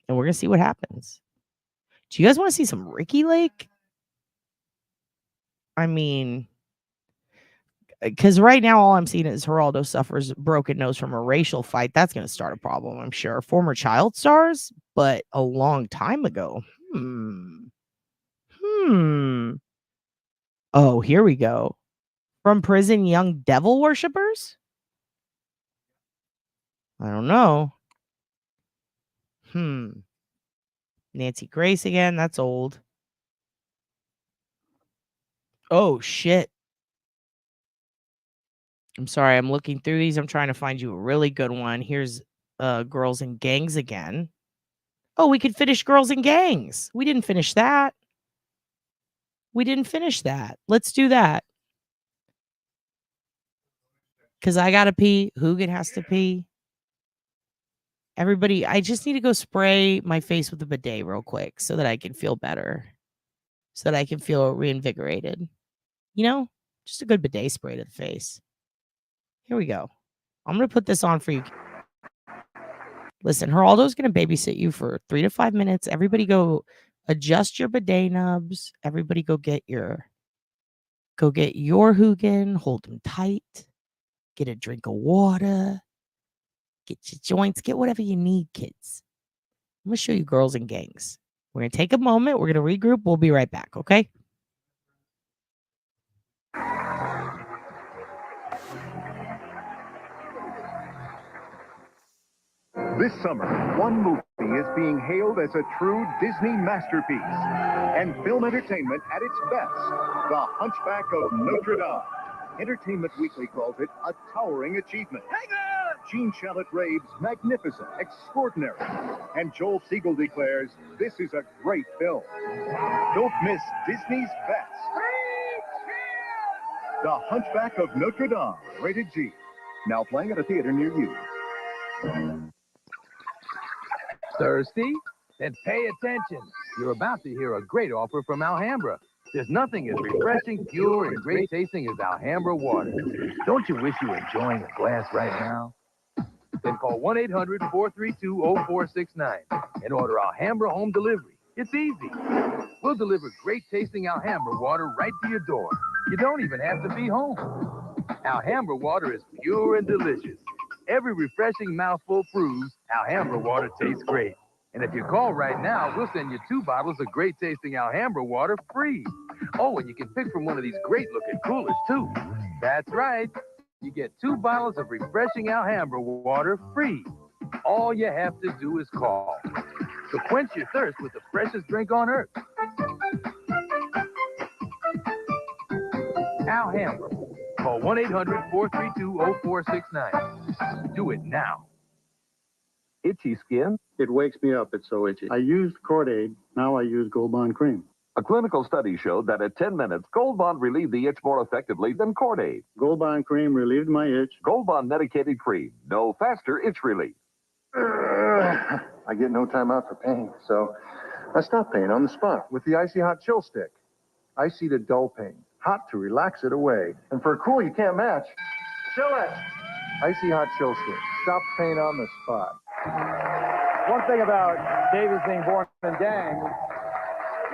[SPEAKER 1] And we're going to see what happens. Do you guys want to see some Ricky Lake? I mean, because right now all I'm seeing is Geraldo suffers broken nose from a racial fight. That's going to start a problem, I'm sure. Former child stars, but a long time ago. Oh, here we go. From prison, young devil worshippers? I don't know. Nancy Grace again. That's old. Oh, shit. I'm sorry. I'm looking through these. I'm trying to find you a really good one. Here's Girls and Gangs again. Oh, we could finish Girls and Gangs. We didn't finish that. Let's do that. Because I got to pee. Hoogan has to pee. Everybody, I just need to go spray my face with a bidet real quick so that I can feel better. So that I can feel reinvigorated. Just a good bidet spray to the face. Here we go. I'm going to put this on for you. Listen, Geraldo's going to babysit you for 3 to 5 minutes. Everybody go adjust your bidet nubs. Everybody go get your Hoogan. Hold them tight. Get a drink of water. Get your joints. Get whatever you need, kids. I'm going to show you Girls and Gangs. We're going to take a moment. We're going to regroup. We'll be right back, okay?
[SPEAKER 5] This summer, one movie is being hailed as a true Disney masterpiece and film entertainment at its best. The Hunchback of Notre Dame. Entertainment Weekly calls it a towering achievement. Gene Shalit raves magnificent, extraordinary. And Joel Siegel declares this is a great film. Don't miss Disney's best. The Hunchback of Notre Dame, rated G. Now playing at a theater near you.
[SPEAKER 6] Thirsty? Then pay attention. You're about to hear a great offer from Alhambra. There's nothing as refreshing, pure, and great tasting as Alhambra water. Don't you wish you were enjoying a glass right now? Then call 1-800-432-0469 and order Alhambra home delivery. It's easy. We'll deliver great tasting Alhambra water right to your door. You don't even have to be home. Alhambra water is pure and delicious. Every refreshing mouthful proves Alhambra water tastes great. And if you call right now, we'll send you 2 bottles of great-tasting Alhambra water free. Oh, and you can pick from one of these great-looking coolers, too. That's right. You get 2 bottles of refreshing Alhambra water free. All you have to do is call. So quench your thirst with the freshest drink on earth. Alhambra. Call 1-800-432-0469. Do it now.
[SPEAKER 7] Itchy skin?
[SPEAKER 8] It wakes me up. It's so itchy. I used Cordaid. Now I use Gold Bond Cream.
[SPEAKER 7] A clinical study showed that at 10 minutes, Gold Bond relieved the itch more effectively than Cordaid.
[SPEAKER 8] Gold Bond Cream relieved my itch.
[SPEAKER 7] Gold Bond medicated cream. No faster itch relief.
[SPEAKER 8] I get no time out for pain, so I stop pain on the spot with the Icy Hot Chill Stick. Icy to dull pain. Hot to relax it away. And for a cool you can't match, chill it. Icy Hot Chill Stick. Stop pain on the spot.
[SPEAKER 9] One thing about babies being born in gangs,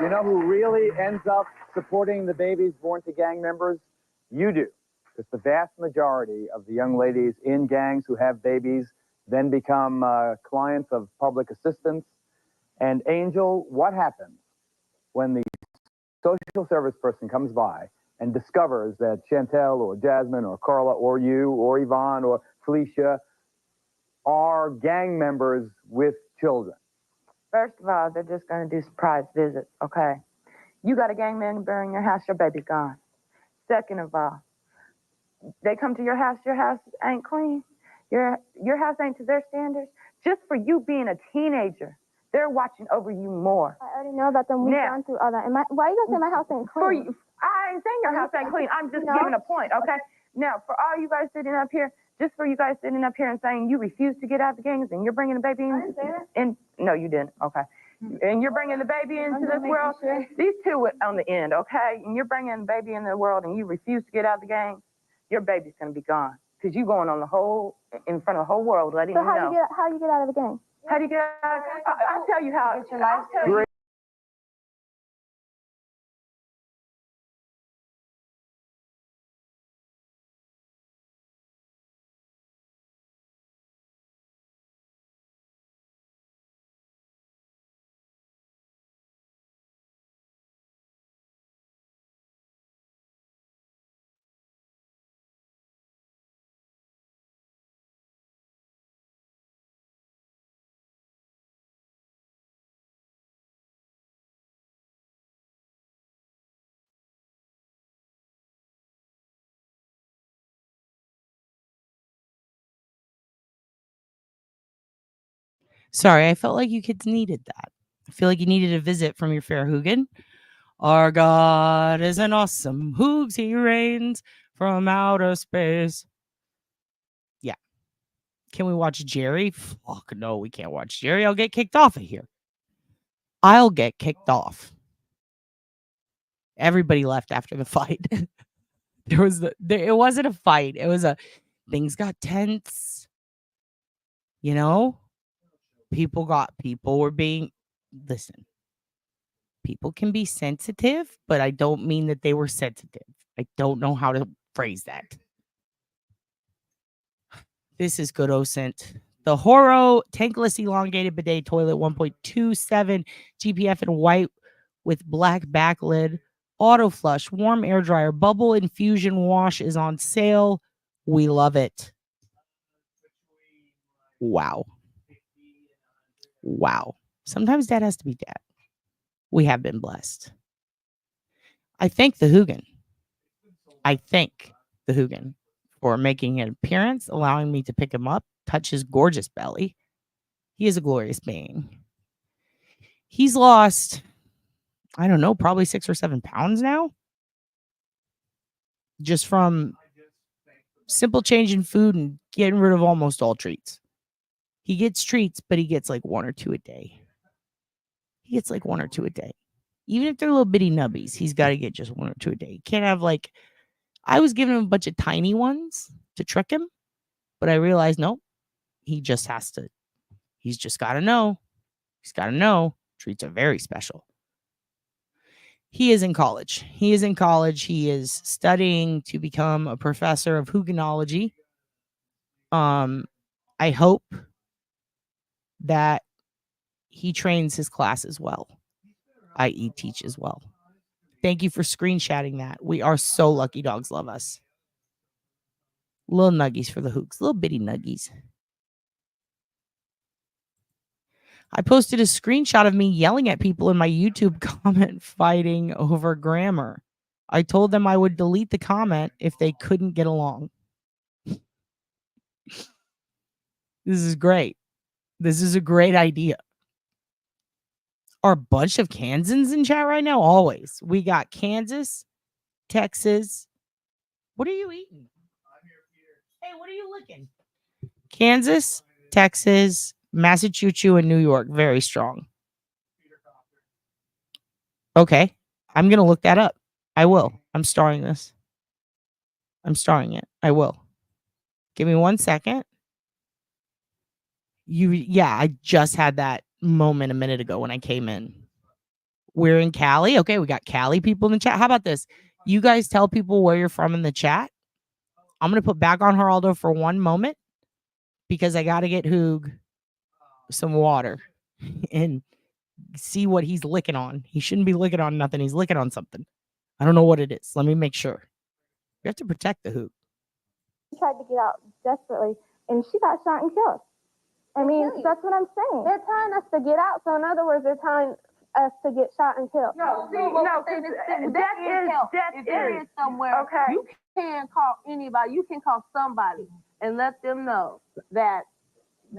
[SPEAKER 9] you know who really ends up supporting the babies born to gang members? You do. Because the vast majority of the young ladies in gangs who have babies then become clients of public assistance. And Angel, what happens when the social service person comes by and discovers that Chantel or Jasmine or Carla or you or Yvonne or Felicia are gang members with children?
[SPEAKER 10] First of all, they're just going to do surprise visits, okay? You got a gang member in your house, your baby's gone. Second of all, they come to your house ain't clean. Your house ain't to their standards. Just for you being a teenager, they're watching over you more.
[SPEAKER 11] I already know about them. We've gone through all that. Why are you going to say my house ain't clean?
[SPEAKER 10] I ain't saying your house ain't clean. I'm just giving a point, okay? Now, for all you guys sitting up here, just for you guys sitting up here and saying you refuse to get out of the gangs and you're bringing the baby in. No, you didn't. Okay. And you're bringing the baby into this world. Sure. These two on the end, okay? And you're bringing the baby into the world and you refuse to get out of the gang. Your baby's going to be gone because you're going on in front of the whole world letting them know.
[SPEAKER 11] So how do you get out of the gang?
[SPEAKER 10] How do you get out? I'll tell you how. I'll tell you.
[SPEAKER 1] Sorry, I felt like you kids needed that. I feel like you needed a visit from your fair Hoogan. Our God is an awesome Hoogs. He reigns from outer space. Yeah. Can we watch Jerry? Fuck no, we can't watch Jerry. I'll get kicked off of here. I'll get kicked off. Everybody left after the fight. It wasn't a fight. It was things got tense. You know? People were being, listen, people can be sensitive, but I don't mean that they were sensitive. I don't know how to phrase that. This is good OSINT. The Horo tankless elongated bidet toilet 1.27 GPF in white with black backlid. Auto flush, warm air dryer, bubble infusion wash is on sale. We love it. Wow. Wow. Sometimes dad has to be dad. We have been blessed. I thank the Hoogan. For making an appearance, allowing me to pick him up, touch his gorgeous belly. He is a glorious being. He's lost, I don't know, probably 6 or 7 pounds now. Just from simple change in food and getting rid of almost all treats. He gets treats, but he gets like 1 or 2 a day. Even if they're little bitty nubbies, he's got to get just 1 or 2 a day. He can't have I was giving him a bunch of tiny ones to trick him, but I realized, nope, he's just got to know. He's got to know treats are very special. He is in college. He is studying to become a professor of hooganology. I hope that he trains his class as well, i.e. teach as well. Thank you for screenshotting that. We are so lucky dogs love us. Little nuggies for the hooks. Little bitty nuggies. I posted a screenshot of me yelling at people in my YouTube comment fighting over grammar. I told them I would delete the comment if they couldn't get along. This is great. This is a great idea. Are a bunch of Kansans in chat right now? Always. We got Kansas, Texas. What are you eating? Hey, what are you licking? Kansas, Texas, Massachusetts, and New York. Very strong. Okay. I'm going to look that up. I will. I'm starring this. I'm starring it. I will. Give me 1 second. Yeah, I just had that moment a minute ago when I came in. We're in Cali. Okay, we got Cali people in the chat. How about this? You guys tell people where you're from in the chat. I'm going to put back on Geraldo for one moment because I got to get Hoog some water and see what he's licking on. He shouldn't be licking on nothing. He's licking on something. I don't know what it is. Let me make sure. We have to protect the Hoog.
[SPEAKER 11] She tried to get out desperately, and she got shot and killed. I mean, that's what I'm saying. They're telling us to get out, so in other words, they're telling us to get shot and killed.
[SPEAKER 10] No, death is somewhere. Okay. You can call anybody. You can call somebody and let them know that.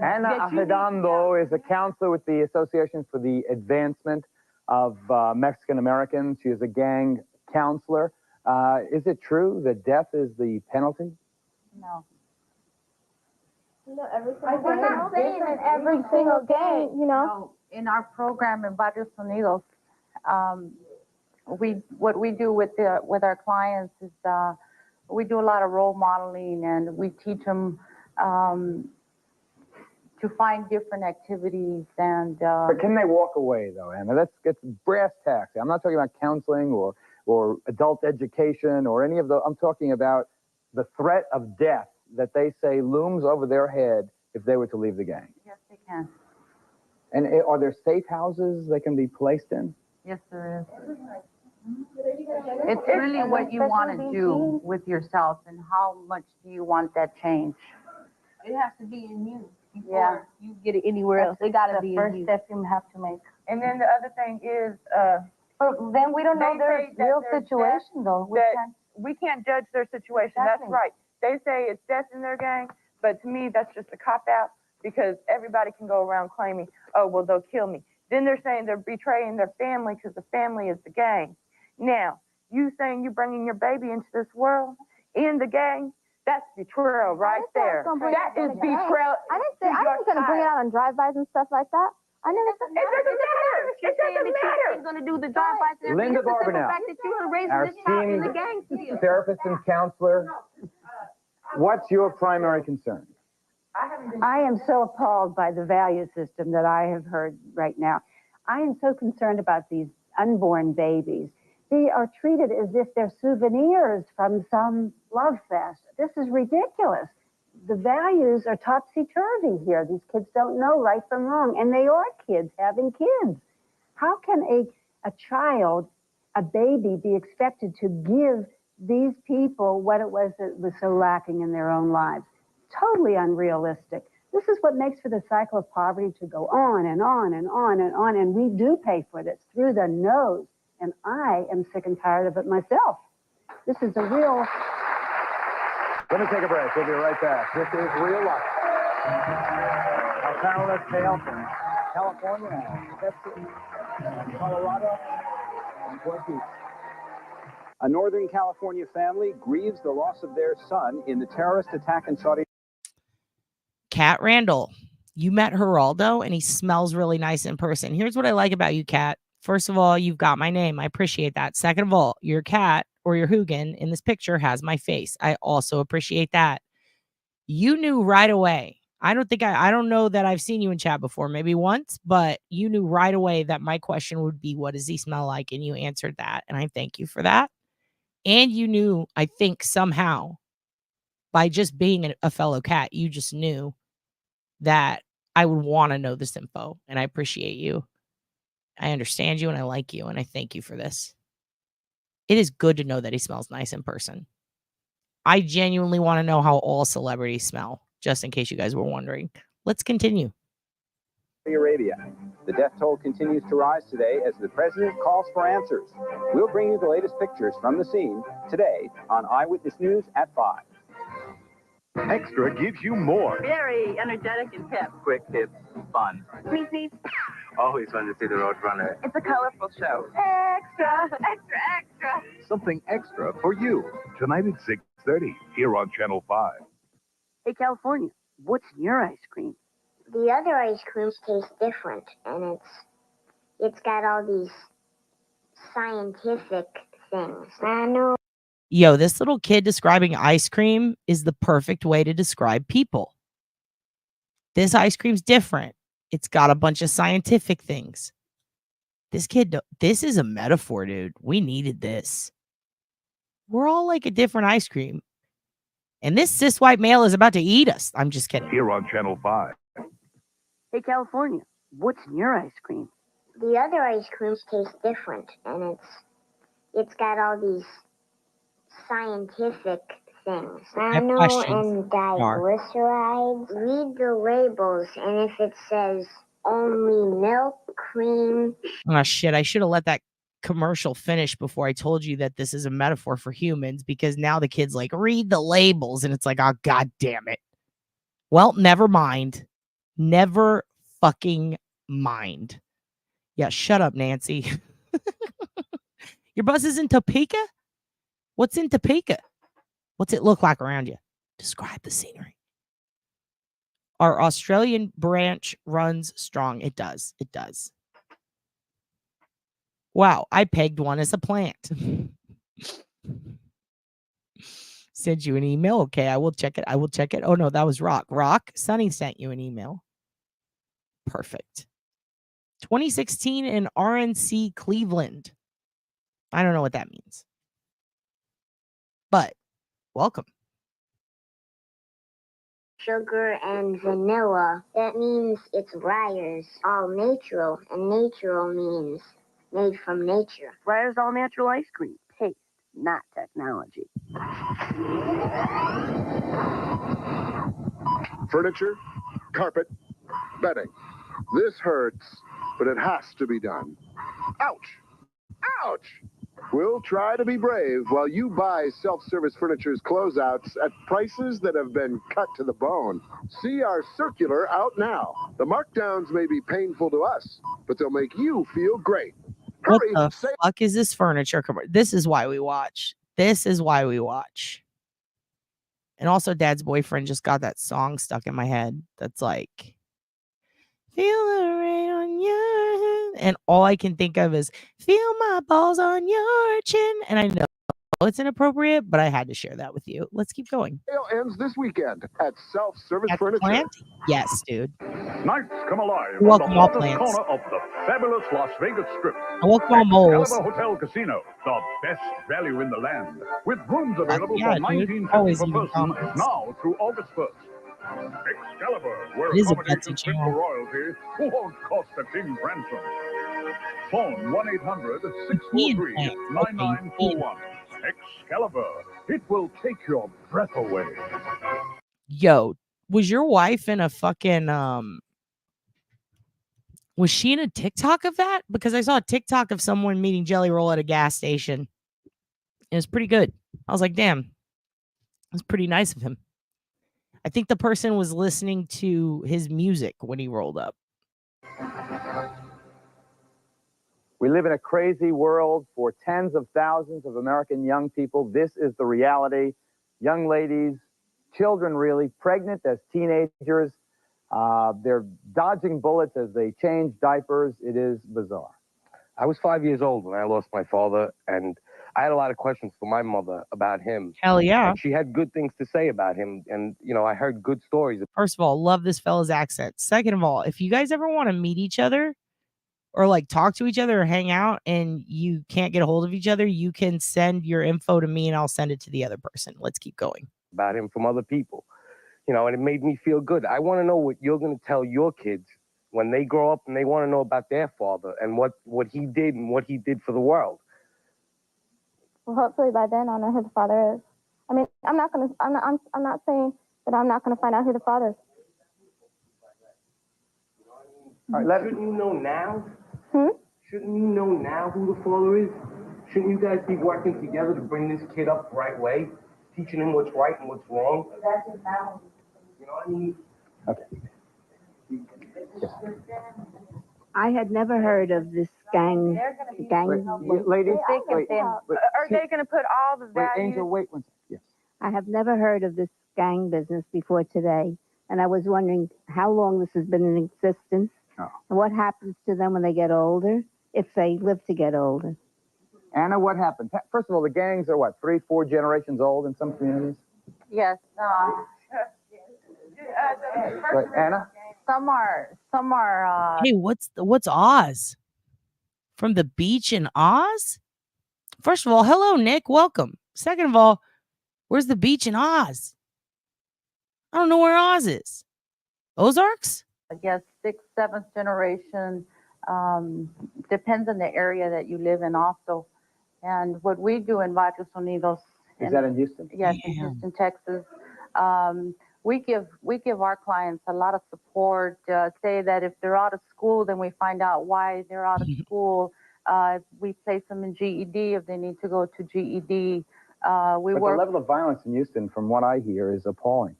[SPEAKER 9] Ana Redondo is a counselor with the Association for the Advancement of Mexican Americans. She is a gang counselor. Is it true that death is the penalty?
[SPEAKER 11] No. We're not saying in every single game, you know.
[SPEAKER 12] No, in our program in Barrios Unidos, what we do with our clients is we do a lot of role modeling, and we teach them to find different activities. And
[SPEAKER 9] but can they walk away though, Anna? Let's get brass tacks. I'm not talking about counseling or adult education or any of the. I'm talking about the threat of death that they say looms over their head if they were to leave the gang.
[SPEAKER 12] Yes, they can.
[SPEAKER 9] And are there safe houses they can be placed in?
[SPEAKER 12] Yes, there is. It's really what you want to do with yourself and how much do you want that change.
[SPEAKER 10] It has to be in you before you get it anywhere else. It got to be in you.
[SPEAKER 12] The first step you have to make.
[SPEAKER 10] And then the other thing is,
[SPEAKER 12] but then we don't know their real situation though.
[SPEAKER 10] We can't judge their situation. Exactly. That's right. They say it's death in their gang, but to me, that's just a cop-out because everybody can go around claiming, oh, well, they'll kill me. Then they're saying they're betraying their family because the family is the gang. Now, you saying you're bringing your baby into this world in the gang, that's betrayal right there. That is betrayal.
[SPEAKER 11] I didn't say I was going to bring it out on drive-bys and stuff like that. I never said
[SPEAKER 10] it doesn't matter. It doesn't matter.
[SPEAKER 12] You're going to do the drive-bys and
[SPEAKER 9] Linda Barbanel, our esteemed therapist and counselor. What's your primary concern?
[SPEAKER 13] I am so appalled by the value system that I have heard right now. I am so concerned about these unborn babies. They are treated as if they're souvenirs from some love fest. This is ridiculous. The values are topsy-turvy here. These kids don't know right from wrong, and they are kids having kids. How can a child, a baby, be expected to give these people what it was that was so lacking in their own lives? Totally unrealistic. This is what makes for the cycle of poverty to go on and on and on and on, and we do pay for this through the nose, and I am sick and tired of it myself. This is a real...
[SPEAKER 9] Let me take a break. We'll be right back. This is Real Life. Our panelists hail from California, Texas, Colorado, and Point Beach. A Northern California family grieves the loss of their son in the terrorist attack in Saudi.
[SPEAKER 1] Kat Randall, you met Geraldo and he smells really nice in person. Here's what I like about you, Kat. First of all, you've got my name. I appreciate that. Second of all, your cat or your Hoogan in this picture has my face. I also appreciate that. You knew right away. I don't know that I've seen you in chat before, maybe once, but you knew right away that my question would be, what does he smell like? And you answered that. And I thank you for that. And you knew, I think somehow, by just being a fellow cat, you just knew that I would want to know this info. And I appreciate you. I understand you and I like you. And I thank you for this. It is good to know that he smells nice in person. I genuinely want to know how all celebrities smell, just in case you guys were wondering. Let's continue.
[SPEAKER 14] Saudi Arabia. The death toll continues to rise today as the president calls for answers. We'll bring you the latest pictures from the scene today on Eyewitness News at 5.
[SPEAKER 5] Extra gives you more.
[SPEAKER 15] Very energetic and hip.
[SPEAKER 16] Quick hits, fun.
[SPEAKER 15] Sneeze, sneeze.
[SPEAKER 16] Always fun to see the Roadrunner.
[SPEAKER 15] It's a colorful show. Extra, extra, extra.
[SPEAKER 5] Something extra for you. Tonight at 6:30 here on Channel 5.
[SPEAKER 15] Hey, California, what's in your ice cream?
[SPEAKER 17] The other ice creams taste different, and it's got all these scientific things. I know.
[SPEAKER 1] Yo, this little kid describing ice cream is the perfect way to describe people. This ice cream's different. It's got a bunch of scientific things. This kid, this is a metaphor, dude. We needed this. We're all like a different ice cream. And this cis white male is about to eat us. I'm just kidding.
[SPEAKER 5] Here on Channel 5.
[SPEAKER 18] Hey, California, what's in your ice cream?
[SPEAKER 17] The other ice creams taste different, and it's got all these scientific things. Nano and diglycerides. Read the labels, and if it says only milk, cream.
[SPEAKER 1] Oh shit, I should have let that commercial finish before I told you that this is a metaphor for humans, because now the kid's like, read the labels, and it's like, oh god damn it. Well, never mind. Never fucking mind. Yeah, shut up, Nancy. Your bus is in Topeka? What's in Topeka? What's it look like around you? Describe the scenery. Our Australian branch runs strong. It does. It does. Wow, I pegged one as a plant. Sent you an email. Okay, I will check it. I will check it. Oh, no, that was Rock. Rock, Sonny sent you an email. Perfect. 2016 in RNC Cleveland. I don't know what that means. But welcome.
[SPEAKER 17] Sugar and vanilla. That means it's Ryer's all natural, and natural means made from nature.
[SPEAKER 18] Ryer's all natural ice cream. Taste, not technology.
[SPEAKER 8] Furniture, carpet, bedding. This hurts, but it has to be done. Ouch! Ouch! We'll try to be brave while you buy Self-Service Furniture's closeouts at prices that have been cut to the bone. See our circular out now. The markdowns may be painful to us, but they'll make you feel great.
[SPEAKER 1] What the fuck is this furniture? This is why we watch. This is why we watch. And also, Dad's boyfriend just got that song stuck in my head. That's like, feel the rain on your head. And all I can think of is, feel my balls on your chin. And I know it's inappropriate, but I had to share that with you. Let's keep going.
[SPEAKER 8] Sale ends this weekend at Self-Service
[SPEAKER 1] At
[SPEAKER 8] Furniture.
[SPEAKER 1] Plant? Yes, dude.
[SPEAKER 5] Nights come alive
[SPEAKER 1] You're
[SPEAKER 5] on
[SPEAKER 1] welcome,
[SPEAKER 5] the
[SPEAKER 1] all
[SPEAKER 5] hottest
[SPEAKER 1] plants.
[SPEAKER 5] corner of the fabulous Las Vegas Strip.
[SPEAKER 1] I welcome all moles.
[SPEAKER 5] Excalibur Hotel Casino, the best value in the land, with rooms available
[SPEAKER 1] Yeah,
[SPEAKER 5] for
[SPEAKER 1] dude.
[SPEAKER 5] $19.50
[SPEAKER 1] Always
[SPEAKER 5] per
[SPEAKER 1] even
[SPEAKER 5] person
[SPEAKER 1] comments.
[SPEAKER 5] now through August 1st. Excalibur, where
[SPEAKER 1] It is a
[SPEAKER 5] accommodations
[SPEAKER 1] Betsy
[SPEAKER 5] fit
[SPEAKER 1] channel.
[SPEAKER 5] for royalty won't cost a king's ransom. Phone 1-800-643-9941. Excalibur, it will take your breath away.
[SPEAKER 1] Yo, was your wife in a fucking was she in a TikTok of that? Because I saw a TikTok of someone meeting Jelly Roll at a gas station. It was pretty good. I was like, damn, it was pretty nice of him. I think the person was listening to his music when he rolled up.
[SPEAKER 9] We live in a crazy world for tens of thousands of American young people. This is the reality. Young ladies, children really, pregnant as teenagers. They're dodging bullets as they change diapers. It is bizarre.
[SPEAKER 19] I was 5 years old when I lost my father, and I had a lot of questions for my mother about him.
[SPEAKER 1] Hell yeah.
[SPEAKER 19] And she had good things to say about him, and, you know, I heard good stories.
[SPEAKER 1] First of all, love this fella's accent. Second of all, if you guys ever want to meet each other or like talk to each other or hang out and you can't get a hold of each other, you can send your info to me and I'll send it to the other person. Let's keep going.
[SPEAKER 19] About him from other people, you know, and it made me feel good. I want to know what you're going to tell your kids when they grow up and they want to know about their father and what he did and what he did for the world.
[SPEAKER 11] Well, hopefully by then I'll know who the father is. I mean, I'm not saying that I'm not gonna find out who the father is.
[SPEAKER 19] All right, shouldn't you know now? Shouldn't you know now who the father is? Shouldn't you guys be working together to bring this kid up the right way, teaching him what's right and what's wrong?
[SPEAKER 11] That's his balance.
[SPEAKER 19] You know what I mean?
[SPEAKER 9] Okay.
[SPEAKER 13] I had never heard of this gang.
[SPEAKER 9] Ladies, wait,
[SPEAKER 10] Are they going to put all the
[SPEAKER 9] wait,
[SPEAKER 10] values?
[SPEAKER 9] Angel, wait one second. Yes.
[SPEAKER 13] I have never heard of this gang business before today, and I was wondering how long this has been in existence, and what happens to them when they get older, if they live to get older.
[SPEAKER 9] Anna, what happened? First of all, the gangs are what, 3-4 generations old in some communities?
[SPEAKER 10] Yes.
[SPEAKER 9] Wait, Anna?
[SPEAKER 12] some are.
[SPEAKER 1] Hey, what's Oz? From the beach in Oz? First of all, hello, Nick. Welcome. Second of all, where's the beach in Oz? I don't know where Oz is. Ozarks?
[SPEAKER 12] I guess 6th, 7th generation. Depends on the area that you live in also. And what we do in Barrios Unidos.
[SPEAKER 9] Is that in Houston?
[SPEAKER 12] Yes, in Houston, Texas. We give our clients a lot of support. Say that if they're out of school, then we find out why they're out of school. We place them in GED if they need to go to GED.
[SPEAKER 9] But the level of violence in Houston, from what I hear, is appalling.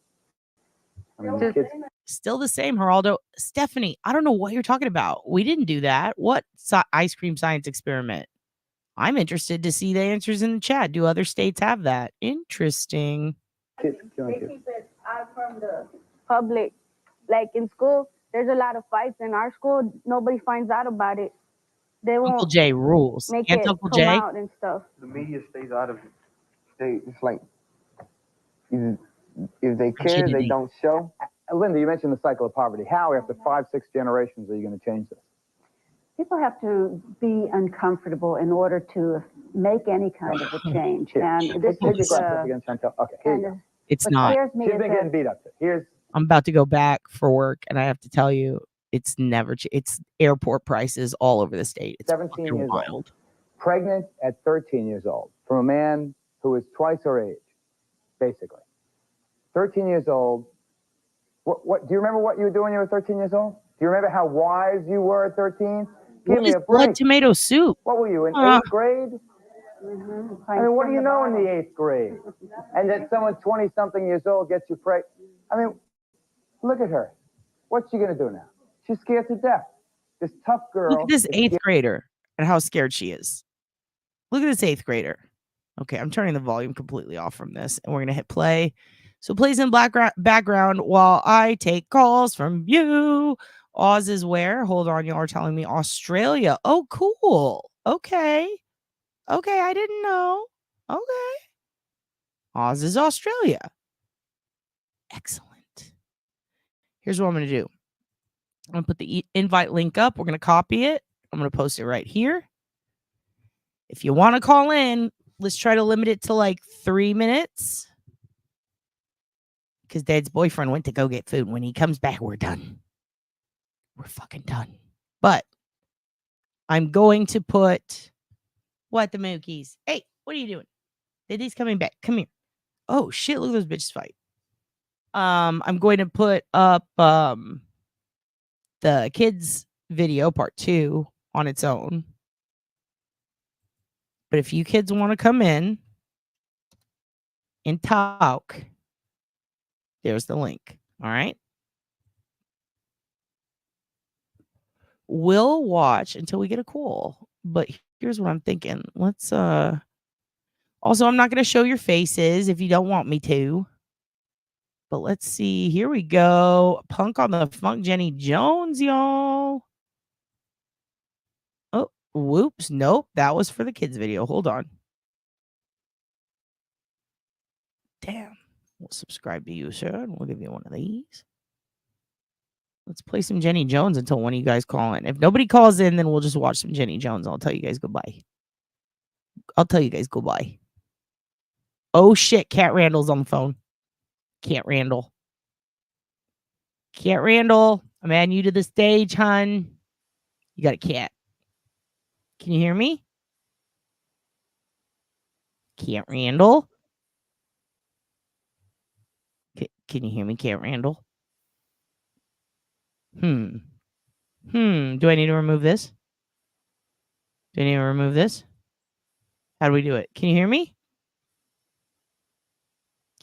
[SPEAKER 9] I mean, the kids.
[SPEAKER 1] Still the same, Geraldo. Stephanie, I don't know what you're talking about. We didn't do that. What ice cream science experiment? I'm interested to see the answers in the chat. Do other states have that? Interesting.
[SPEAKER 13] They keep it out from the public. Like in school, there's a lot of fights in our school. Nobody finds out about it. They won't.
[SPEAKER 1] Uncle Jay rules.
[SPEAKER 13] Make
[SPEAKER 1] Can't
[SPEAKER 13] it
[SPEAKER 1] Uncle
[SPEAKER 13] come
[SPEAKER 1] Jay
[SPEAKER 13] out and stuff.
[SPEAKER 19] The media stays out of it. It's like if they care, they don't show.
[SPEAKER 9] Linda, you mentioned the cycle of poverty. How, after 5, 6 generations, are you going to change this?
[SPEAKER 13] People have to be uncomfortable in order to make any kind of a change. And this is
[SPEAKER 1] it's not.
[SPEAKER 9] She's been getting beat up.
[SPEAKER 1] I'm about to go back for work, and I have to tell you, it's never. It's airport prices all over the state. It's
[SPEAKER 9] 17 years
[SPEAKER 1] wild.
[SPEAKER 9] old, pregnant at 13 years old, from a man who is twice her age, basically. 13 years old. What do you remember what you were doing when you were 13 years old? Do you remember how wise you were at 13? Give me a break.
[SPEAKER 1] Blood tomato soup?
[SPEAKER 9] What were you, in 8th grade? I mean, what do you know in the 8th grade? And that someone 20-something years old gets you pregnant. I mean, look at her. What's she going to do now? She's scared to death. This tough girl.
[SPEAKER 1] Look at this 8th grader and how scared she is. Look at this 8th grader. Okay, I'm turning the volume completely off from this, and we're going to hit play. So it plays in background while I take calls from you. Oz is where? Hold on, y'all are telling me Australia. Oh, cool. Okay. Okay, I didn't know. Okay. Oz is Australia. Excellent. Here's what I'm going to do. I'm going to put the invite link up. We're going to copy it. I'm going to post it right here. If you want to call in, let's try to limit it to like 3 minutes. Because Dad's boyfriend went to go get food. When he comes back, we're done. We're fucking done. But I'm going to put what the Mookies. Hey, what are you doing? Daddy's coming back. Come here. Oh shit! Look at those bitches fight. I'm going to put up the kids video part 2 on its own. But if you kids want to come in and talk, there's the link. All right. We'll watch until we get a call. But here's what I'm thinking. Let's also, I'm not going to show your faces if you don't want me to. But let's see. Here we go. Punk on the Funk, Jenny Jones, y'all. Oh, whoops. Nope. That was for the kids video. Hold on. Damn. We'll subscribe to you, sir, and we'll give you one of these. Let's play some Jenny Jones until one of you guys call in. If nobody calls in, then we'll just watch some Jenny Jones. I'll tell you guys goodbye. I'll tell you guys goodbye. Oh, shit. Cat Randall's on the phone. Cat Randall. Cat Randall, I'm adding you to the stage, hun. You got a cat. Can you hear me? Cat Randall? Can you hear me, Cat Randall? Do I need to remove this? Do I need to remove this? How do we do it? Can you hear me?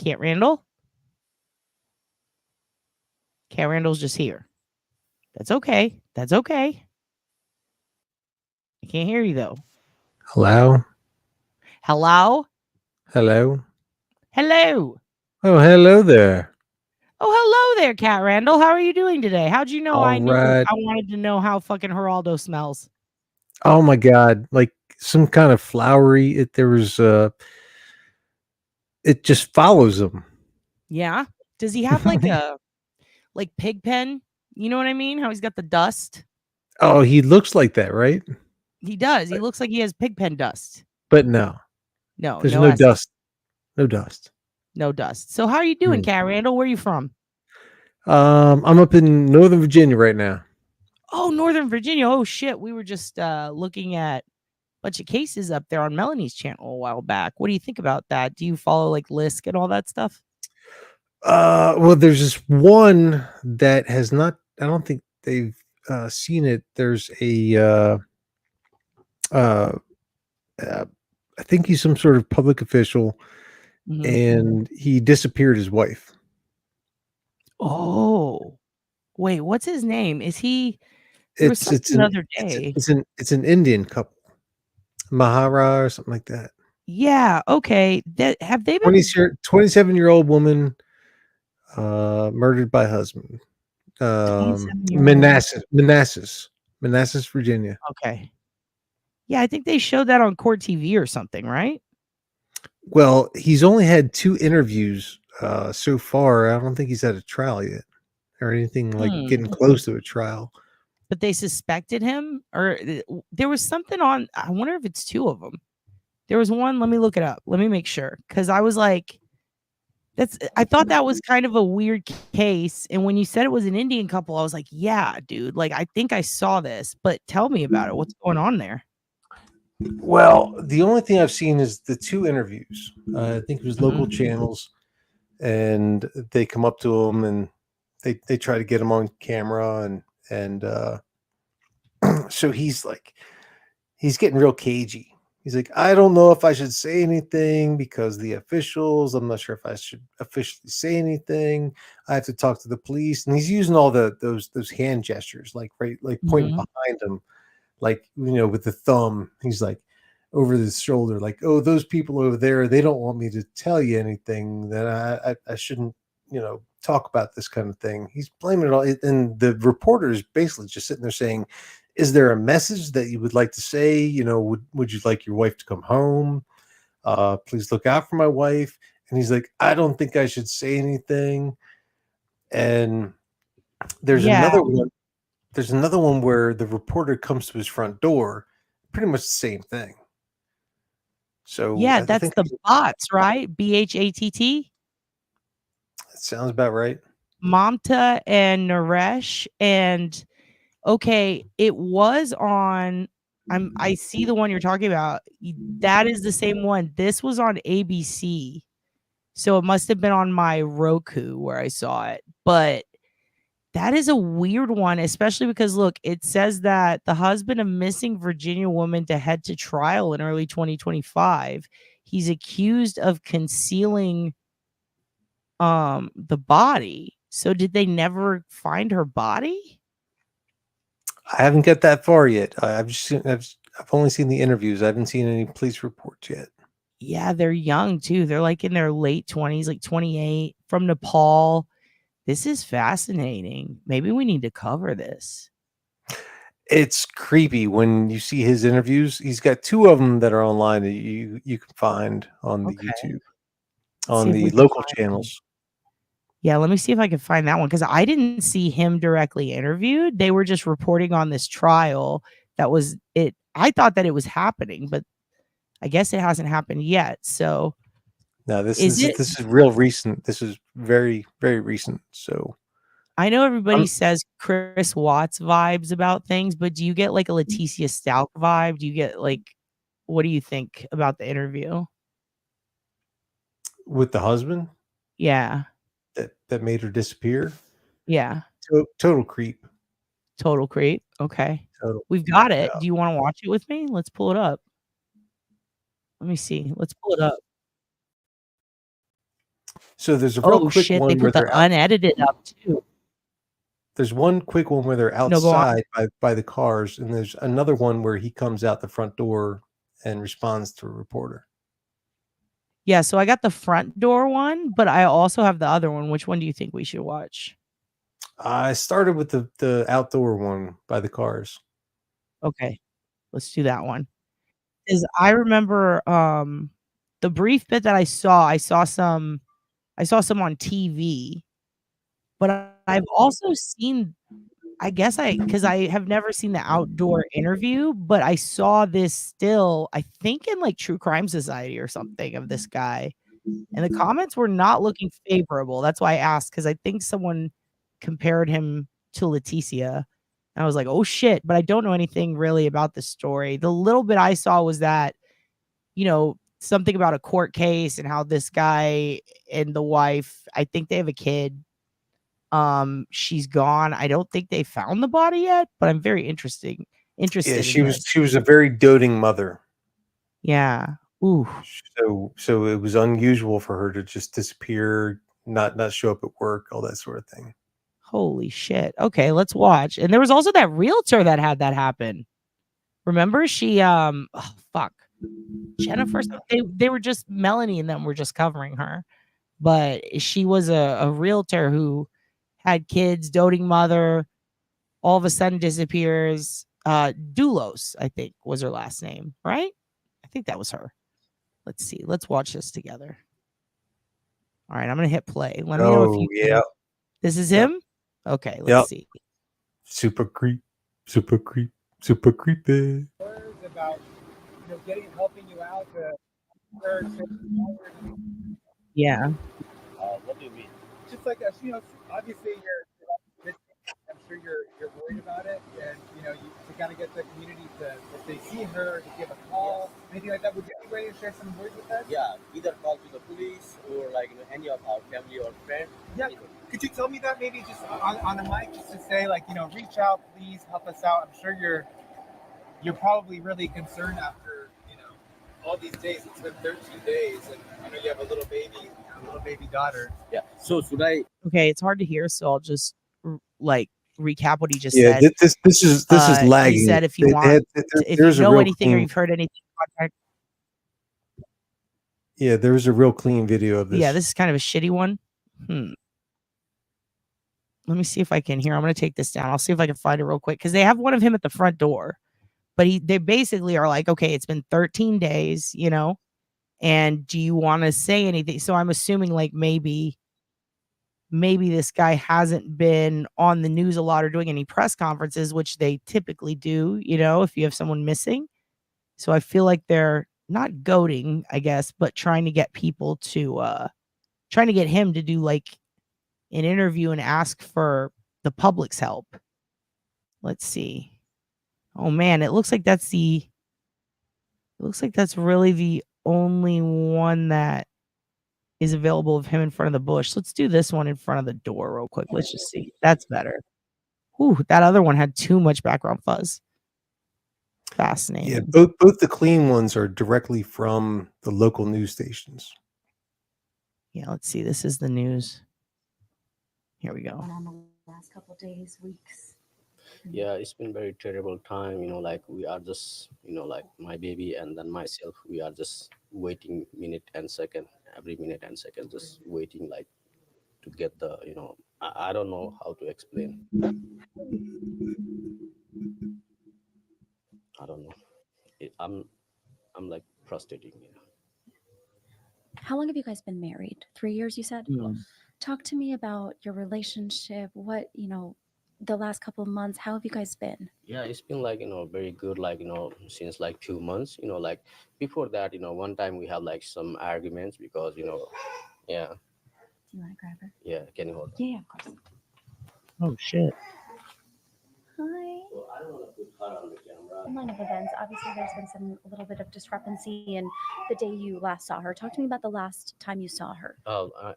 [SPEAKER 1] Cat Randall? Cat Randall's just here. That's okay. That's okay. I can't hear you, though.
[SPEAKER 20] Hello?
[SPEAKER 1] Hello?
[SPEAKER 20] Hello?
[SPEAKER 1] Hello.
[SPEAKER 20] Oh, hello there.
[SPEAKER 1] Oh, hello there, Cat Randall. How are you doing today? How'd you know I knew
[SPEAKER 20] right.
[SPEAKER 1] I wanted to know how fucking Geraldo smells?
[SPEAKER 20] Oh my God. Like some kind of flowery, it just follows him.
[SPEAKER 1] Yeah. Does he have like a like Pigpen You know what I mean? How he's got the dust?
[SPEAKER 20] Oh, he looks like that, right?
[SPEAKER 1] He does. He looks like he has pigpen dust.
[SPEAKER 20] But no.
[SPEAKER 1] No,
[SPEAKER 20] There's
[SPEAKER 1] no
[SPEAKER 20] no
[SPEAKER 1] S.
[SPEAKER 20] dust. No dust.
[SPEAKER 1] No dust. So how are you doing, Cat Randall? Where are you from?
[SPEAKER 20] I'm up in Northern Virginia right now.
[SPEAKER 1] Oh, Northern Virginia. Oh shit. We were just looking at a bunch of cases up there on Melanie's channel a while back. What do you think about that? Do you follow like Lisk and all that stuff?
[SPEAKER 20] Well, there's this one that has not, I don't think they've seen it. There's a I think he's some sort of public official, and he disappeared his wife.
[SPEAKER 1] Oh, wait, what's his name? Is he? There was
[SPEAKER 20] It's
[SPEAKER 1] something the other day.
[SPEAKER 20] it's an Indian couple, Mahara or something like that.
[SPEAKER 1] Yeah. Okay. That have they been?
[SPEAKER 20] 27-year-old woman murdered by husband.
[SPEAKER 1] 27-year-old.
[SPEAKER 20] Manassas, Virginia.
[SPEAKER 1] Okay. Yeah, I think they showed that on Court TV or something, right?
[SPEAKER 20] Well, he's only had 2 interviews so far. I don't think he's had a trial yet or anything like getting close to a trial.
[SPEAKER 1] But they suspected him, or there was something on. I wonder if it's 2 of them. There was one. Let me look it up. Let me make sure, because I was like, I thought that was kind of a weird case. And when you said it was an Indian couple, I was like, yeah, dude. Like, I think I saw this, but tell me about it. What's going on there?
[SPEAKER 20] Well, the only thing I've seen is the 2 interviews. I think it was local channels, and they come up to him and they try to get him on camera, and so he's getting real cagey. He's like, I don't know if I should say anything because the officials, I'm not sure if I should officially say anything. I have to talk to the police. And he's using all those hand gestures, like pointing behind him, like, with the thumb. He's like over his shoulder, like, oh, those people over there, they don't want me to tell you anything, that I shouldn't, talk about this kind of thing. He's blaming it all. And the reporter is basically just sitting there saying, is there a message that you would like to say? Would you like your wife to come home? Please look out for my wife. And he's like, I don't think I should say anything. And there's another one. There's another one where the reporter comes to his front door, pretty much the same thing. So
[SPEAKER 1] yeah, that's the bots, right? BHATT.
[SPEAKER 20] That sounds about right.
[SPEAKER 1] Mamta and Naresh, and okay, it was on. I see the one you're talking about. That is the same one. This was on ABC, so it must have been on my Roku where I saw it. But that is a weird one, especially because look, it says that the husband of missing Virginia woman to head to trial in early 2025. He's accused of concealing the body. So did they never find her body?
[SPEAKER 20] I haven't got that far yet. I've only seen the interviews. I haven't seen any police reports yet.
[SPEAKER 1] Yeah, they're young too. They're like in their late 20s, like 28, from Nepal. This is fascinating. Maybe we need to cover this.
[SPEAKER 20] It's creepy when you see his interviews. He's got 2 of them that are online that you can find on the YouTube, on the local channels.
[SPEAKER 1] Yeah, let me see if I can find that one, because I didn't see him directly interviewed. They were just reporting on this trial. That was it. I thought that it was happening, but I guess it hasn't happened yet. So
[SPEAKER 20] no, this is real recent. This is very, very recent. So
[SPEAKER 1] I know everybody says Chris Watts vibes about things, but do you get like a Leticia Stalk vibe? Do you get like, what do you think about the interview
[SPEAKER 20] with the husband?
[SPEAKER 1] Yeah.
[SPEAKER 20] That made her disappear.
[SPEAKER 1] Yeah.
[SPEAKER 20] Total creep.
[SPEAKER 1] Total creep. Okay.
[SPEAKER 20] Total.
[SPEAKER 1] We've got it. Yeah. Do you want to watch it with me? Let's pull it up. Let me see. Let's pull it up.
[SPEAKER 20] So there's a real quick
[SPEAKER 1] shit,
[SPEAKER 20] one
[SPEAKER 1] they put
[SPEAKER 20] where
[SPEAKER 1] the unedited up too.
[SPEAKER 20] There's one quick one where they're outside by the cars, and there's another one where he comes out the front door and responds to a reporter.
[SPEAKER 1] Yeah, so I got the front door one, but I also have the other one. Which one do you think we should watch?
[SPEAKER 20] I started with the outdoor one by the cars.
[SPEAKER 1] Okay, let's do that one. Because I remember the brief bit that I saw some on TV, But I've also seen, I guess because I have never seen the outdoor interview, but I saw this still, I think in like True Crime Society or something of this guy. And the comments were not looking favorable. That's why I asked, because I think someone compared him to Leticia. And I was like, oh shit, but I don't know anything really about the story. The little bit I saw was that, you know, something about a court case and how this guy and the wife, I think they have a kid. She's gone. I don't think they found the body yet, but I'm very interested
[SPEAKER 20] Yeah,
[SPEAKER 1] in
[SPEAKER 20] she
[SPEAKER 1] this.
[SPEAKER 20] was a very doting mother.
[SPEAKER 1] Yeah. Ooh.
[SPEAKER 20] So it was unusual for her to just disappear, not show up at work, all that sort of thing.
[SPEAKER 1] Holy shit. Okay, let's watch. And there was also that realtor that had that happen. Remember? She oh fuck. Jennifer, they were just, Melanie and them were just covering her. But she was a realtor who had kids, doting mother, all of a sudden disappears. Doulos, I think, was her last name, right? I think that was her. Let's see. Let's watch this together. All right, I'm gonna hit play. Let me know if you
[SPEAKER 20] yeah.
[SPEAKER 1] This is him? Okay, let's see.
[SPEAKER 20] Super creep, super creep, super creepy.
[SPEAKER 21] About getting helping you out
[SPEAKER 1] Yeah.
[SPEAKER 21] What do you mean? Just like obviously I'm sure you're worried about it, and to kind of get the community to, if they see her, to give a call, anything like that. Would you be ready to share some words with us?
[SPEAKER 22] Yeah, either call to the police or any of our family or friends.
[SPEAKER 21] Yeah. Could you tell me that maybe just on the mic, just to say reach out, please help us out. I'm sure you're probably really concerned after all these days. It's been 13 days, and I know you have a little baby daughter.
[SPEAKER 22] Yeah. So should I?
[SPEAKER 1] Okay, it's hard to hear, so I'll just recap what he just
[SPEAKER 20] Yeah,
[SPEAKER 1] said.
[SPEAKER 20] this is lagging.
[SPEAKER 1] He said if you if you know anything or you've heard anything, contact.
[SPEAKER 20] Yeah, there was a real clean video of this.
[SPEAKER 1] Yeah, this is kind of a shitty one. Let me see if I can hear. I'm going to take this down. I'll see if I can find it real quick, because they have one of him at the front door. But they basically are like, okay, it's been 13 days, and do you want to say anything? So I'm assuming maybe this guy hasn't been on the news a lot or doing any press conferences, which they typically do, if you have someone missing. So I feel like they're not goading, I guess, but trying to get people to, trying to get him to do an interview and ask for the public's help. Let's see. Oh man, it looks like that's really the only one that is available of him in front of the bush. Let's do this one in front of the door real quick. Let's just see. That's better. Ooh, that other one had too much background fuzz. Fascinating.
[SPEAKER 20] Yeah, both the clean ones are directly from the local news stations.
[SPEAKER 1] Yeah, let's see. This is the news. Here we go.
[SPEAKER 23] On the last couple days, weeks.
[SPEAKER 22] Yeah, it's been very terrible time. We are just, my baby and then myself, we are just waiting minute and second, every minute and second, just waiting to get the, I don't know how to explain. I don't know. I'm frustrating.
[SPEAKER 23] How long have you guys been married? 3 years, you said? Talk to me about your relationship. What, the last couple of months, how have you guys been?
[SPEAKER 22] Yeah, it's been very good, since 2 months, before that, one time we had some arguments because, yeah.
[SPEAKER 23] Do you want to grab her?
[SPEAKER 22] Yeah, can you hold her?
[SPEAKER 23] Yeah, of course.
[SPEAKER 1] Oh shit.
[SPEAKER 23] Hi.
[SPEAKER 22] So I don't want to put her on the camera.
[SPEAKER 23] Line of events, obviously there's been a little bit of discrepancy in the day you last saw her. Talk to me about the last time you saw her.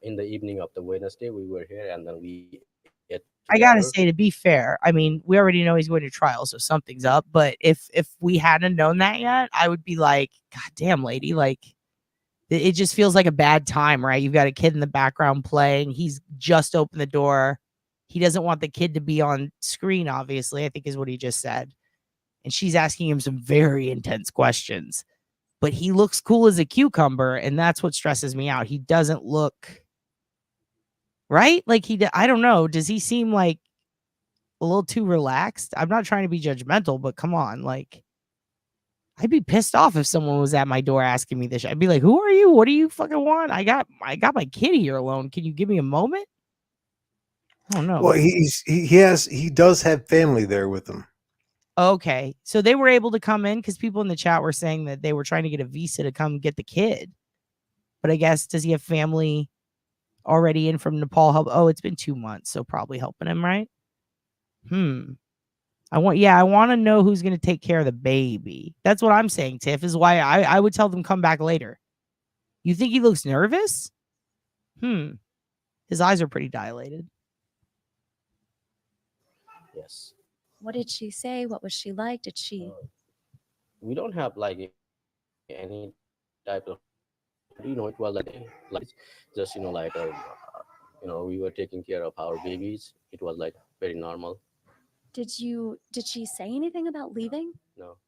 [SPEAKER 22] In the evening of the Wednesday, we were here and then we ate
[SPEAKER 1] I gotta say, to be fair, I mean, we already know he's going to trial, so something's up. But if we hadn't known that yet, I would be like, God damn, lady, it just feels like a bad time, right? You've got a kid in the background playing. He's just opened the door. He doesn't want the kid to be on screen, obviously, I think is what he just said. And she's asking him some very intense questions. But he looks cool as a cucumber, and that's what stresses me out. He doesn't look right. I don't know. Does he seem a little too relaxed? I'm not trying to be judgmental, but come on. I'd be pissed off if someone was at my door asking me this. I'd be like, who are you? What do you fucking want? I got my kid here alone. Can you give me a moment? Oh no.
[SPEAKER 20] Well, he does have family there with him.
[SPEAKER 1] Okay, so they were able to come in because people in the chat were saying that they were trying to get a visa to come get the kid. But I guess, does he have family already in from Nepal help? Oh, it's been 2 months, so probably helping him, right? I want to know who's going to take care of the baby. That's what I'm saying, Tiff, is why I would tell them come back later. You think he looks nervous? His eyes are pretty dilated.
[SPEAKER 22] Yes.
[SPEAKER 23] What did she say? What was she like? Did she?
[SPEAKER 22] We don't have like any type of, it was like just we were taking care of our babies. It was like very normal.
[SPEAKER 23] Did she say anything about leaving?
[SPEAKER 22] No.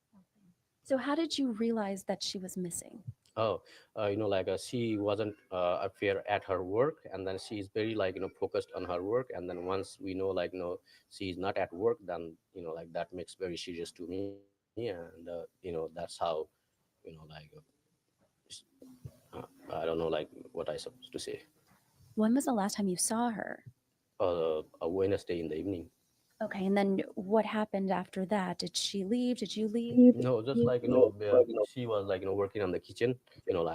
[SPEAKER 23] So how did you realize that she was missing?
[SPEAKER 22] She wasn't appear at her work, and then she's very focused on her work, and then once we know she's not at work, then that makes very serious to me, and that's how I don't know what I supposed to say.
[SPEAKER 23] When was the last time you saw her?
[SPEAKER 22] A Wednesday in the evening.
[SPEAKER 23] Okay, and then what happened after that? Did she leave? Did you leave?
[SPEAKER 22] No, just she was working on the kitchen,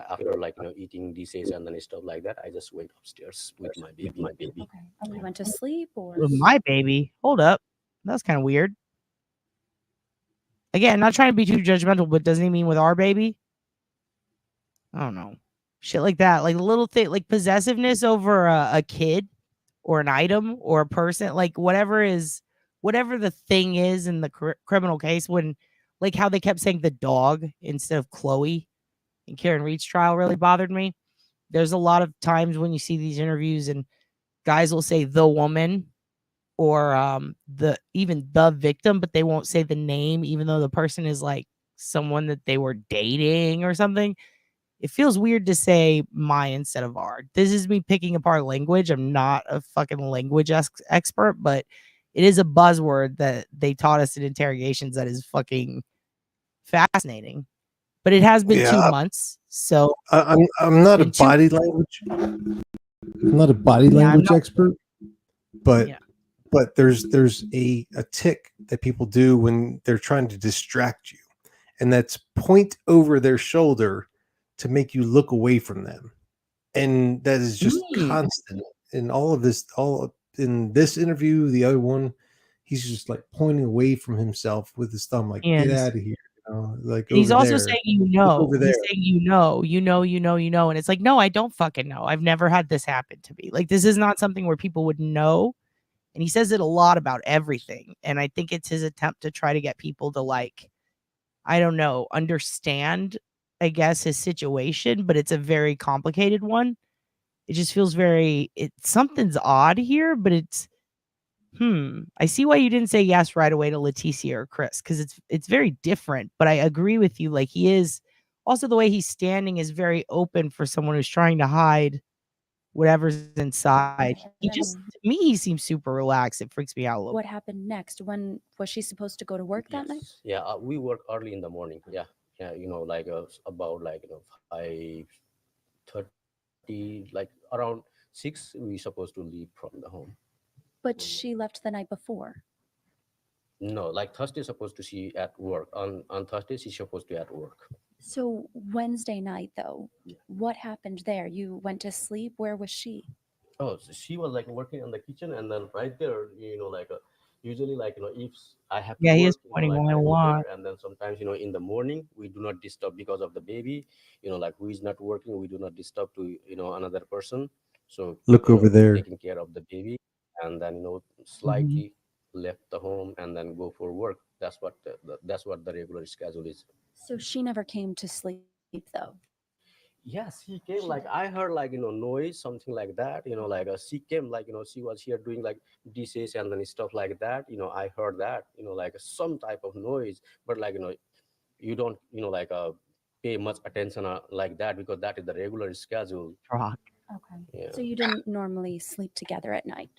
[SPEAKER 22] after eating dishes and then stuff like that. I just went upstairs with my baby.
[SPEAKER 23] Okay. And you went to sleep, or?
[SPEAKER 1] With my baby? Hold up. That's kind of weird. Again, not trying to be too judgmental, but doesn't he mean with our baby? I don't know. Shit like that. Like little thing, like possessiveness over a kid or an item or a person, like whatever the thing is in the criminal case, when like how they kept saying the dog instead of Chloe in Karen Reed's trial really bothered me. There's a lot of times when you see these interviews and guys will say the woman or the victim, but they won't say the name, even though the person is like someone that they were dating or something. It feels weird to say my instead of our. This is me picking apart language. I'm not a fucking language expert, but it is a buzzword that they taught us in interrogations that is fucking fascinating. But it has been 2 months, so
[SPEAKER 20] I'm not a body language. I'm not a body language expert, but there's a tick that people do when they're trying to distract you, and that's point over their shoulder to make you look away from them. And that is just constant in all of this, all in this interview, the other one, he's just like pointing away from himself with his thumb, like, get out of here. Like
[SPEAKER 1] he's
[SPEAKER 20] over
[SPEAKER 1] also
[SPEAKER 20] there.
[SPEAKER 1] saying,
[SPEAKER 20] over there.
[SPEAKER 1] he's saying, and it's like, no, I don't fucking know. I've never had this happen to me. Like, this is not something where people would know. And he says it a lot about everything. And I think it's his attempt to try to get people to, like, I don't know, understand, I guess, his situation, but it's a very complicated one. It just feels something's odd here, but it's, I see why you didn't say yes right away to Leticia or Chris, because it's very different, but I agree with you. Like, he is also, the way he's standing is very open for someone who's trying to hide whatever's inside. To me, he seems super relaxed. It freaks me out a little.
[SPEAKER 23] What happened next? When was she supposed to go to work that night?
[SPEAKER 22] Yeah, we work early in the morning. Yeah, about 5:30, around 6, we supposed to leave from the home.
[SPEAKER 23] But she left the night before.
[SPEAKER 22] No, Thursday supposed to see at work. On Thursday she's supposed to be at work.
[SPEAKER 23] So Wednesday night, though, what happened there? You went to sleep. Where was she?
[SPEAKER 22] Oh, so she was working on the kitchen, and then right there, usually if I have to
[SPEAKER 1] he
[SPEAKER 22] work,
[SPEAKER 1] is pointing
[SPEAKER 22] I
[SPEAKER 1] a
[SPEAKER 22] go
[SPEAKER 1] lot.
[SPEAKER 22] there, and then sometimes in the morning we do not disturb because of the baby. Who is not working, we do not disturb to another person. So
[SPEAKER 20] look over there,
[SPEAKER 22] taking care of the baby, and then slightly left the home and then go for work. That's what the regular schedule is.
[SPEAKER 23] So she never came to sleep, though.
[SPEAKER 22] Yes, he came. I heard noise, something like that. She came she was here doing dishes and then stuff like that. I heard that. Some type of noise, but you don't pay much attention like that, because that is the regular schedule.
[SPEAKER 23] Okay. Yeah. So you didn't normally sleep together at night?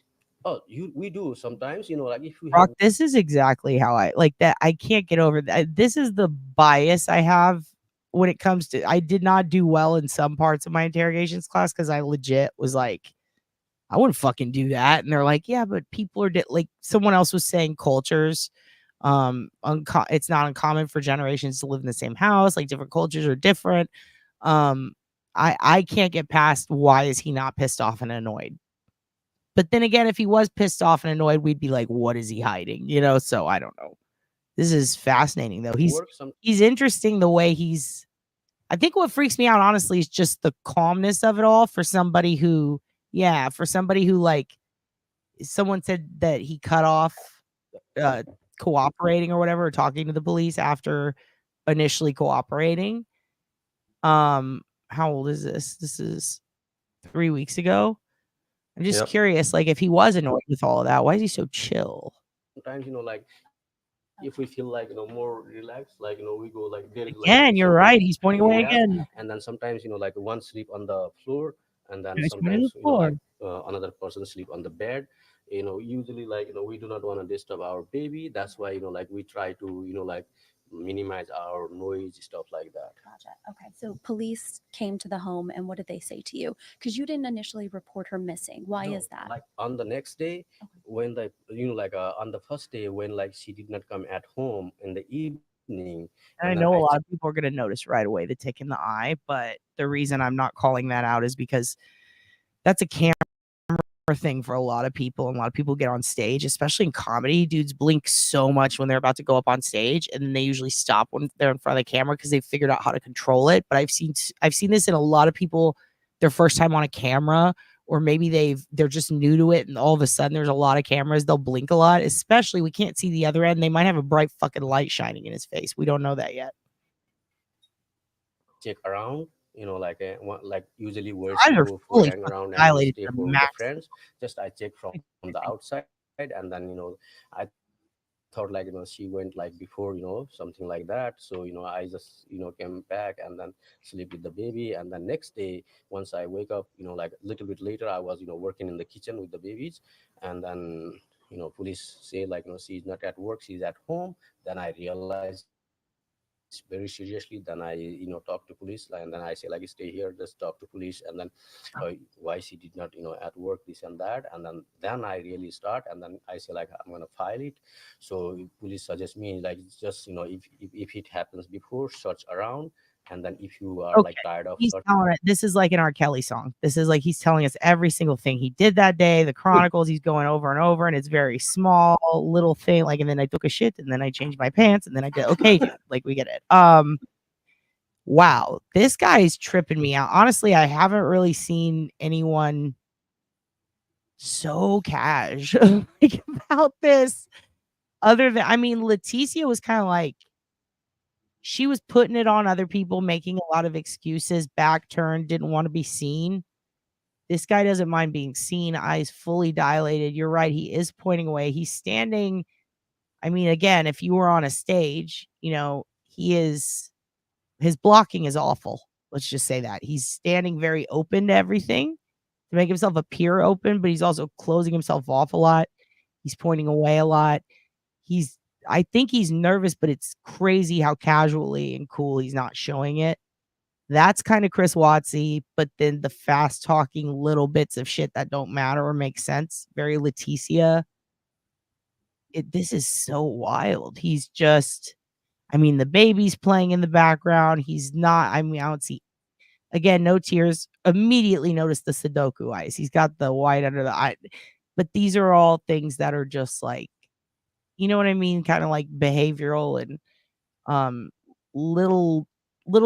[SPEAKER 22] Oh, we do sometimes. If we
[SPEAKER 1] Rock, this is exactly how I like that. I can't get over that. This is the bias I have when it comes to, I did not do well in some parts of my interrogations class because I legit was like, I wouldn't fucking do that. And they're like, yeah, but people are like someone else was saying cultures. It's not uncommon for generations to live in the same house. Like different cultures are different. I can't get past why is he not pissed off and annoyed? But then again, if he was pissed off and annoyed, we'd be like, what is he hiding? You know, so I don't know. This is fascinating though. He's interesting the way he's I think what freaks me out honestly is just the calmness of it all for somebody who like someone said that he cut off cooperating or whatever, or talking to the police after initially cooperating. How old is this? This is 3 weeks ago. I'm just curious, like if he was annoyed with all of that, why is he so chill?
[SPEAKER 22] Sometimes, like if we feel like more relaxed, like we go like there is
[SPEAKER 1] Again, you're right. He's pointing away again.
[SPEAKER 22] And then sometimes like one sleep on the floor, and then
[SPEAKER 1] He's pointing to
[SPEAKER 22] sometimes
[SPEAKER 1] the floor.
[SPEAKER 22] another person sleep on the bed. Usually like we do not want to disturb our baby. That's why like we try to like minimize our noise, stuff like that.
[SPEAKER 23] Gotcha. Okay. So police came to the home, and what did they say to you? Because you didn't initially report her missing. Why is that?
[SPEAKER 22] Like on the next day, when the like on the first day when like she did not come at home in the evening.
[SPEAKER 1] And I know a lot of people are going to notice right away the tick in the eye, but the reason I'm not calling that out is because that's a camera thing for a lot of people, and a lot of people get on stage, especially in comedy. Dudes blink so much when they're about to go up on stage, and then they usually stop when they're in front of the camera because they've figured out how to control it. But I've seen this in a lot of people their first time on a camera, or maybe they're just new to it, and all of a sudden there's a lot of cameras, they'll blink a lot, especially we can't see the other end. They might have a bright fucking light shining in his face. We don't know that yet.
[SPEAKER 22] Check around, like like usually where
[SPEAKER 1] Eyes are
[SPEAKER 22] go for
[SPEAKER 1] fully
[SPEAKER 22] hang
[SPEAKER 1] fucking
[SPEAKER 22] around and
[SPEAKER 1] dilated
[SPEAKER 22] stay
[SPEAKER 1] to the
[SPEAKER 22] for the
[SPEAKER 1] max.
[SPEAKER 22] friends. Just I check from the outside, and then I thought like she went like before, something like that. So I just came back and then sleep with the baby. And then next day once I wake up, like a little bit later, I was working in the kitchen with the babies. And then police say like she's not at work, she's at home. Then I realized very seriously. Then I talk to police, and then I say like stay here, just talk to police. And then why she did not at work, this and that. And then I really start, and then I say like I'm gonna file it. So police suggest me like just if it happens before, search around. And then if you are like tired of
[SPEAKER 1] He's telling it. This is like an R. Kelly song. This is like he's telling us every single thing he did that day, the chronicles he's going over and over, and it's very small little thing. Like, and then I took a shit, and then I changed my pants, and then I did okay, dude. Like we get it. Wow, this guy is tripping me out. Honestly, I haven't really seen anyone so cash like about this. Other than, I mean, Leticia was kind of like, she was putting it on other people, making a lot of excuses, back turned, didn't want to be seen. This guy doesn't mind being seen, eyes fully dilated. You're right. He is pointing away. He's standing. I mean, again, if you were on a stage, his blocking is awful. Let's just say that. He's standing very open to everything to make himself appear open, but he's also closing himself off a lot. He's pointing away a lot. I think he's nervous, but it's crazy how casually and cool he's not showing it. That's kind of Chris Watsy, but then the fast talking little bits of shit that don't matter or make sense. Very Leticia. This is so wild. He's just, I mean, the baby's playing in the background. He's not, I mean, I don't see, again, no tears. Immediately notice the Sudoku eyes. He's got the white under the eye. But these are all things that are just like, you know what I mean? Kind of like behavioral and little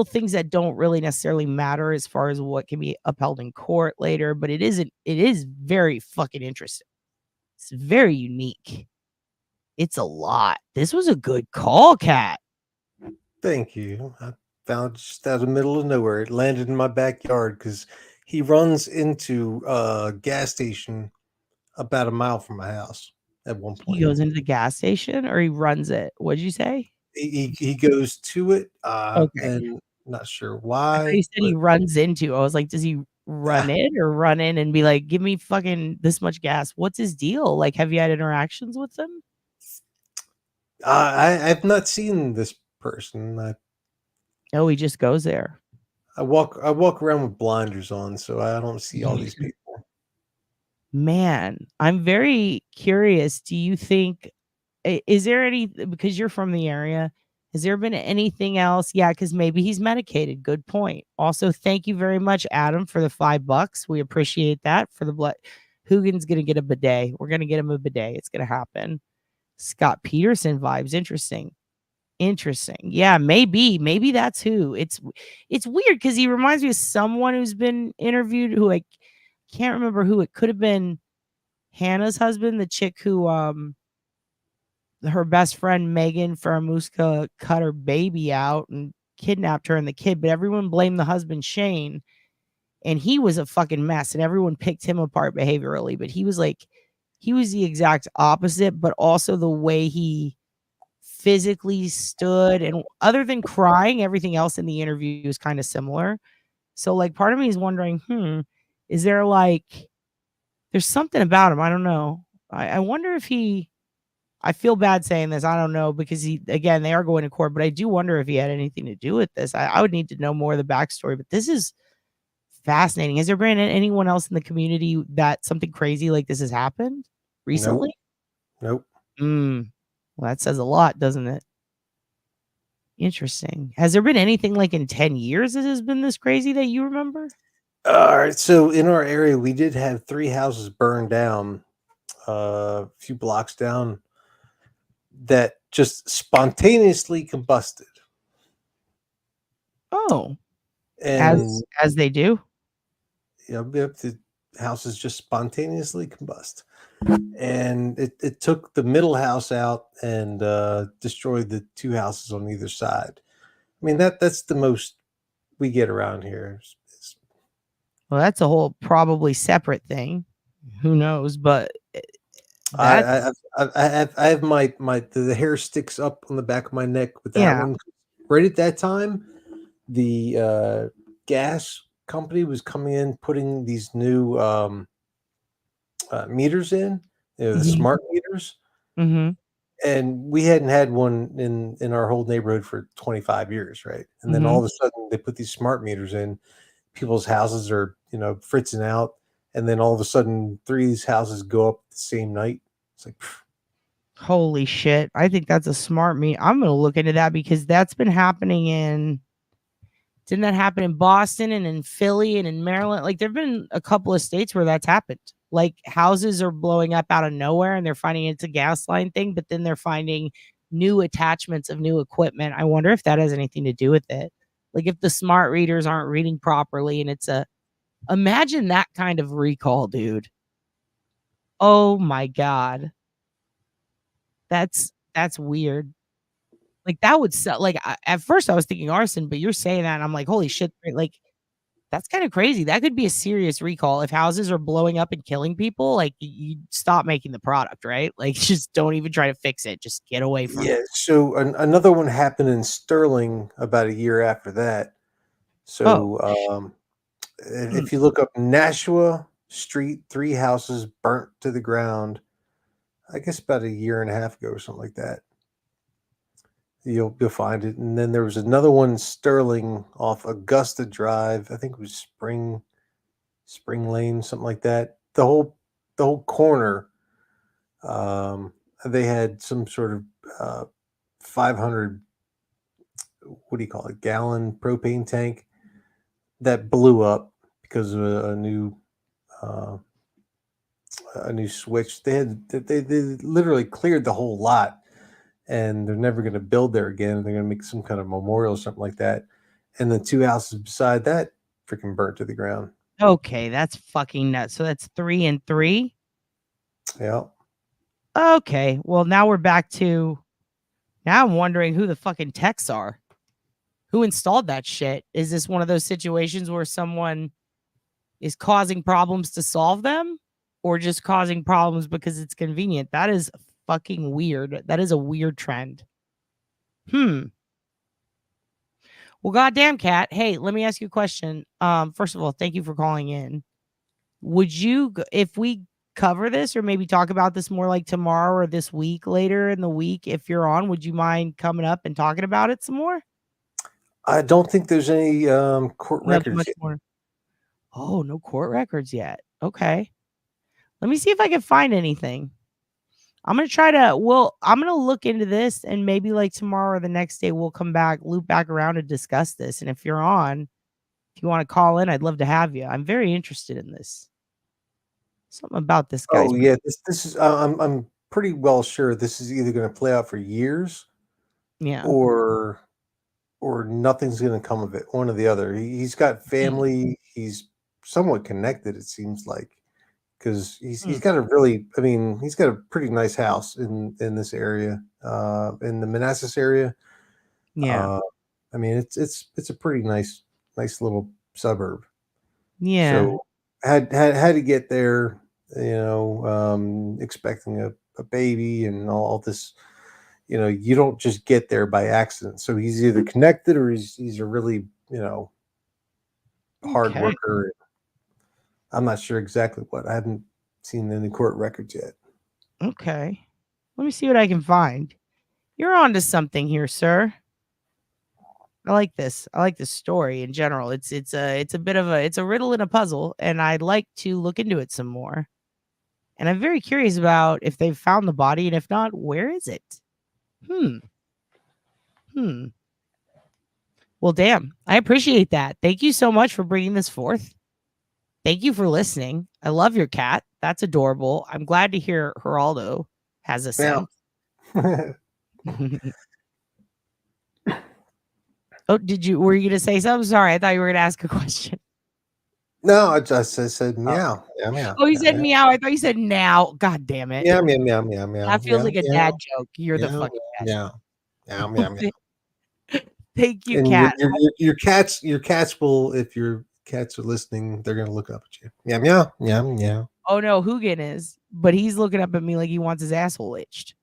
[SPEAKER 1] things that don't really necessarily matter as far as what can be upheld in court later, but it is very fucking interesting. It's very unique. It's a lot. This was a good call, Cat.
[SPEAKER 20] Thank you. I found it just out of the middle of nowhere. It landed in my backyard because he runs into a gas station about a mile from my house at one point.
[SPEAKER 1] He goes into the gas station or he runs it? What'd you say?
[SPEAKER 20] He goes to it,
[SPEAKER 1] Okay.
[SPEAKER 20] and not sure
[SPEAKER 1] I
[SPEAKER 20] why.
[SPEAKER 1] thought you said he runs into. I was like, does he run in or run in and be like, give me fucking this much gas? What's his deal? Like, have you had interactions with him?
[SPEAKER 20] I've not seen this person.
[SPEAKER 1] Oh, he just goes there.
[SPEAKER 20] I walk around with blinders on, so I don't see all these people.
[SPEAKER 1] Man, I'm very curious. Do you think is there any, because you're from the area, has there been anything else? Yeah, because maybe he's medicated. Good point. Also, thank you very much, Adam, for the $5. We appreciate that. For the blood, Hoogan's gonna get a bidet. We're gonna get him a bidet. It's gonna happen. Scott Peterson vibes. Interesting. Yeah, maybe that's who. It's weird because he reminds me of someone who's been interviewed who I can't remember who. It could have been Hannah's husband, the chick who her best friend Megan Faramuska cut her baby out and kidnapped her and the kid, but everyone blamed the husband Shane, and he was a fucking mess, and everyone picked him apart behaviorally, but he was the exact opposite, but also the way he physically stood, and other than crying, everything else in the interview was kind of similar. So like part of me is wondering, is there there's something about him. I don't know. I wonder if I feel bad saying this. I don't know, because again, they are going to court, but I do wonder if he had anything to do with this. I would need to know more of the backstory, but this is fascinating. Has there been anyone else in the community that something crazy like this has happened recently?
[SPEAKER 20] Nope.
[SPEAKER 1] Well, that says a lot, doesn't it? Interesting. Has there been anything like in 10 years that has been this crazy that you remember?
[SPEAKER 20] All right. So in our area, we did have 3 houses burned down a few blocks down that just spontaneously combusted.
[SPEAKER 1] Oh,
[SPEAKER 20] and
[SPEAKER 1] as they do.
[SPEAKER 20] The houses just spontaneously combust, and it took the middle house out and destroyed the 2 houses on either side. I mean, that's the most we get around here.
[SPEAKER 1] Well, that's a whole probably separate thing. Who knows? But
[SPEAKER 20] I have my the hair sticks up on the back of my neck with that one. Right at that time, the gas company was coming in, putting these new meters in, the smart meters. And we hadn't had one in our whole neighborhood for 25 years, right? And then all of a sudden they put these smart meters in. People's houses are, fritzing out, and then all of a sudden 3 of these houses go up the same night. It's like,
[SPEAKER 1] holy shit. I think that's a smart I'm going to look into that, because that's been happening didn't that happen in Boston and in Philly and in Maryland? Like, there've been a couple of states where that's happened. Like, houses are blowing up out of nowhere and they're finding it's a gas line thing, but then they're finding new attachments of new equipment. I wonder if that has anything to do with it. Like, if the smart readers aren't reading properly, and imagine that kind of recall, dude. Oh my God. That's weird. Like, that would sell. Like, at first I was thinking arson, but you're saying that and I'm like, holy shit. Like, that's kind of crazy. That could be a serious recall. If houses are blowing up and killing people, like, you stop making the product, right? Like, just don't even try to fix it. Just get away from it.
[SPEAKER 20] So another one happened in Sterling about a year after that. So if you look up Nashua Street, 3 houses burnt to the ground, I guess about a year and a half ago or something like that. You'll find it. And then there was another one in Sterling off Augusta Drive. I think it was Spring Lane, something like that. The whole corner, they had some sort of 500, what do you call it, gallon propane tank that blew up because of a new switch. They literally cleared the whole lot, and they're never going to build there again. They're going to make some kind of memorial or something like that. And the 2 houses beside that freaking burnt to the ground.
[SPEAKER 1] Okay, that's fucking nuts. So that's 3 and 3.
[SPEAKER 20] Yeah.
[SPEAKER 1] Okay, well, now we're back to. Now I'm wondering who the fucking techs are. Who installed that shit? Is this one of those situations where someone is causing problems to solve them, or just causing problems because it's convenient? That is fucking weird. That is a weird trend. Well, goddamn, Cat. Hey, let me ask you a question. First of all, thank you for calling in. Would you, if we cover this or maybe talk about this more like tomorrow or this week, later in the week, if you're on, would you mind coming up and talking about it some more?
[SPEAKER 20] I don't think there's any court records yet.
[SPEAKER 1] Oh, no court records yet. Okay. Let me see if I can find anything. I'm going to look into this, and maybe like tomorrow or the next day we'll come back, loop back around to discuss this. And if you're on, if you want to call in, I'd love to have you. I'm very interested in this. Something about this guy's.
[SPEAKER 20] Oh yeah, this is. I'm pretty well sure this is either going to play out for years,
[SPEAKER 1] Yeah,
[SPEAKER 20] or nothing's going to come of it. One or the other. He's got family. He's somewhat connected. It seems like, because he's got a really. I mean, he's got a pretty nice house in this area, in the Manassas area.
[SPEAKER 1] Yeah.
[SPEAKER 20] I mean, it's a pretty nice little suburb.
[SPEAKER 1] Yeah.
[SPEAKER 20] So had to get there, expecting a baby and all this. You don't just get there by accident. So he's either connected or he's a really, hard worker. I'm not sure exactly what. I haven't seen any court records yet.
[SPEAKER 1] Okay. Let me see what I can find. You're onto something here, sir. I like this. I like this story in general. It's a bit of a riddle and a puzzle, and I'd like to look into it some more. And I'm very curious about if they've found the body, and if not, where is it? Well, damn. I appreciate that. Thank you so much for bringing this forth. Thank you for listening. I love your cat. That's adorable. I'm glad to hear Geraldo has a scent. Oh, were you going to say something? Sorry, I thought you were going to ask a question.
[SPEAKER 20] No, I said meow. Yeah, meow.
[SPEAKER 1] Oh, you said meow. I thought you said now. God damn it.
[SPEAKER 20] Meow, meow, meow, meow, meow.
[SPEAKER 1] That feels like a dad
[SPEAKER 20] meow,
[SPEAKER 1] joke. You're the
[SPEAKER 20] meow,
[SPEAKER 1] fucking best.
[SPEAKER 20] meow, meow, meow.
[SPEAKER 1] Thank you,
[SPEAKER 20] and
[SPEAKER 1] cat.
[SPEAKER 20] Your cats will, if your cats are listening, they're gonna look up at you. Meow, meow, meow, meow.
[SPEAKER 1] Oh no, Hoogan is, but he's looking up at me like he wants his asshole itched.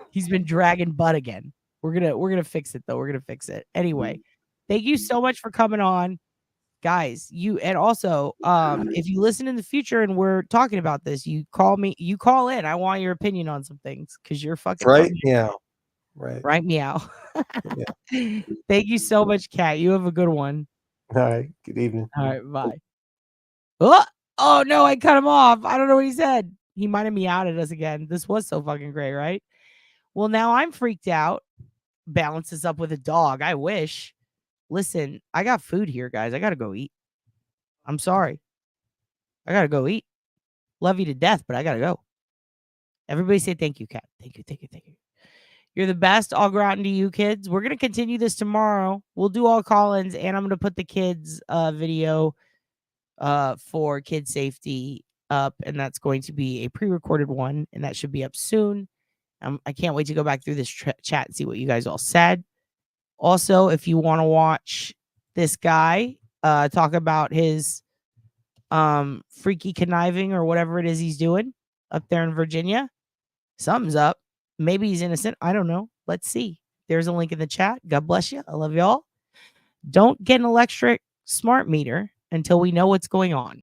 [SPEAKER 1] He's been dragging butt again. We're gonna fix it though. We're gonna fix it anyway. Thank you so much for coming on, guys. And also, if you listen in the future and we're talking about this, you call in. I want your opinion on some things because you're fucking
[SPEAKER 20] right.
[SPEAKER 1] funny.
[SPEAKER 20] Meow. Right.
[SPEAKER 1] Meow. Yeah. Thank you so much, Kat. You have a good one.
[SPEAKER 20] All right. Good evening.
[SPEAKER 1] All right. Bye. Oh no, I cut him off. I don't know what he said. He might have meowed at us again. This was so fucking great, right? Well, now I'm freaked out. Balances up with a dog. I wish. Listen, I got food here, guys. I gotta go eat. I'm sorry. I gotta go eat. Love you to death, but I gotta go. Everybody say thank you, Kat. Thank you, thank you, thank you. You're the best. I'll go out into you, kids. We're gonna continue this tomorrow. We'll do all call-ins, and I'm gonna put the kids' video for kid safety up, and that's going to be a pre-recorded one, and that should be up soon. I can't wait to go back through this chat and see what you guys all said. Also, if you want to watch this guy talk about his freaky conniving or whatever it is he's doing up there in Virginia, something's up. Maybe he's innocent. I don't know. Let's see. There's a link in the chat. God bless you. I love y'all. Don't get an electric smart meter until we know what's going on.